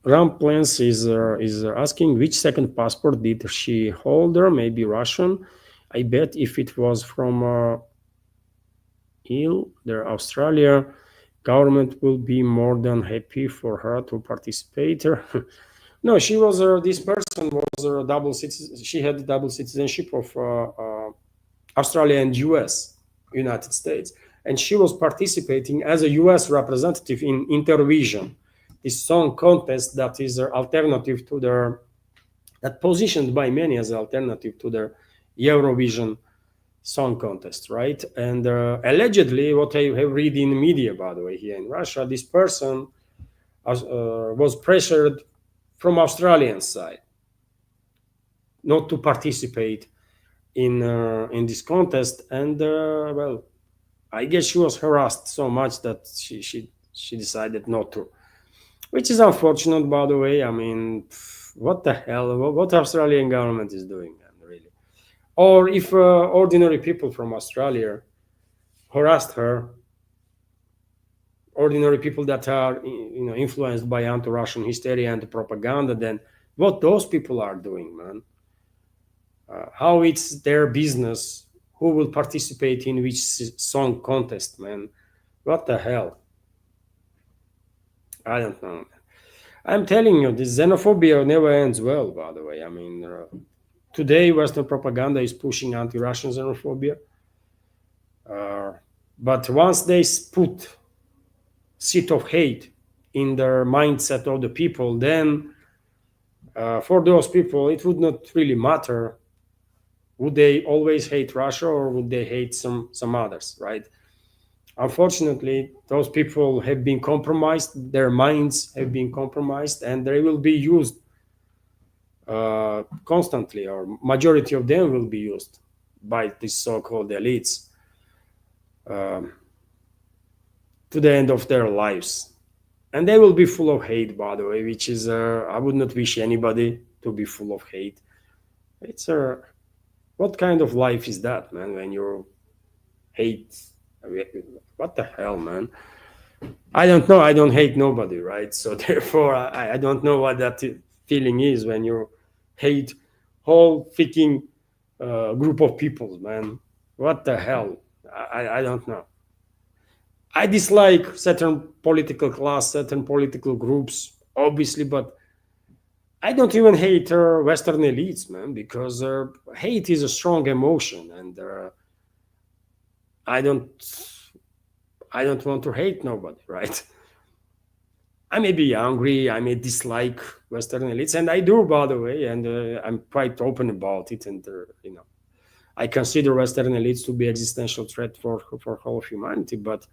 Ram Plans is asking which second passport did she hold? Maybe Russian. I bet if it was from Australia, government will be more than happy for her to participate. No, she was this person was a double citizen. She had double citizenship of Australia and United States, and she was participating as a US representative in Intervision, this song contest that is alternative to that positioned by many as alternative to the Eurovision song contest, right? And allegedly, what I have read in the media, by the way, here in Russia, this person was pressured from Australian side not to participate in this contest, and well, I guess she was harassed so much that she decided not to, which is unfortunate, by the way. I mean, what the hell? What Australian government is doing, really? Or if ordinary people from Australia harassed her, ordinary people that are influenced by anti-Russian hysteria and propaganda, then what those people are doing, man? How it's their business who will participate in which song contest, man? What the hell? I don't know. I'm telling you, this xenophobia never ends well, by the way. I mean, today Western propaganda is pushing anti-Russian xenophobia. But once they put seed of hate in their mindset of the people, then for those people, it would not really matter. Would they always hate Russia or would they hate some others, right? Unfortunately, those people have been compromised, their minds have been compromised, and they will be used constantly, or majority of them will be used by these so-called elites to the end of their lives. And they will be full of hate, by the way, which is, I would not wish anybody to be full of hate. It's what kind of life is that, man, when you hate What the hell, man? I don't know. I don't hate nobody, right? So therefore, I don't know what that feeling is when you hate whole freaking group of people, man. What the hell? I don't know. I dislike certain political class, certain political groups, obviously, but I don't even hate Western elites, man, because hate is a strong emotion, and I don't, I don't want to hate nobody, right? I may be angry, I may dislike Western elites, and I do, by the way, and I'm quite open about it. And I consider Western elites to be existential threat for whole of humanity. But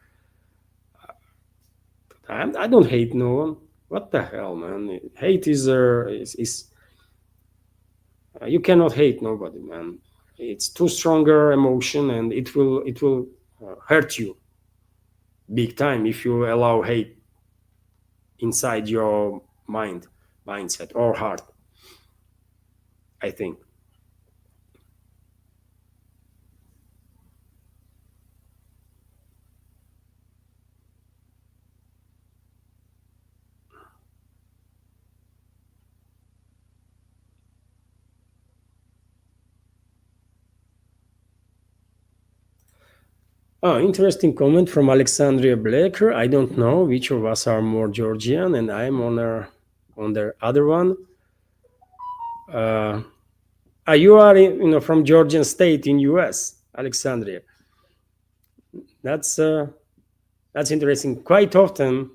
I don't hate no one. What the hell, man? Hate is you cannot hate nobody, man. It's too stronger emotion, and it will hurt you big time if you allow hate inside your mindset or heart. I think. Oh, interesting comment from Alexandria Blaker. I don't know which of us are more Georgian, and I'm on the other one. Uh, you are from Georgian state in U.S. Alexandria. That's uh, that's interesting. Quite often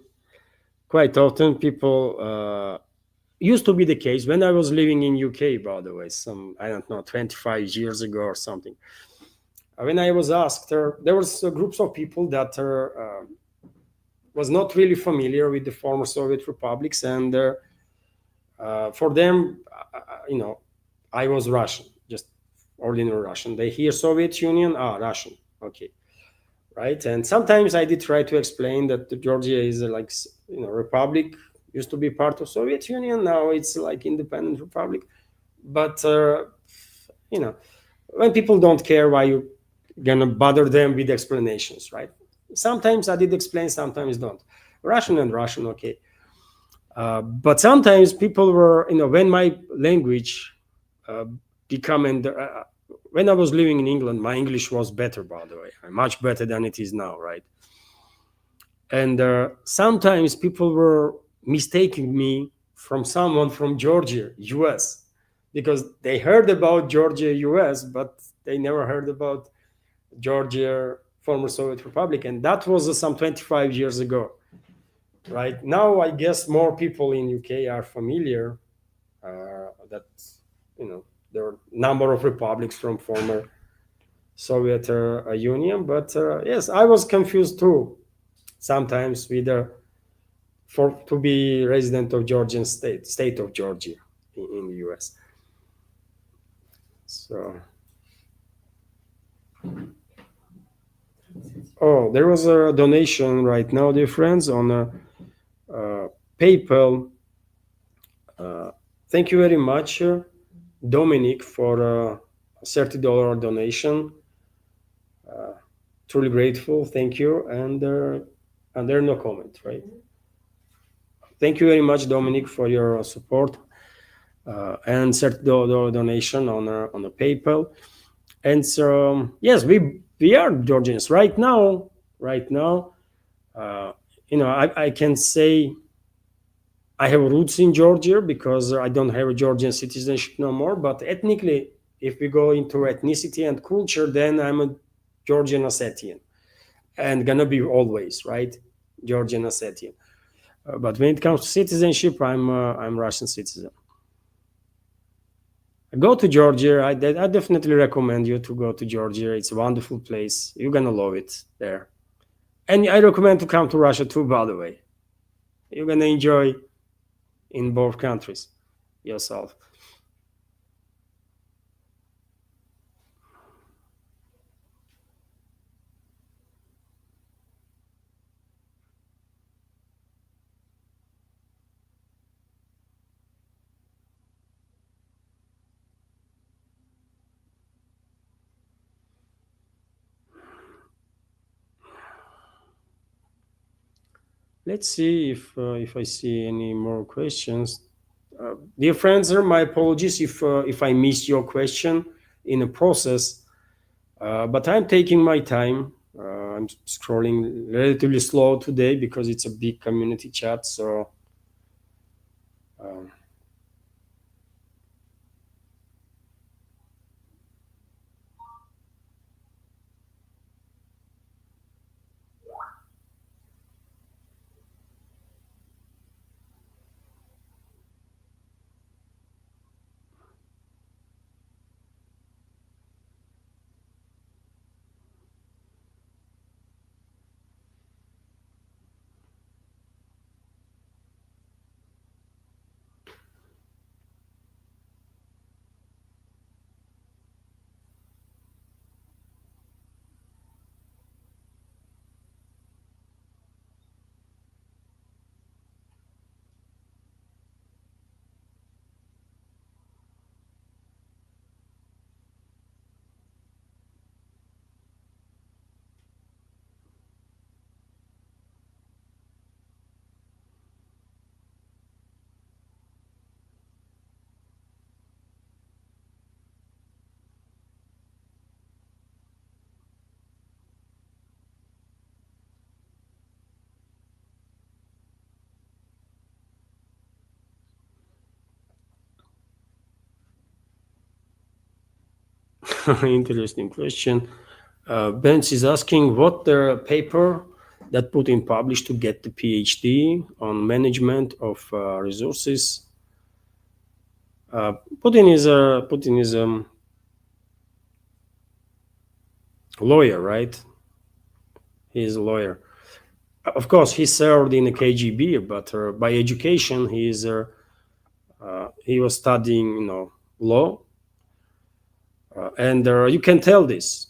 people used to be the case when I was living in UK. By the way, some I don't know 25 years ago or something. When I was asked, there was groups of people that was not really familiar with the former Soviet republics, and for them, I was Russian, just ordinary Russian. They hear Soviet Union, Russian, okay, right? And sometimes I did try to explain that Georgia is like republic, used to be part of Soviet Union, now it's like independent republic. But you know, when people don't care, why you gonna bother them with explanations, right? Sometimes I did explain, sometimes don't. Russian and Russian, okay. But sometimes people were, when my language uh, become and when I was living in England, my English was better, by the way, much better than it is now, right? And sometimes people were mistaking me from someone from Georgia, US, because they heard about Georgia, US, but they never heard about Georgia, former Soviet Republic, and that was some 25 years ago. Right now, I guess more people in UK are familiar that there are a number of republics from former Soviet Union. But yes, I was confused too sometimes with for to be resident of Georgian state of Georgia in the US. So there was a donation right now, dear friends, on PayPal. Thank you very much, Dominic, for a $30 donation. Truly grateful. Thank you. And there no comment, right? Thank you very much, Dominic, for your support and $30 donation on the PayPal. And so yes, we are Georgians right now. Right now, I can say I have roots in Georgia because I don't have a Georgian citizenship no more. But ethnically, if we go into ethnicity and culture, then I'm a Georgian Ossetian and gonna be always, right, Georgian Ossetian. But when it comes to citizenship, I'm Russian citizen. Go to Georgia. I definitely recommend you to go to Georgia. It's a wonderful place. You're gonna love it there. And I recommend to come to Russia too. By the way, you're gonna enjoy in both countries yourself. let's see if I see any more questions. Dear friends, my apologies if I missed your question in the process, but I'm taking my time. I'm scrolling relatively slow today because it's a big community chat. So um, interesting question. Benz is asking what the paper that Putin published to get the PhD on management of resources. Putin is a lawyer, right? He's a lawyer. Of course, he served in the KGB, but by education, he was studying, law, and you can tell this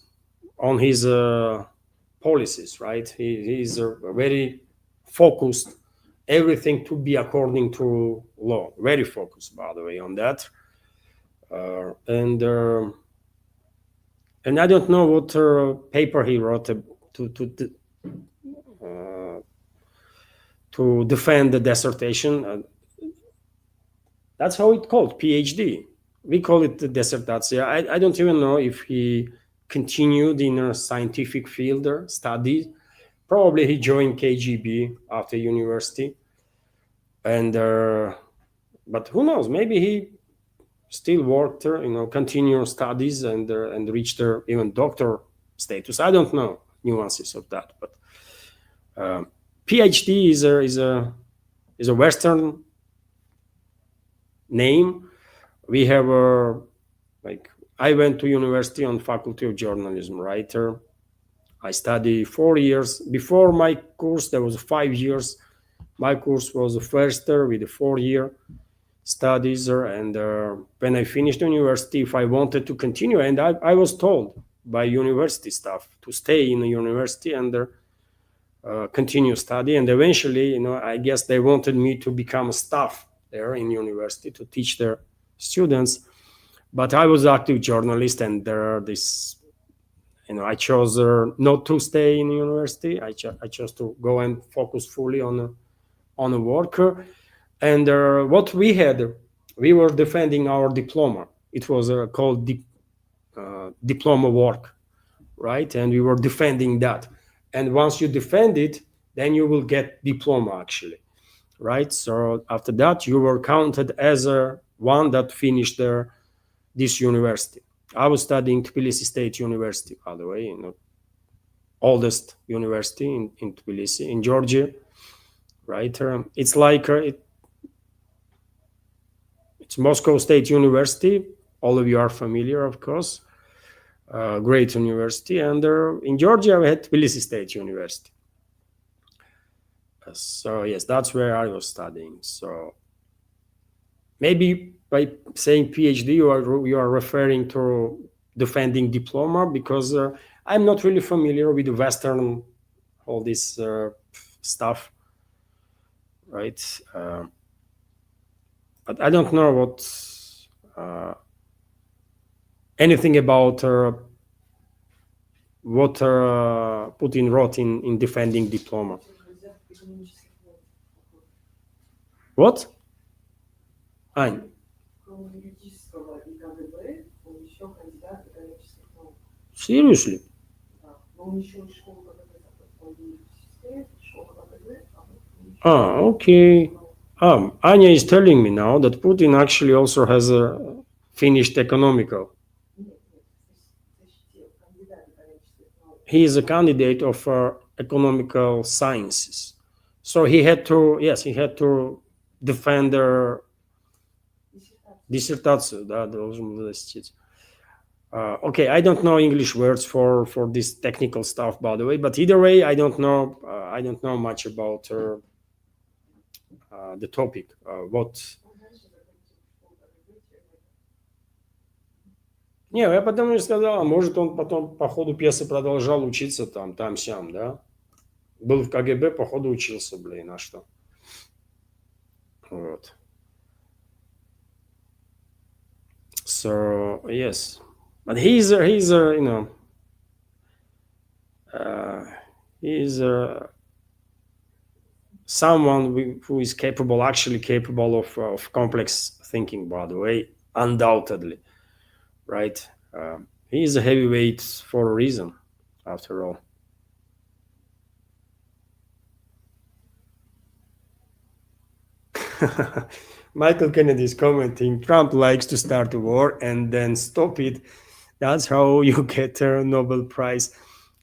on his policies, right? He's very focused, everything to be according to law. Very focused, by the way, on that. And I don't know what paper he wrote uh, to defend the dissertation. That's how it's called, PhD. We call it the dissertation. I don't even know if he continued in a scientific field or study. Probably he joined KGB after university, and but who knows? Maybe he still worked, continued studies and reached even doctor status. I don't know nuances of that, but PhD is a Western name. We have like I went to university on Faculty of Journalism, writer. I studied 4 years. Before my course, there was 5 years. My course was the first year with the 4 year studies. And when I finished university, if I wanted to continue, and I was told by university staff to stay in the university and continue study. And eventually, I guess they wanted me to become a staff there in university to teach their students. But I was active journalist, and there are this I chose not to stay in university. I chose to go and focus fully on a work. And what we were defending our diploma. It was called diploma work, right? And we were defending that. And once you defend it, then you will get diploma actually, right? So after that, you were counted as a one that finished this university. I was studying Tbilisi State University, by the way, oldest university in Tbilisi, in Georgia, right? It's like it's Moscow State University. All of you are familiar, of course. Great university. And in Georgia, we had Tbilisi State University. So yes, that's where I was studying. So maybe by saying PhD, you are referring to defending diploma, because I'm not really familiar with the Western, all this stuff, right? But I don't know anything about what Putin wrote in defending diploma. What? Ань, Коммунистического и КГБ, он еще кандидат экономических наук. seriously? Да. Но он еще из школы КГБ, такой политической, школа КГБ, а вот он еще Ah, okay. Anya is telling me now that Putin actually also has a finished economical. нет, защитил кандидат экономических наук. He is a candidate of economical sciences. So he had to, yes, he had to defend their диссертацию, да, должен был защитить. Okay, I don't know English words for this technical stuff, by the way. But either way, I don't know much about the topic. What? Не, я потому и сказал, может он потом по ходу пьесы продолжал учиться там-сям, да? Был в КГБ, по ходу учился, блин, а что? Вот. So yes, but he's you know he's someone who is actually capable of complex thinking. By the way, undoubtedly, right? He's a heavyweight for a reason, after all. Michael Kennedy is commenting, Trump likes to start a war and then stop it. That's how you get a Nobel Prize.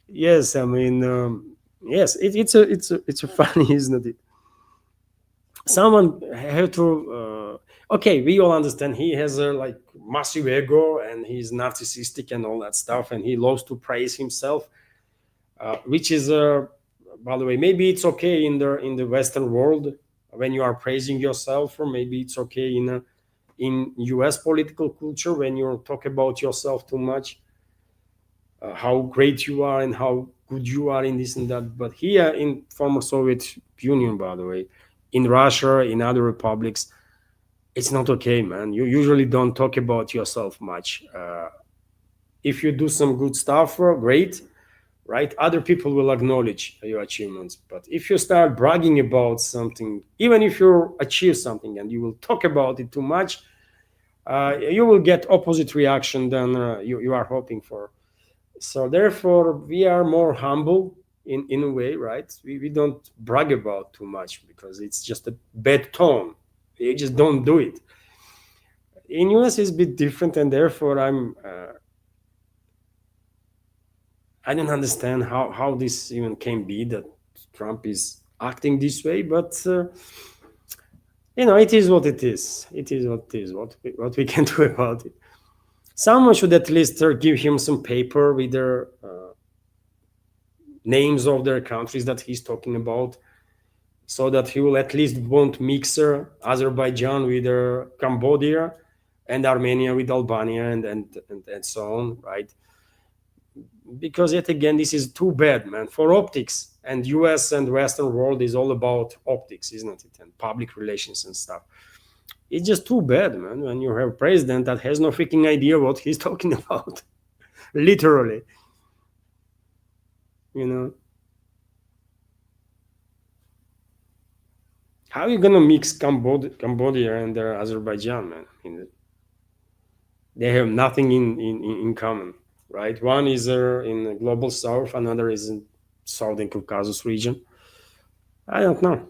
Yes, I mean, yes, it's a funny, isn't it? Someone have to. Okay, we all understand he has a like massive ego and he's narcissistic and all that stuff, and he loves to praise himself, which is, by the way, maybe it's okay in the Western world when you are praising yourself, or maybe it's okay in US political culture when you talk about yourself too much, how great you are and how good you are in this and that. But here in former Soviet Union, by the way, in Russia, in other republics, it's not okay, man. You usually don't talk about yourself much. If you do some good stuff, great, right? Other people will acknowledge your achievements. But if you start bragging about something, even if you achieve something and you will talk about it too much, you will get opposite reaction than you are hoping for. So therefore, we are more humble in a way, right? We don't brag about too much because it's just a bad tone. You just don't do it. In US, it's a bit different, and therefore I don't understand how this even can be that Trump is acting this way, but it is what it is. It is what it is. What we can do about it. Someone should at least give him some paper with their names of their countries that he's talking about, so that he will at least won't mix Azerbaijan with Cambodia and Armenia with Albania and so on, right? Because yet again, this is too bad, man, for optics. And US and Western world is all about optics, isn't it? And public relations and stuff. It's just too bad, man, when you have a president that has no freaking idea what he's talking about. Literally. How are you gonna mix Cambodia and Azerbaijan, man? They have nothing in common, right? One is in the global south, another is in southern Caucasus region. I don't know.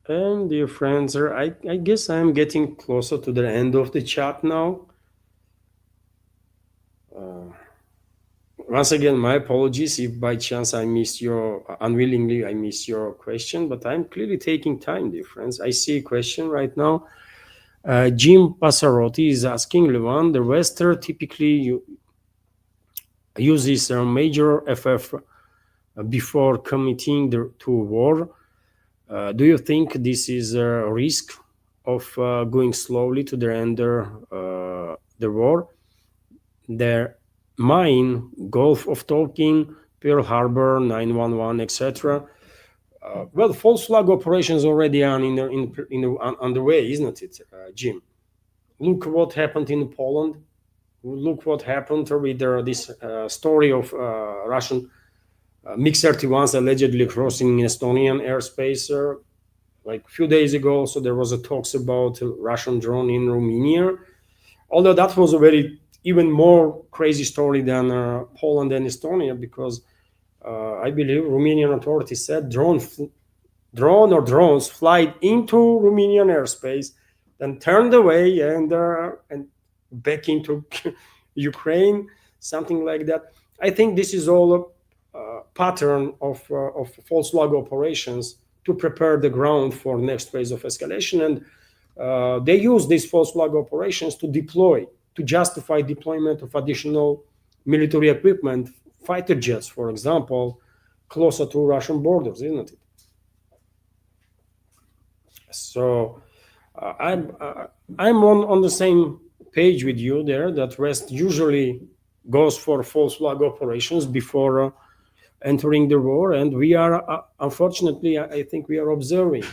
And dear friends, I guess I'm getting closer to the end of the chat now. Once again, my apologies if by chance unwillingly I missed your question, but I'm clearly taking time, dear friends. I see a question right now. Jim Passarotti is asking, Levan, the West typically uses a major FF before committing to war. Do you think this is a risk of going slowly to the end the war? The mine, Gulf of Tonkin, Pearl Harbor, 911, etc. Well, false flag operations already are on the way, isn't it, Jim? Look what happened in Poland. Look what happened with this story of Russian MiG-31s allegedly crossing Estonian airspace like a few days ago. So there was a talks about a Russian drone in Romania. Although that was a very even more crazy story than Poland and Estonia, because I believe Romanian authorities said drones fly into Romanian airspace, then turned away and back into Ukraine, something like that. I think this is all a pattern of false flag operations to prepare the ground for next phase of escalation, and they use these false flag operations to justify deployment of additional military equipment, fighter jets, for example, closer to Russian borders, isn't it? So I'm on the same page with you there, that West usually goes for false flag operations before entering the war, and we are unfortunately, I think we are observing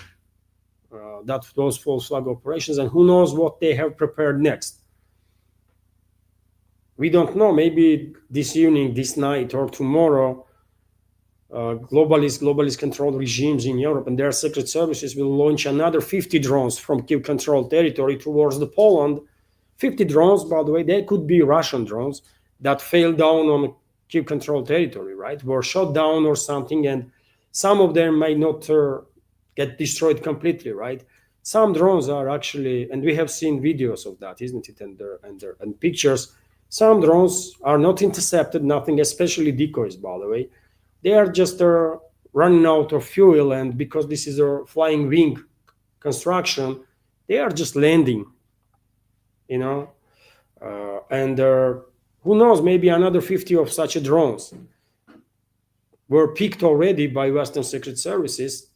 that those false flag operations, and who knows what they have prepared next. We don't know. Maybe this evening, this night, or tomorrow, globalist controlled regimes in Europe and their secret services will launch another 50 drones from Kiev controlled territory towards the Poland. 50 drones, by the way, they could be Russian drones that fell down on Kiev controlled territory, right? Were shot down or something, and some of them might not get destroyed completely, right? Some drones are actually, and we have seen videos of that, isn't it? And pictures. Some drones are not intercepted, nothing, especially decoys, by the way. They are just running out of fuel, and because this is a flying wing construction, they are just landing, and who knows, maybe another 50 of such drones were picked already by Western secret services,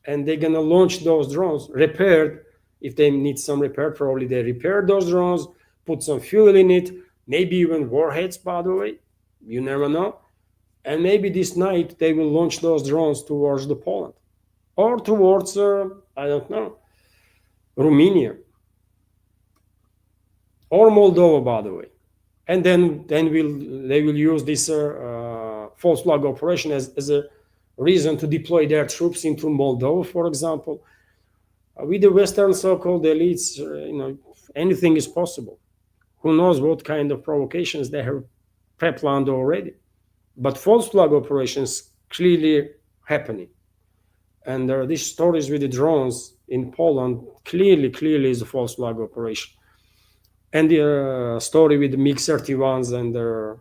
and they're gonna launch those drones, repaired. If they need some repair, probably they repair those drones, put some fuel in it, maybe even warheads, by the way, you never know. And maybe this night they will launch those drones towards the Poland or towards, I don't know, Romania or Moldova, by the way. And then they will use this false flag operation as a reason to deploy their troops into Moldova, for example. With the Western so-called elites, anything is possible. Who knows what kind of provocations they have pre-planned already. But false flag operations clearly happening. And these stories with the drones in Poland clearly is a false flag operation. And the story with the MiG-31s and the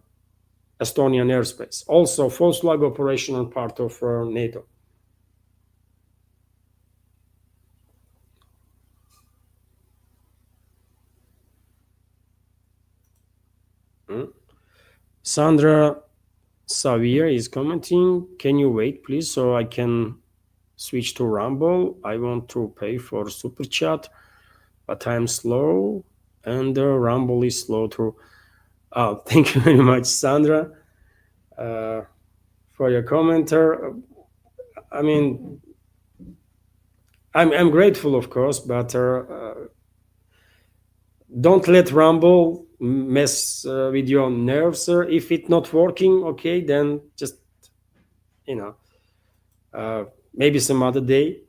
Estonian airspace. Also false flag operation on part of NATO. Sandra Xavier is commenting, can you wait please so I can switch to Rumble? I want to pay for super chat, but I'm slow and Rumble is slow too. Oh, thank you very much, Sandra, for your comment. I mean, I'm grateful, of course, but don't let Rumble mess with your nerves. If it's not working, okay, then just maybe some other day.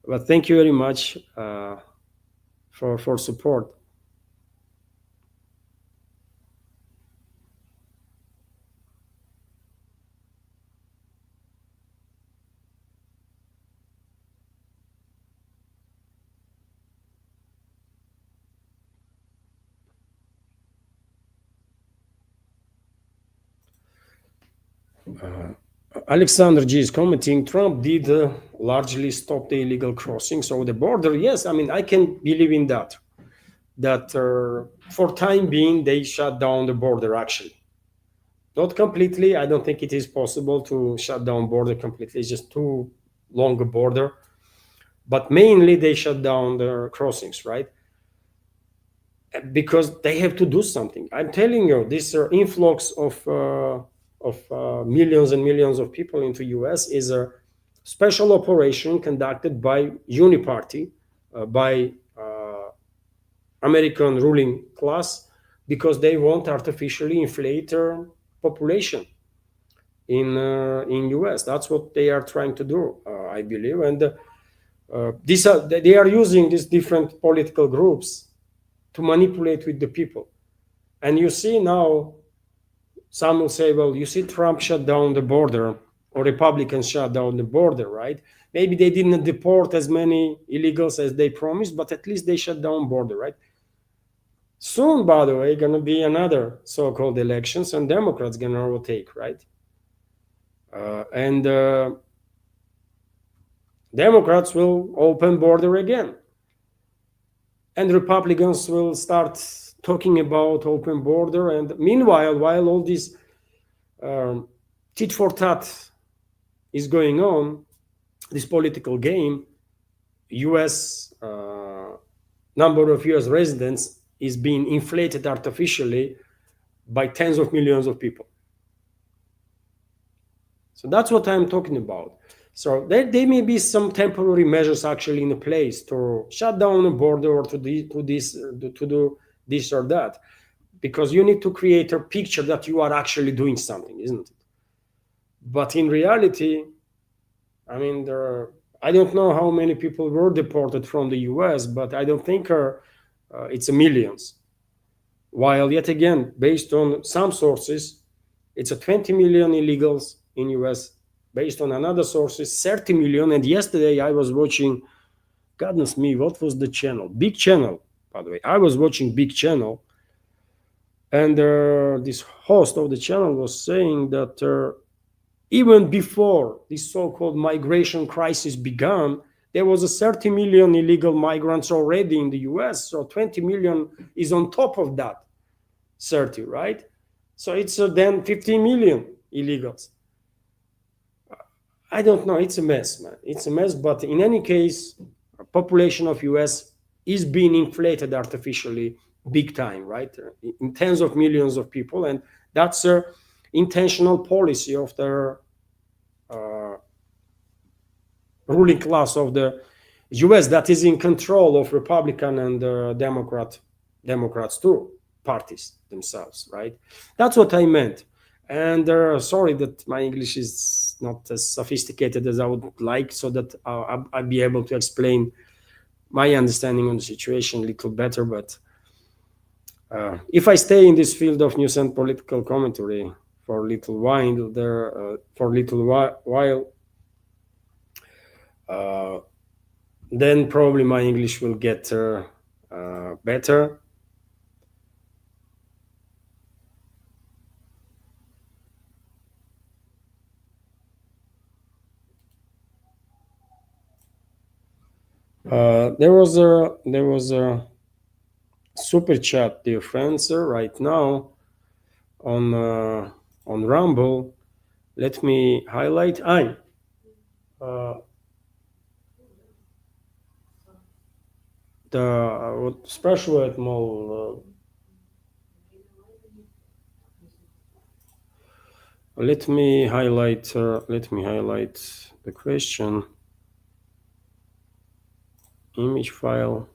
But thank you very much for support. Alexander G is commenting, Trump did largely stop the illegal crossings over the border. Yes, I mean, I can believe in that. that for time being they shut down the border. Actually, not completely. I don't think it is possible to shut down border completely. It's just too long a border. But mainly they shut down the crossings, right? Because they have to do something. I'm telling you, this influx of millions and millions of people into US is a special operation conducted by Uniparty, by American ruling class, because they want artificially inflate their population in US. That's what they are trying to do, I believe. And they are using these different political groups to manipulate with the people. And you see now, some will say, well, you see Trump shut down the border, or Republicans shut down the border, right? Maybe they didn't deport as many illegals as they promised, but at least they shut down border, right? Soon, by the way, going to be another so-called elections, and Democrats going to overtake, right? And Democrats will open border again. And Republicans will start talking about open border. And meanwhile, while all this tit for tat is going on, this political game, US number of US residents is being inflated artificially by tens of millions of people. So that's what I'm talking about. So there may be some temporary measures actually in place to shut down the border, or to do this or that, because you need to create a picture that you are actually doing something, isn't it? But in reality, I mean, I don't know how many people were deported from the US, but I don't think it's millions. While yet again, based on some sources, it's 20 million illegals in US. Based on another sources, 30 million. And yesterday I was watching, goodness me, what was the channel? Big Channel, by the way. I was watching Big Channel, and this host of the channel was saying that even before this so-called migration crisis began, there was 30 million illegal migrants already in the US. So 20 million is on top of that 30, right? So it's then 15 million illegals. I don't know. It's a mess, man. It's a mess. But in any case, the population of US is being inflated artificially big time, right? In tens of millions of people. And that's an intentional policy of the ruling class of the US that is in control of Republican and Democrats too, parties themselves, right? That's what I meant. And sorry that my English is not as sophisticated as I would like, so that I'll be able to explain my understanding on the situation a little better. But if I stay in this field of news and political commentary for a little while, then probably my English will get better. There was a super chat, dear friends, right now on Rumble. Let me highlight. От спрашивает, мол, let me highlight the question. Image file.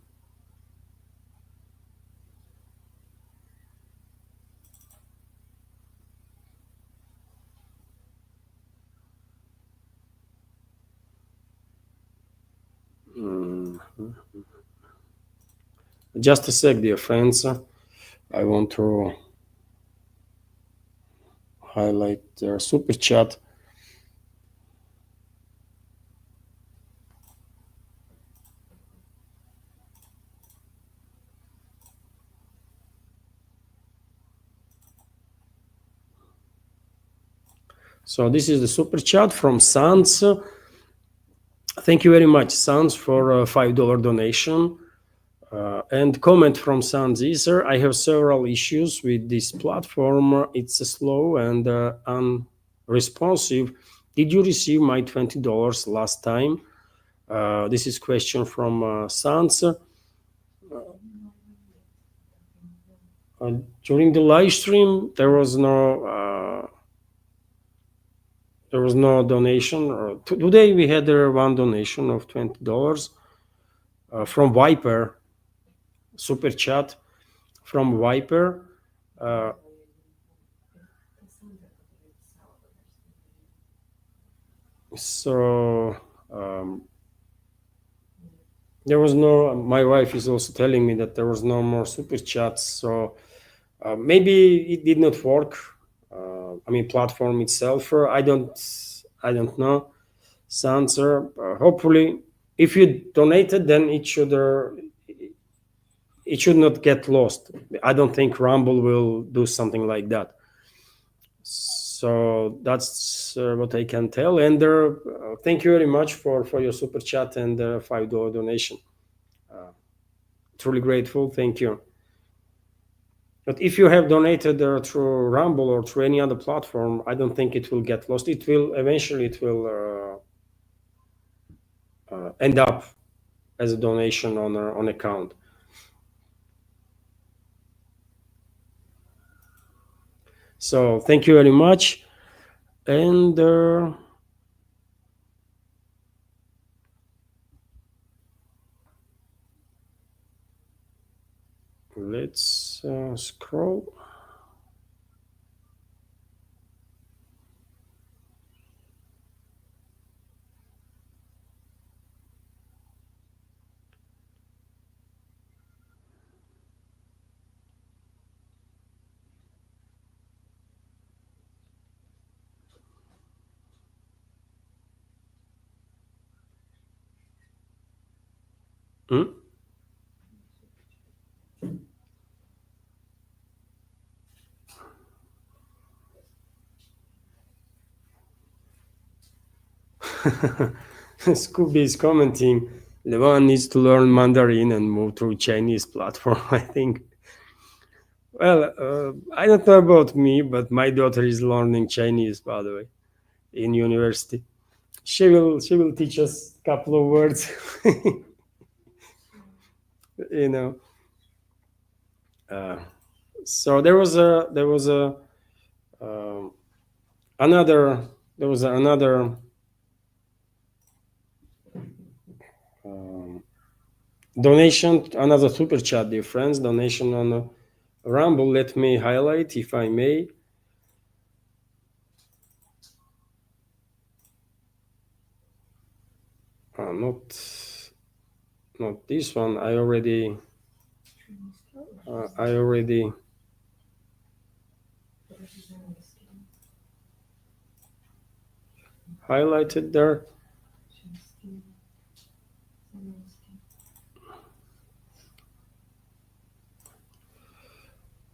Just a sec, dear friends. I want to highlight their super chat. So this is the super chat from Sans. Thank you very much, Sans, for a $5 donation. And comment from Sanzizer. I have several issues with this platform. It's slow and unresponsive. Did you receive my $20 last time? This is question from Sans. During the live stream, there was no donation. Today we had one donation of $20 from Viper, super chat from Viper. So there was no. My wife is also telling me that there was no more super chats. So maybe it did not work. I mean, platform itself. I don't know. Answer. Hopefully, if you donated, then it should not get lost. I don't think Rumble will do something like that. So that's what I can tell. And thank you very much for your super chat and $5 donation. Truly grateful. Thank you. But if you have donated through Rumble or through any other platform, I don't think it will get lost. It will eventually. It will end up as a donation on account. So thank you very much. And let's scroll. Hmm? Scooby is commenting, Levan needs to learn Mandarin and move to Chinese platform, I think. Well, I don't know about me, but my daughter is learning Chinese, by the way, in university. She will teach us a couple of words, you know. So um, another there was another donation, another super chat, dear friends, donation on Rumble. Let me highlight, if I may. Not this one. I already highlighted there.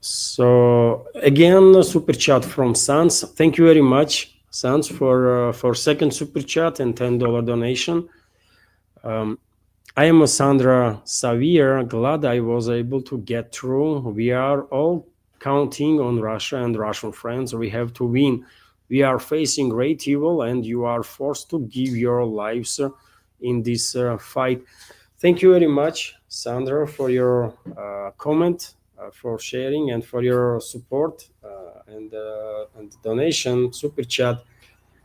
So again, super chat from Sans. Thank you very much, Sans, for second super chat and $10 donation. I am Sandra Savier. Glad I was able to get through. We are all counting on Russia and Russian friends. We have to win. We are facing great evil, and you are forced to give your lives in this fight. Thank you very much, Sandra, for your comment, for sharing, and for your support and donation, super chat.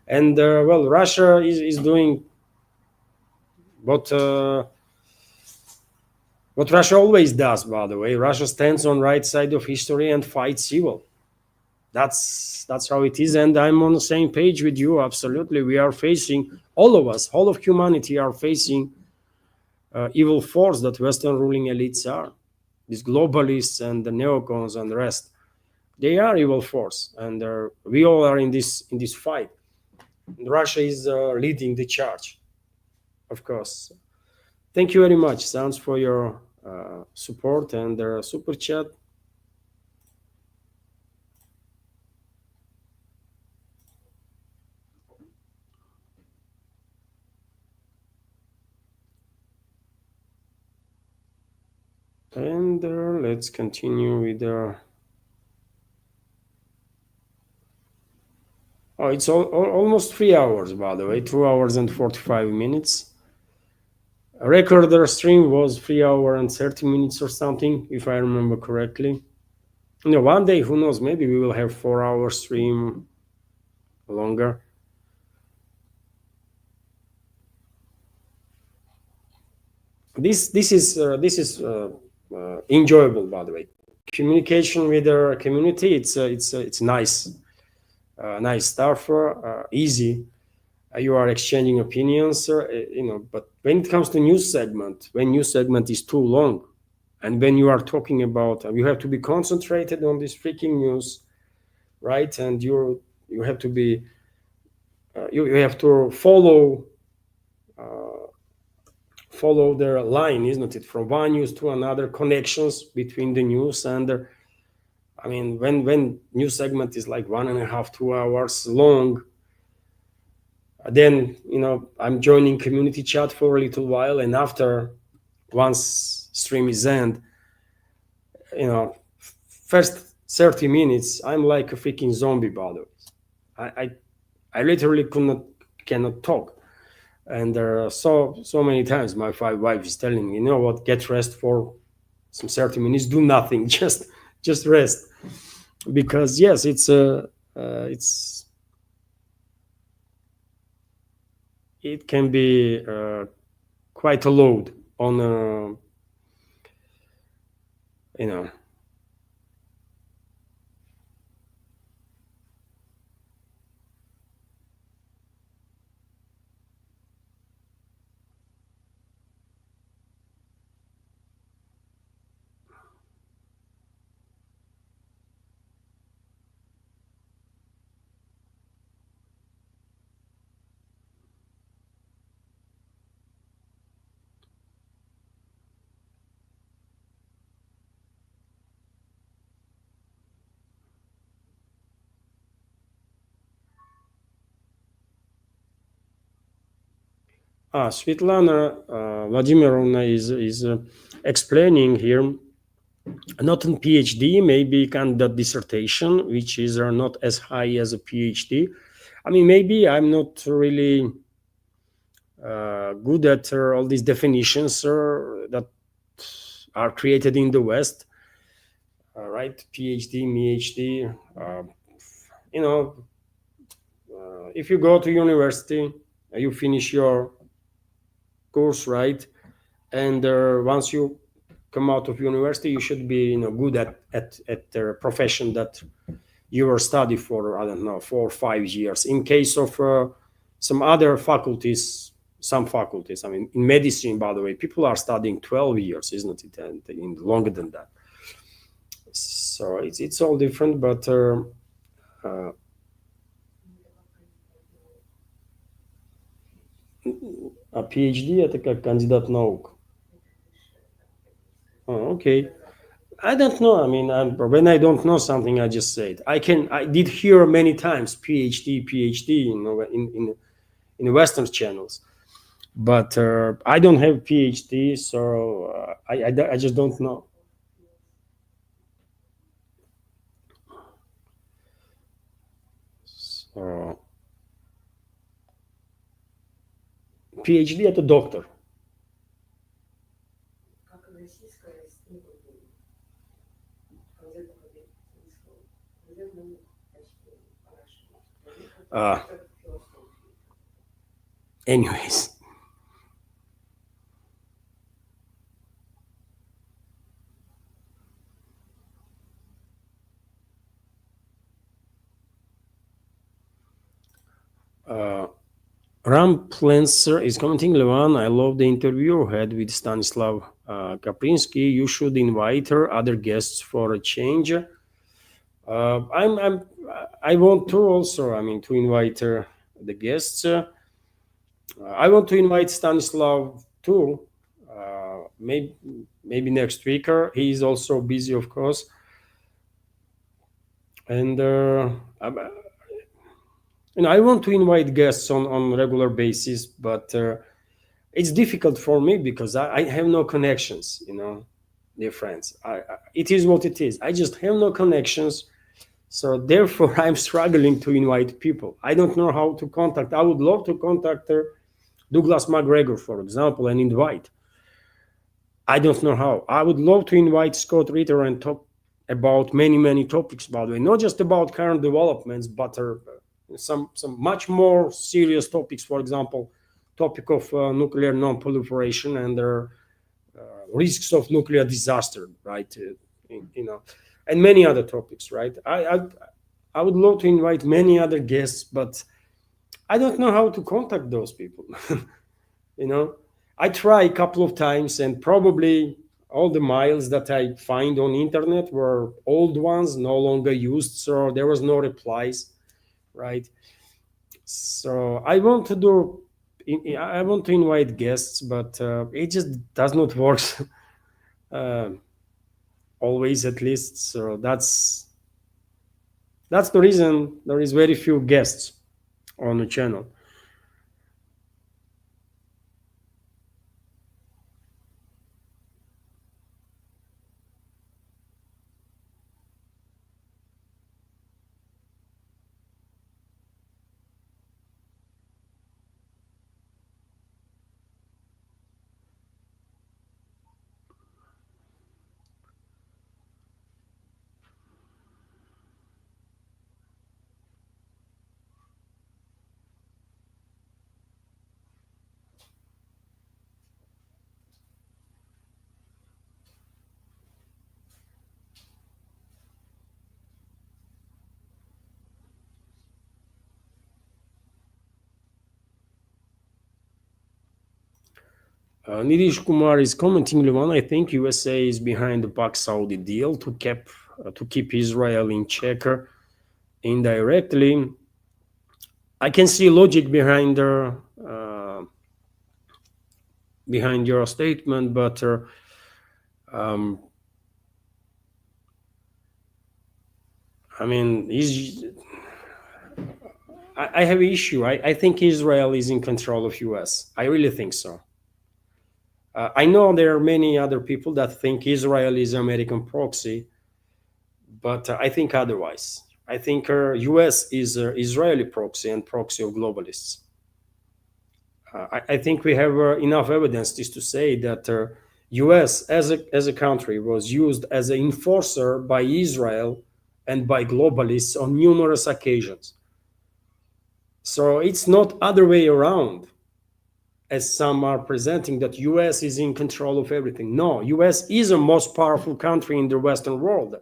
And well, Russia is doing what Russia always does. By the way, Russia stands on right side of history and fights evil. That's how it is, and I'm on the same page with you. Absolutely, we are facing, all of us, all of humanity are facing evil force that Western ruling elites are. These globalists and the neocons and the rest, they are evil force, and we all are in this fight. And Russia is leading the charge, of course. Thank you very much, Sans, for your support and super chat. And let's continue with oh, it's almost 3 hours, by the way, 2 hours and 45 minutes. A recorder stream was 3 hours and 30 minutes or something, if I remember correctly. One day, who knows, maybe we will have 4 hour stream longer. This is enjoyable, by the way. Communication with our community, it's nice, nice stuff, easy. You are exchanging opinions, but when it comes to news segment, when news segment is too long, and when you are talking about, you have to be concentrated on this freaking news, right? And you have to be you have to follow their line, isn't it, from one news to another, connections between the news. And I mean, when news segment is like 1.5 2 hours long, then I'm joining community chat for a little while, and after, once stream is end, first 30 minutes I'm like a freaking zombie, by the way. I literally cannot talk. And so many times my wife is telling me, what, get rest for some 30 minutes, do nothing, just rest. Because yes, it can be quite a load on you know Svetlana Vladimirovna is explaining here, not a PhD, maybe candidate dissertation, which is not as high as a PhD. I mean, maybe I'm not really good at all these definitions that are created in the West, right? PhD, MHD. If you go to university, you finish your course, right? And once you come out of university, you should be good at the profession that you were study for, I don't know, 4 or 5 years. In case of some other faculties, some faculties, I mean, in medicine, by the way, people are studying 12 years, isn't it? And longer than that. So it's all different, but a PhD — это как кандидат наук. Oh, okay. I don't know. I mean, when I don't know something, I just say it. I did hear many times PhD, in Western channels, but I don't have PhD, so I just don't know. So, PhD — это доктор. Anyways. Ram Plenser is commenting, Levan, I love the interview you had with Stanislav Kaprinsky. You should invite her, other guests for a change. I want to also, I mean, to invite the guests. I want to invite Stanislav too. Maybe next week. He is also busy, of course. And I want to invite guests on regular basis, but it's difficult for me because I have no connections. dear friends. It is what it is. I just have no connections. So therefore, I'm struggling to invite people. I don't know how to contact. I would love to contact Douglas McGregor, for example, and invite. I don't know how. I would love to invite Scott Ritter and talk about many topics, by the way, not just about current developments, but some much more serious topics. For example, topic of nuclear non-proliferation and the risks of nuclear disaster, right? And many other topics, right? I would love to invite many other guests, but I don't know how to contact those people. you know, I try a couple of times, and probably all the mails that I find on internet were old ones, no longer used, so there was no replies, right? So I want to invite guests, but it just does not work uh, always, at least. So that's the reason there is very few guests on the channel. Nidish Kumar is commenting, Levan, I think USA is behind the Pak-Saudi deal to keep Israel in check indirectly. I can see logic behind your statement, but um, I mean, I have an issue. I think Israel is in control of US. I really think so. I know there are many other people that think Israel is American proxy, but I think otherwise. I think US is Israeli proxy and proxy of globalists. I think we have enough evidence just to say that US as a country was used as an enforcer by Israel and by globalists on numerous occasions. So it's not other way around, as some are presenting, that US is in control of everything. No, US is the most powerful country in the Western world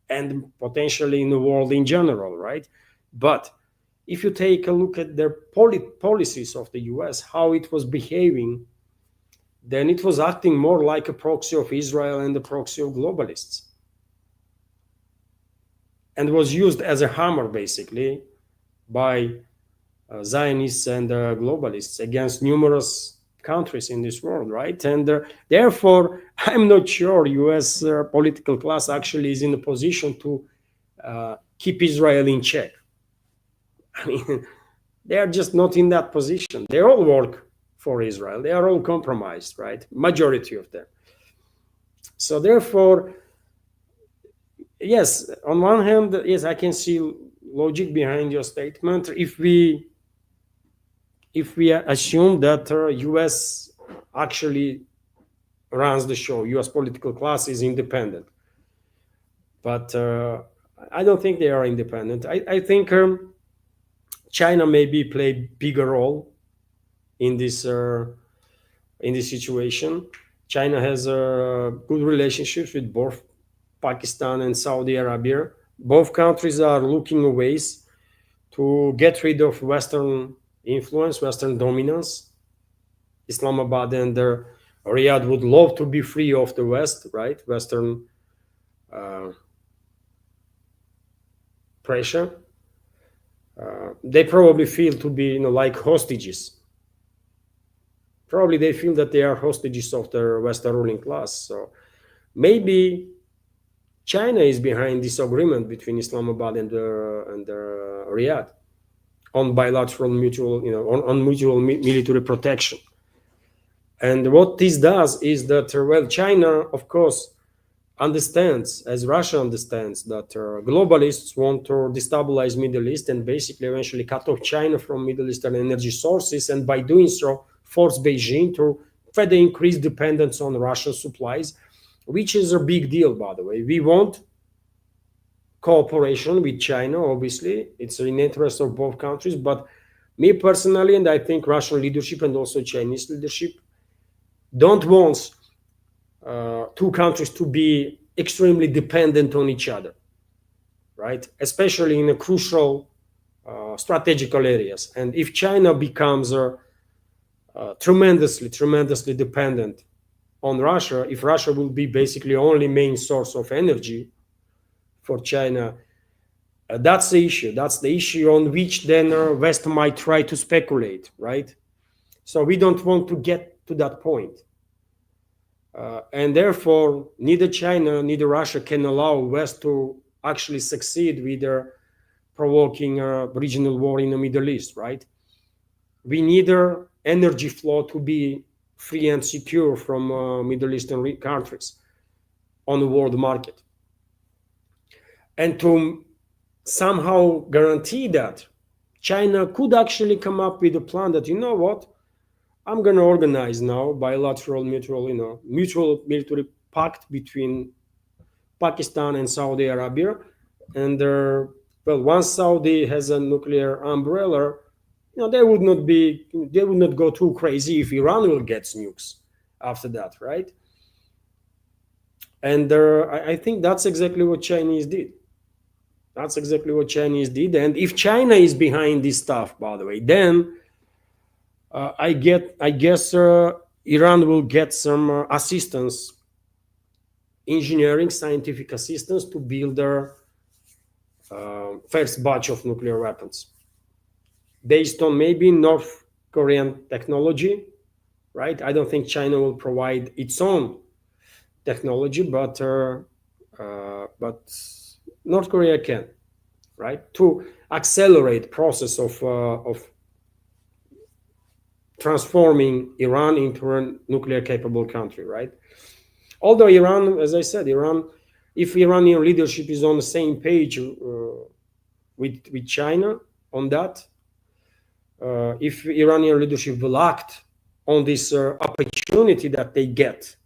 and potentially in the world in general, right? But if you take a look at their policies of the US, how it was behaving, then it was acting more like a proxy of Israel and a proxy of globalists, and was used as a hammer, basically, by Zionists and globalists against numerous countries in this world, right? And therefore, I'm not sure US political class actually is in a position to keep Israel in check. I mean, they are just not in that position. They all work for Israel. They are all compromised, right? Majority of them. So therefore, yes, on one hand, yes, I can see logic behind your statement. If we assume that US actually runs the show, US political class is independent. But I don't think they are independent. I think China maybe play bigger role in this situation. China has good relationships with both Pakistan and Saudi Arabia. Both countries are looking ways to get rid of Western influence, Western dominance. Islamabad and Riyadh would love to be free of the West, right? Western pressure. They probably feel to be, like hostages. Probably they feel that they are hostages of the Western ruling class. So maybe China is behind this agreement between Islamabad and Riyadh on bilateral mutual, on mutual military protection. And what this does is that, well, China, of course, understands, as Russia understands, that globalists want to destabilize Middle East and basically eventually cut off China from Middle Eastern energy sources, and by doing so, force Beijing to further increase dependence on Russian supplies, which is a big deal, by the way. We want cooperation with China, obviously. It's in the interest of both countries, but me personally, and I think Russian leadership and also Chinese leadership, don't want two countries to be extremely dependent on each other, right? Especially in a crucial strategical areas. And if China becomes tremendously dependent on Russia, if Russia will be basically only main source of energy for China, that's the issue. That's the issue on which then West might try to speculate, right? So we don't want to get to that point. And therefore, neither China, neither Russia can allow West to actually succeed with their provoking a regional war in the Middle East, right? We need their energy flow to be free and secure from Middle Eastern countries on the world market. And to somehow guarantee that, China could actually come up with a plan that, you know what, I'm going to organize now bilateral mutual military pact between Pakistan and Saudi Arabia. And once Saudi has a nuclear umbrella, they would not go too crazy if Iran will get nukes after that, right? And I think that's exactly what Chinese did. That's exactly what Chinese did. And if China is behind this stuff, by the way, then I guess Iran will get some assistance, engineering, scientific assistance to build their first batch of nuclear weapons based on maybe North Korean technology, right? I don't think China will provide its own technology, but North Korea can, right? To accelerate process of transforming Iran into a nuclear capable country, right? Although Iran, as I said, if Iranian leadership is on the same page with China on that, if Iranian leadership will act on this opportunity that they get,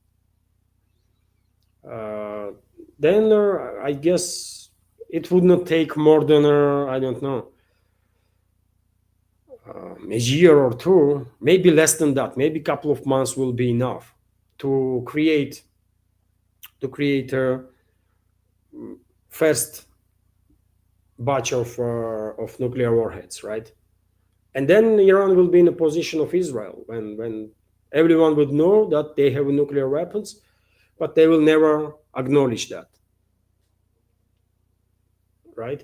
then I guess it would not take more than, I don't know, a year or two, maybe less than that, maybe a couple of months will be enough to create a first batch of nuclear warheads, right? And then Iran will be in a position of Israel when everyone would know that they have nuclear weapons, but they will never acknowledge that, right?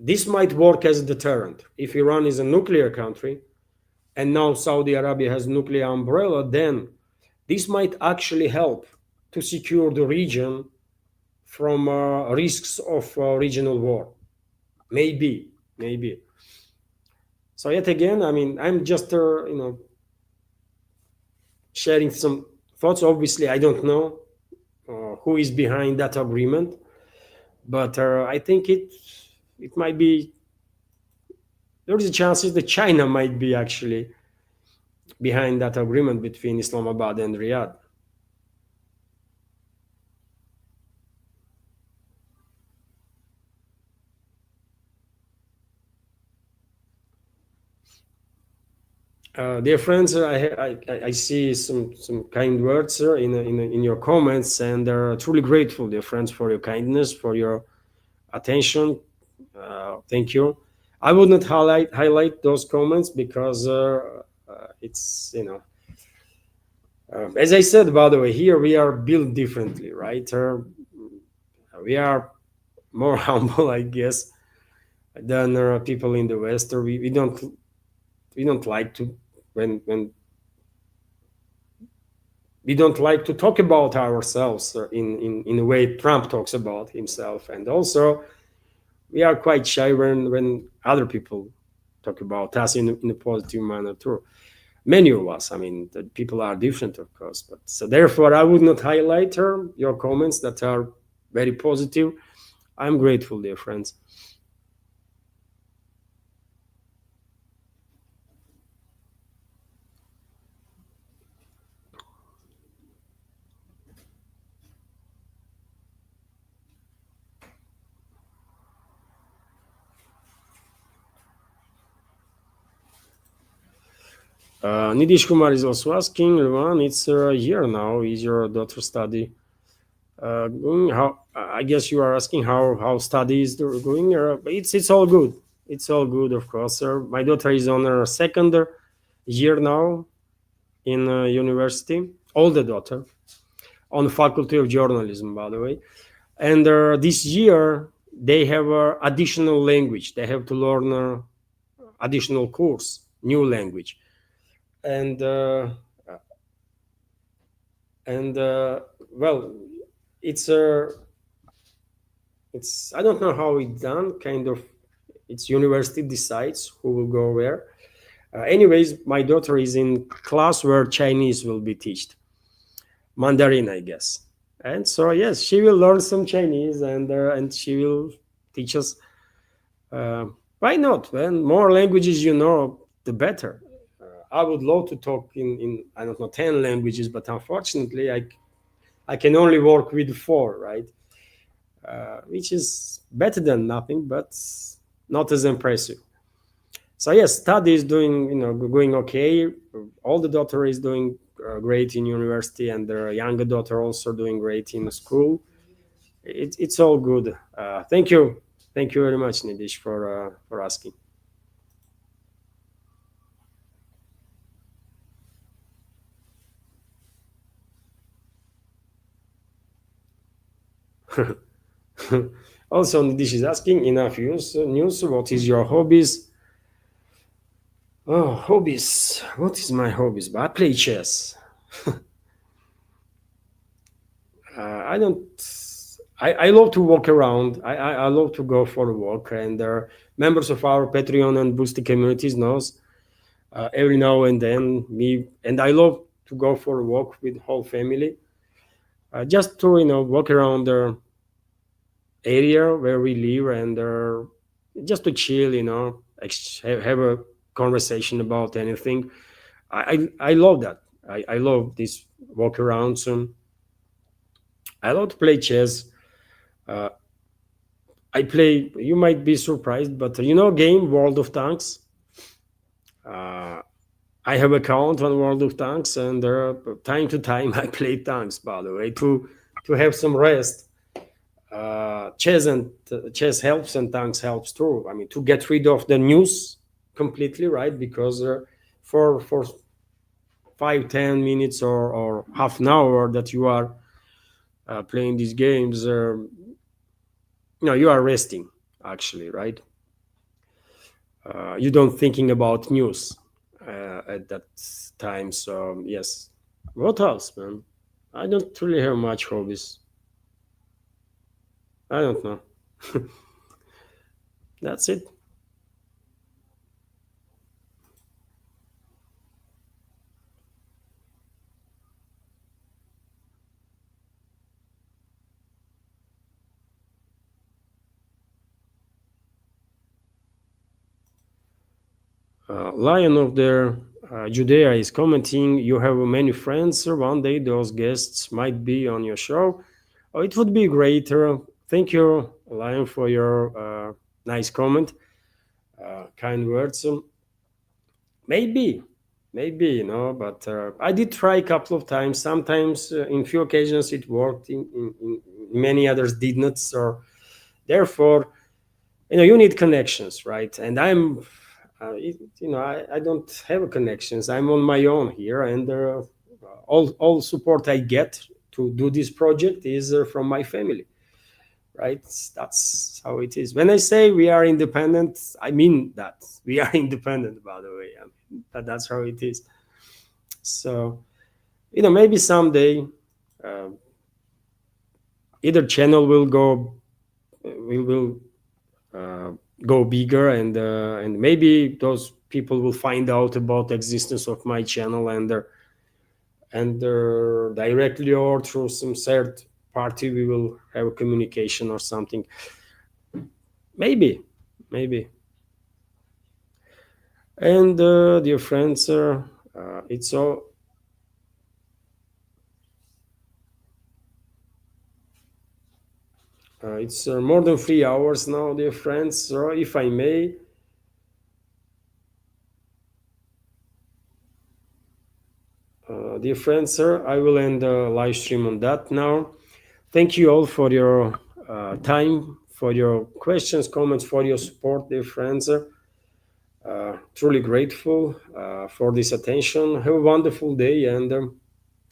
This might work as a deterrent. If Iran is a nuclear country and now Saudi Arabia has nuclear umbrella, then this might actually help to secure the region from risks of regional war. Maybe. So yet again, I mean, I'm just sharing some thoughts. Obviously, I don't know who is behind that agreement, but I think it might be. There is a chance that China might be actually behind that agreement between Islamabad and Riyadh. Dear friends, I see some kind words in your comments, and they're truly grateful, dear friends, for your kindness, for your attention. Thank you. I would not highlight those comments because it's as I said, by the way, here we are built differently, right? We are more humble, I guess, than people in the West. Or we don't like to when we don't like to talk about ourselves in a way Trump talks about himself, and also we are quite shy when other people talk about us in a positive manner too. many of us. I mean, the people are different, of course, but so therefore I would not highlight your comments that are very positive. I'm grateful, dear friends. Nidish Kumar is also asking, Luan, it's a year now. Is your daughter study going? How? I guess you are asking how studies are going. It's all good. It's all good, of course. My daughter is on her second year now in university. Older daughter on the Faculty of Journalism, by the way. And this year they have additional language. They have to learn additional course, new language, and well, it's it's I don't know how it's done. Kind of, it's university decides who will go where. Anyways, my daughter is in class where Chinese will be taught, Mandarin, I guess. And so yes, she will learn some Chinese, and she will teach us. Uh, why not? When more languages you know, the better. I would love to talk in I don't know 10 languages, but unfortunately, I can only work with 4, right? Which is better than nothing, but not as impressive. So yes, study is doing going okay. All the daughter is doing great in university, and the younger daughter also doing great in school. It's all good. Thank you very much, Nidish, for asking. Also, Nidish is asking, enough news. What is your hobbies? Oh, hobbies. What is my hobbies? I play chess. I don't. I love to walk around. I love to go for a walk, and members of our Patreon and Boosty communities knows every now and then me, and I love to go for a walk with whole family, just to walk around the area where we live, and just to chill, have a conversation about anything. I love that. I love this walk around. So I love to play chess. Uh, I play. You might be surprised, but game World of Tanks. Uh, I have account on World of Tanks, and time to time I play tanks. By the way, to have some rest. Chess helps, and tanks helps too. I mean, to get rid of the news completely, right? Because for 5-10 minutes or half an hour that you are playing these games, you are resting actually, right? You don't thinking about news at that time. So yes, what else, man? I don't really have much hobbies. I don't know. That's it. Lion of the Judea is commenting, you have many friends. One day those guests might be on your show. Oh, it would be great. Thank you, Lion, for your nice comment, kind words. Maybe, but I did try a couple of times. Sometimes, in few occasions, it worked. In many others did not. So, therefore, you need connections, right? And I don't have connections. I'm on my own here, and all support I get to do this project is from my family, right? That's how it is. When I say we are independent, I mean that we are independent. By the way, I mean, that's how it is. So, maybe someday, uh, either channel will will uh, go bigger, and maybe those people will find out about the existence of my channel, and directly or through some third party we will have a communication or something. Maybe. And dear friends, it's all. It's more than 3 hours now, dear friends. So, if I may, dear friends, sir, I will end the live stream on that now. Thank you all for your time, for your questions, comments, for your support, dear friends. Truly grateful for this attention. Have a wonderful day, and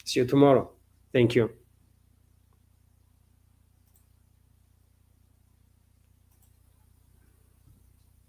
see you tomorrow. Thank you.